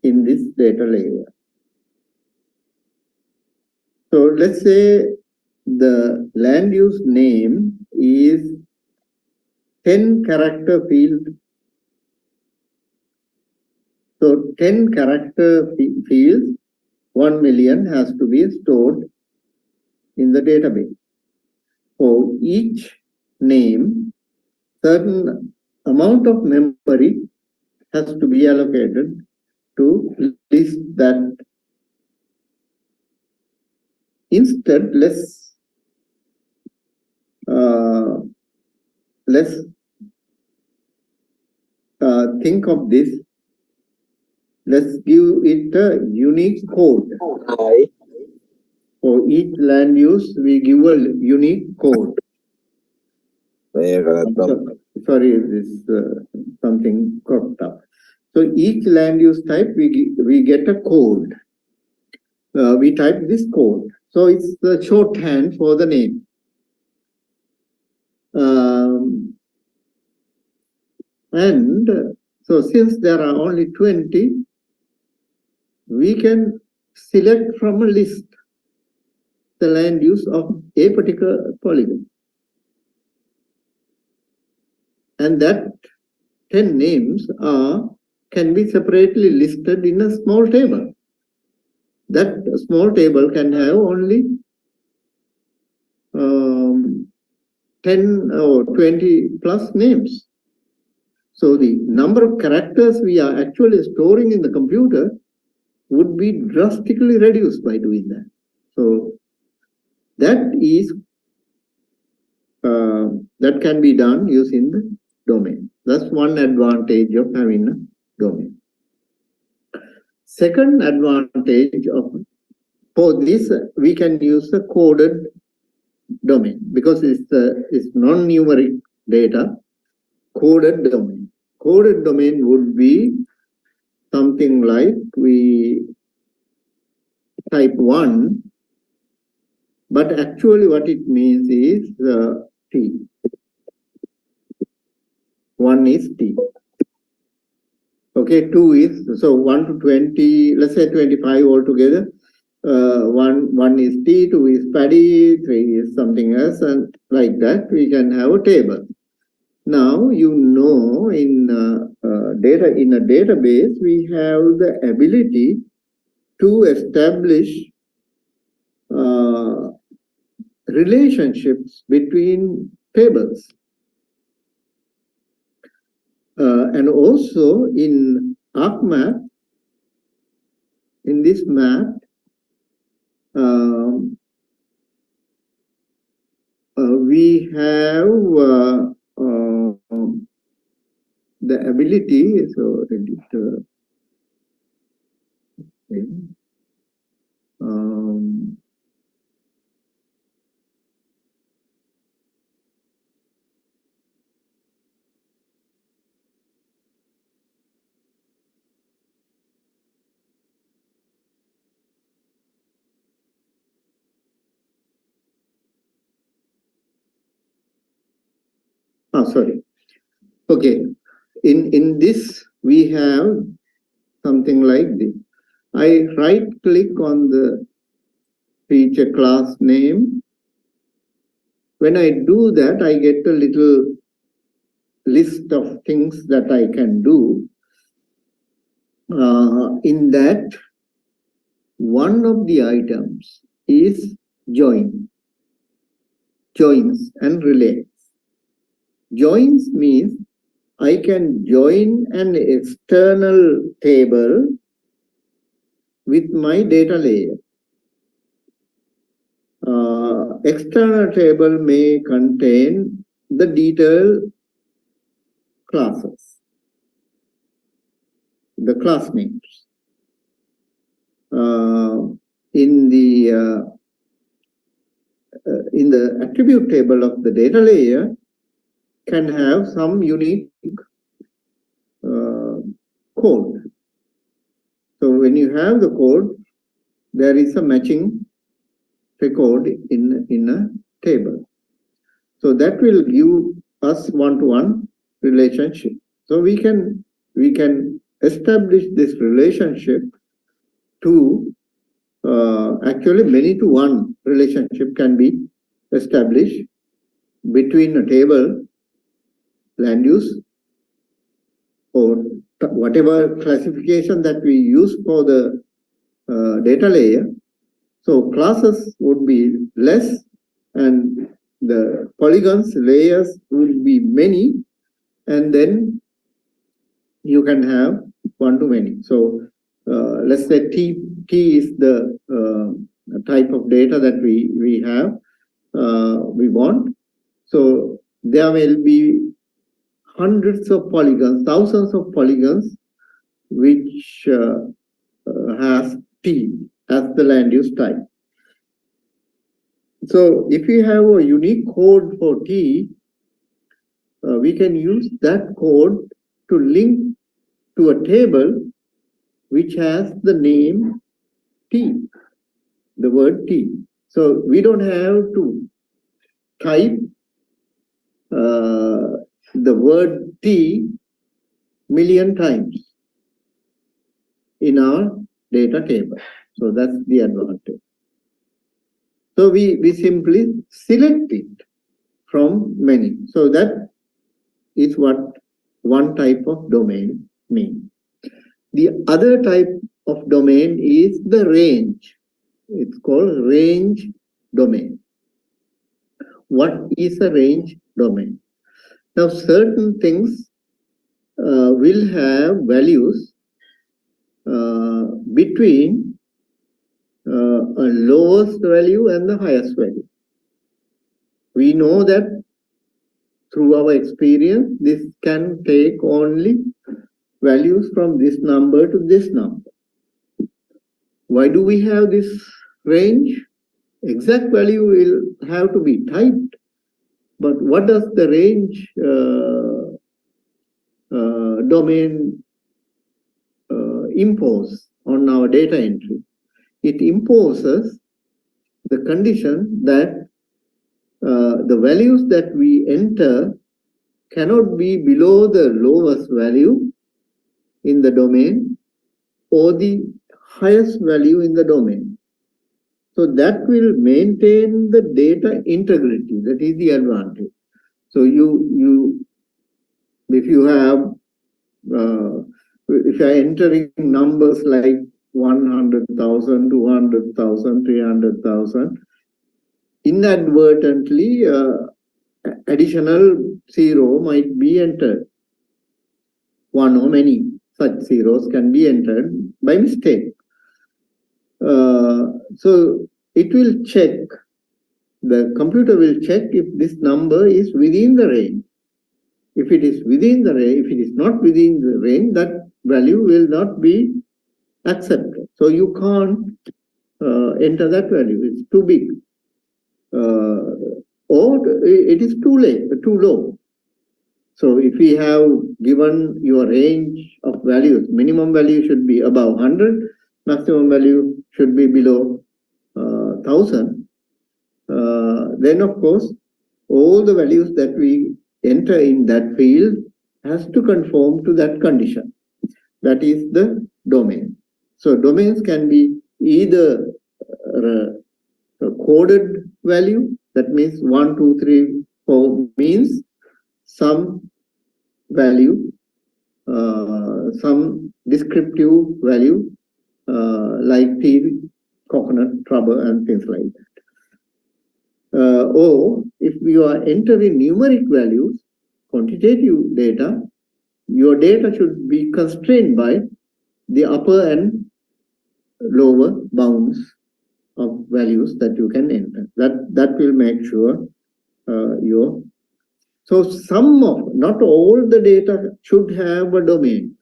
in this data layer. So let's say the land use name is 10 character field. So 10 character fields, 1 million has to be stored in the database. For each name, certain amount of memory has to be allocated to list that. Instead, let's think of this. Let's give it a unique code. For each land use, we give a unique code. Sorry, this something cropped up. So each land use type, we get a code. We type this code. So it's the shorthand for the name. And so since there are only 20, we can select from a list the land use of a particular polygon. And that 10 names can be separately listed in a small table. That small table can have only 10 or 20 plus names. So the number of characters we are actually storing in the computer would be drastically reduced by doing that. So that is that can be done using the domain. That's one advantage of having a domain. Second advantage for this, we can use a coded domain because it's non-numeric data. Coded domain. Coded domain would be something like we type 1, but actually what it means is T. 1 is T. Okay, 2 is, so 1 to 20, let's say 25 altogether. 1 is T, 2 is Paddy, 3 is something else, and like that we can have a table. Now, you know, in a database, we have the ability to establish relationships between tables. And also in ArcMap, in this map, we have the ability, so sorry. Okay, in this we have something like this. I right click on the feature class name. When I do that, I get a little list of things that I can do. In that, one of the items is joins and relays. Joins means I can join an external table with my data layer. External table may contain the detailed classes, the class names. In the attribute table of the data layer can have some unique code. So when you have the code, there is a matching record in a table. So that will give us one-to-one relationship. So we can establish this relationship to actually many-to-one relationship can be established between a table land use or whatever classification that we use for the data layer. So classes would be less and the polygons layers would be many, and then you can have one-to-many. So let's say T is the type of data that we have, we want. So there will be hundreds of polygons, thousands of polygons, which has T as the land use type. So if we have a unique code for T, we can use that code to link to a table which has the name T, the word T. So we don't have to type the word T million times in our data table. So that's the advantage. So we simply select it from many. So that is what one type of domain means. The other type of domain is the range. It's called range domain. What is a range domain? Now, certain things will have values between a lowest value and the highest value. We know that through our experience, this can take only values from this number to this number. Why do we have this range? Exact value will have to be typed, but what does the range domain impose on our data entry? It imposes the condition that the values that we enter cannot be below the lowest value in the domain or the highest value in the domain. So that will maintain the data integrity. That is the advantage. So if you have, if you are entering numbers like 100,000, 200,000, 300,000, inadvertently additional zero might be entered. One or many such zeros can be entered by mistake. So it will check, the computer will check if this number is within the range. If it is within the range, if it is not within the range, that value will not be accepted. So you can't enter that value, it's too big. Or it is too low. So if we have given your range of values, minimum value should be above 100, maximum value should be below 1000. Then of course, all the values that we enter in that field has to conform to that condition. That is the domain. So domains can be either a coded value, that means 1, 2, 3, 4 means some value, some descriptive value like tea, coconut, rubber, and things like that. Or if you are entering numeric values, quantitative data, your data should be constrained by the upper and lower bounds of values that you can enter. That will make sure your. So some of, not all the data should have a domain.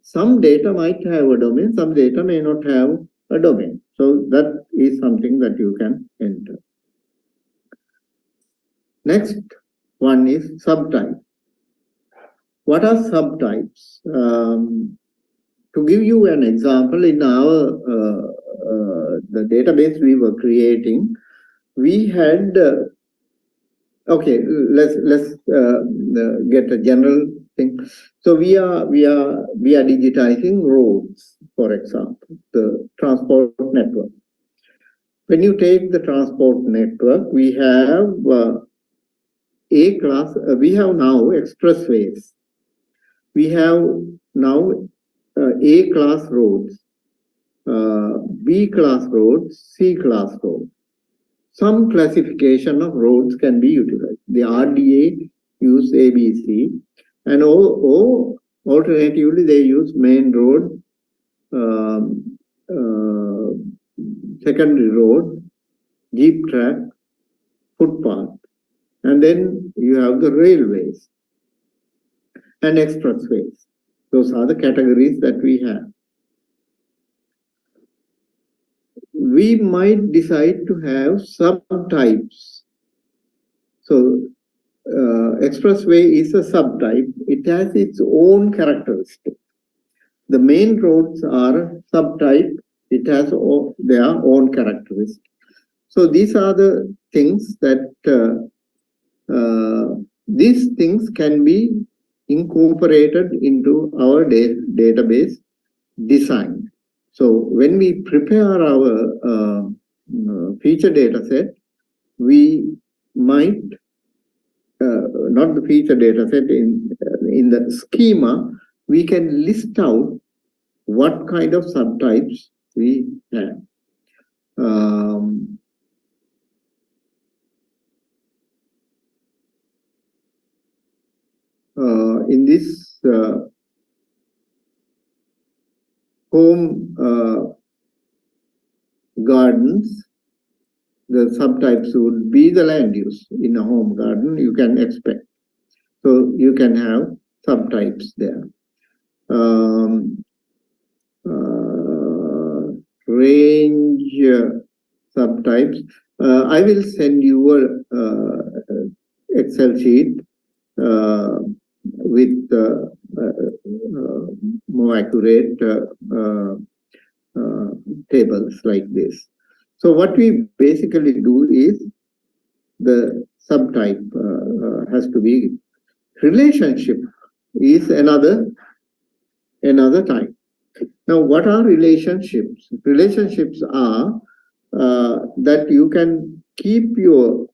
Some data might have a domain, some data may not have a domain. So that is something that you can enter. Next one is subtype. What are subtypes? To give you an example, in our the database we were creating, we had okay. Let's get a general thing. So we are digitizing roads, for example, the transport network. When you take the transport network, we have A class, we have now expressways. We have now A class roads, B class roads, C class roads. Some classification of roads can be utilized. The RDA use ABC, and alternatively they use main road, secondary road, jeep track, footpath, and then you have the railways and expressways. Those are the categories that we have. We might decide to have subtypes. So expressway is a subtype. It has its own characteristics. The main roads are subtype. It has their own characteristics. So these are the things that these things can be incorporated into our database design. So when we prepare our feature data set, we might not the feature data set, in the schema, we can list out what kind of subtypes we have. In this home gardens, the subtypes would be the land use. In a home garden, you can expect. So you can have subtypes there. Range subtypes. I will send you a Excel sheet with more accurate tables like this. So what we basically do is the subtype has to be relationship is another type. Now, what are relationships? Relationships are that you can keep your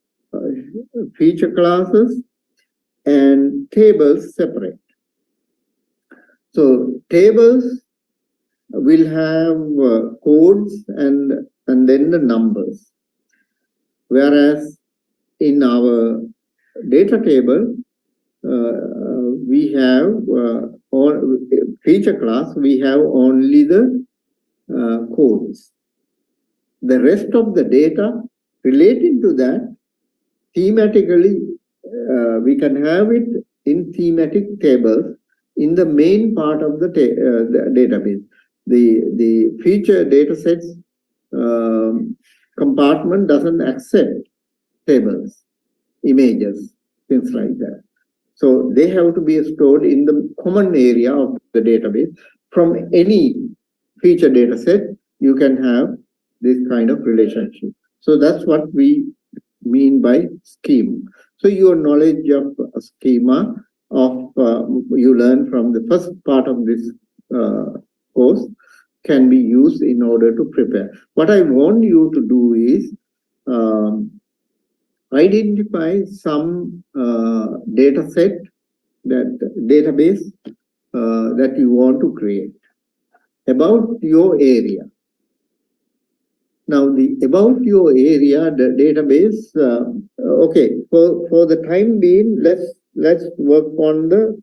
feature classes and tables separate. So tables will have codes and then the numbers. Whereas in our data table, we have all feature class, we have only the codes. The rest of the data relating to that, thematically, we can have it in thematic tables in the main part of the database. The feature datasets compartment doesn't accept tables, images, things like that. So they have to be stored in the common area of the database. From any feature dataset, you can have this kind of relationship. So that's what we mean by scheme. So your knowledge of a schema of you learn from the first part of this course can be used in order to prepare. What I want you to do is identify some data set, that database that you want to create about your area. Now, the about your area, the database. Okay, for the time being, let's work on the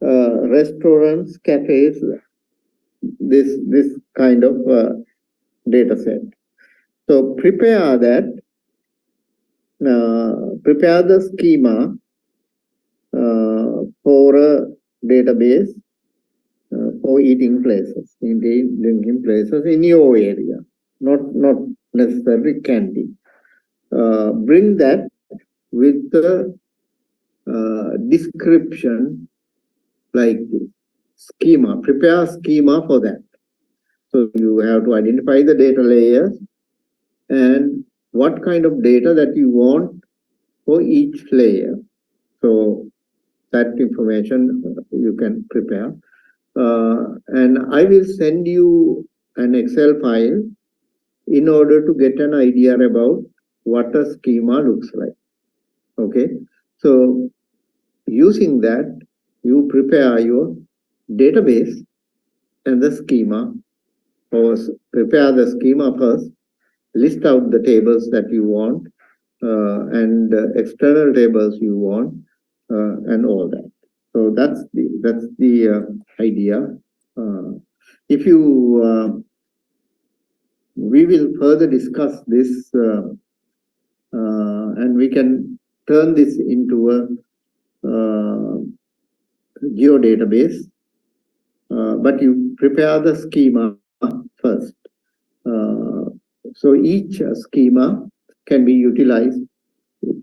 restaurants, cafes, this kind of data set. So prepare that. Prepare the schema for a database for eating places, drinking places in your area, not necessarily candy. Bring that with the description like this. Schema, prepare schema for that. So you have to identify the data layers and what kind of data that you want for each layer. So that information you can prepare. And I will send you an Excel file in order to get an idea about what a schema looks like. Okay. So using that, you prepare your database and the schema, or prepare the schema first, list out the tables that you want, and external tables you want, and all that. So that's the idea. If you we will further discuss this, and we can turn this into a geodatabase, but you prepare the schema first. So each schema can be utilized,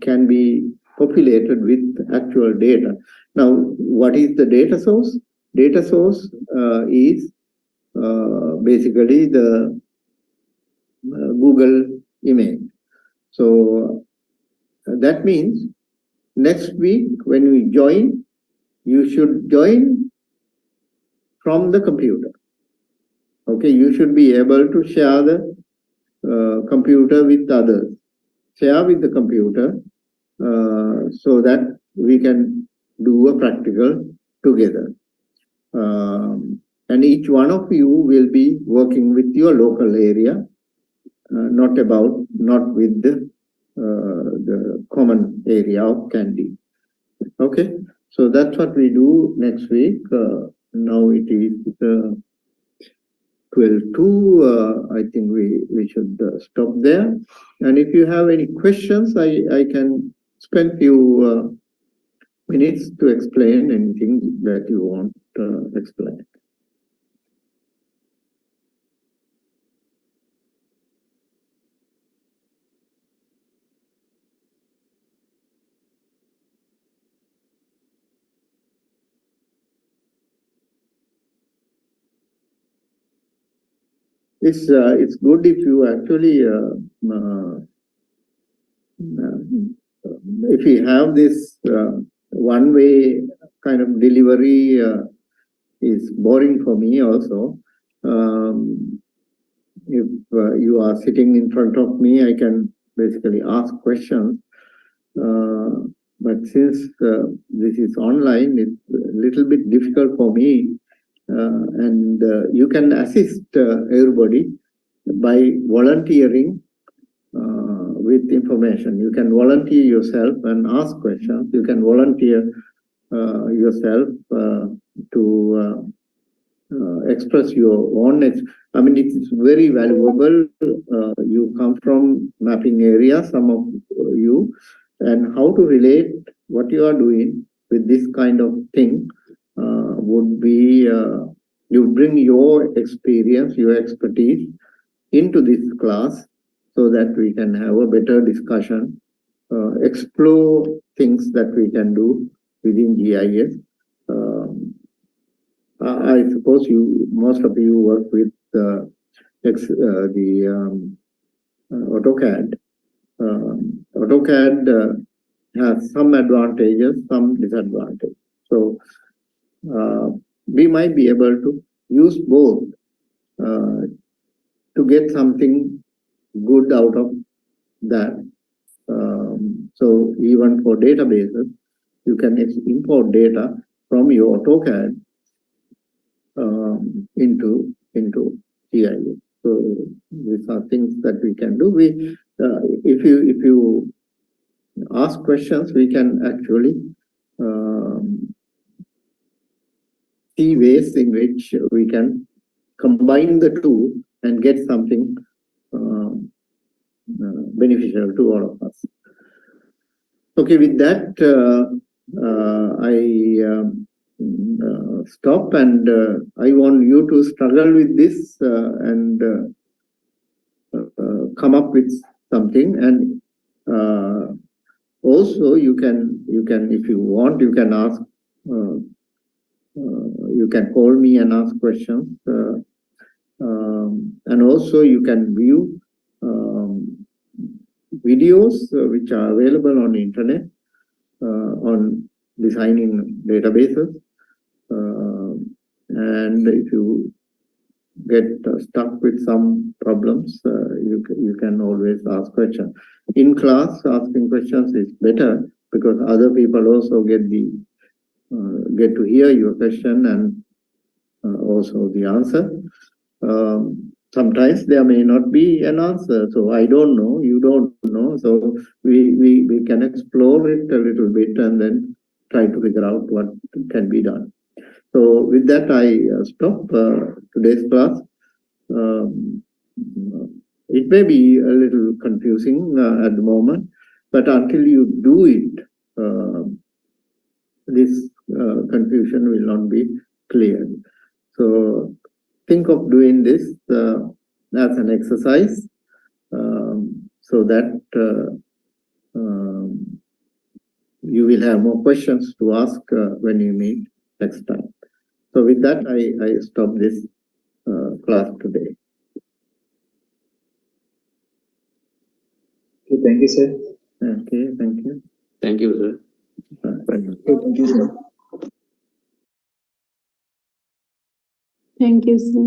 can be populated with actual data. Now, what is the data source? Data source is basically the Google image. So that means next week when we join, you should join from the computer. Okay, you should be able to share the computer with others. Share with the computer so that we can do a practical together. And each one of you will be working with your local area, not with the common area of Kandy. Okay, so that's what we do next week. Now it is 12:02. I think we should stop there. And if you have any questions, I can spend few minutes to explain anything that you want to explain. It's good if you actually if you have this one-way kind of delivery is boring for me also. If you are sitting in front of me, I can basically ask questions. But since this is online, it's a little bit difficult for me. And you can assist everybody by volunteering with information. You can volunteer yourself and ask questions. You can volunteer yourself to express your own. I mean, it's very valuable. You come from mapping area, some of you, and how to relate what you are doing with this kind of thing would be you bring your experience, your expertise into this class so that we can have a better discussion, explore things that we can do within GIS. I suppose most of you work with the AutoCAD. AutoCAD has some advantages, some disadvantages. So we might be able to use both to get something good out of that. So even for databases, you can import data from your AutoCAD into GIS. So these are things that we can do. If you ask questions, we can actually see ways in which we can combine the two and get something beneficial to all of us. Okay, with that, I stop, and I want you to struggle with this and come up with something. And also, you can, if you want, you can ask. You can call me and ask questions, and also you can view videos which are available on the internet on designing databases. And if you get stuck with some problems, you can always ask questions. In class, asking questions is better because other people also get to hear your question and also the answer. Sometimes there may not be an answer, so I don't know, you don't know, so we can explore it a little bit and then try to figure out what can be done. So with that, I stop today's class. It may be a little confusing at the moment, but until you do it, this confusion will not be cleared. So think of doing this as an exercise so that you will have more questions to ask when you meet next time. So with that, I stop this class today. Okay, thank you, sir. Okay, thank you. Thank you, sir. Thank you, sir. Thank you, sir.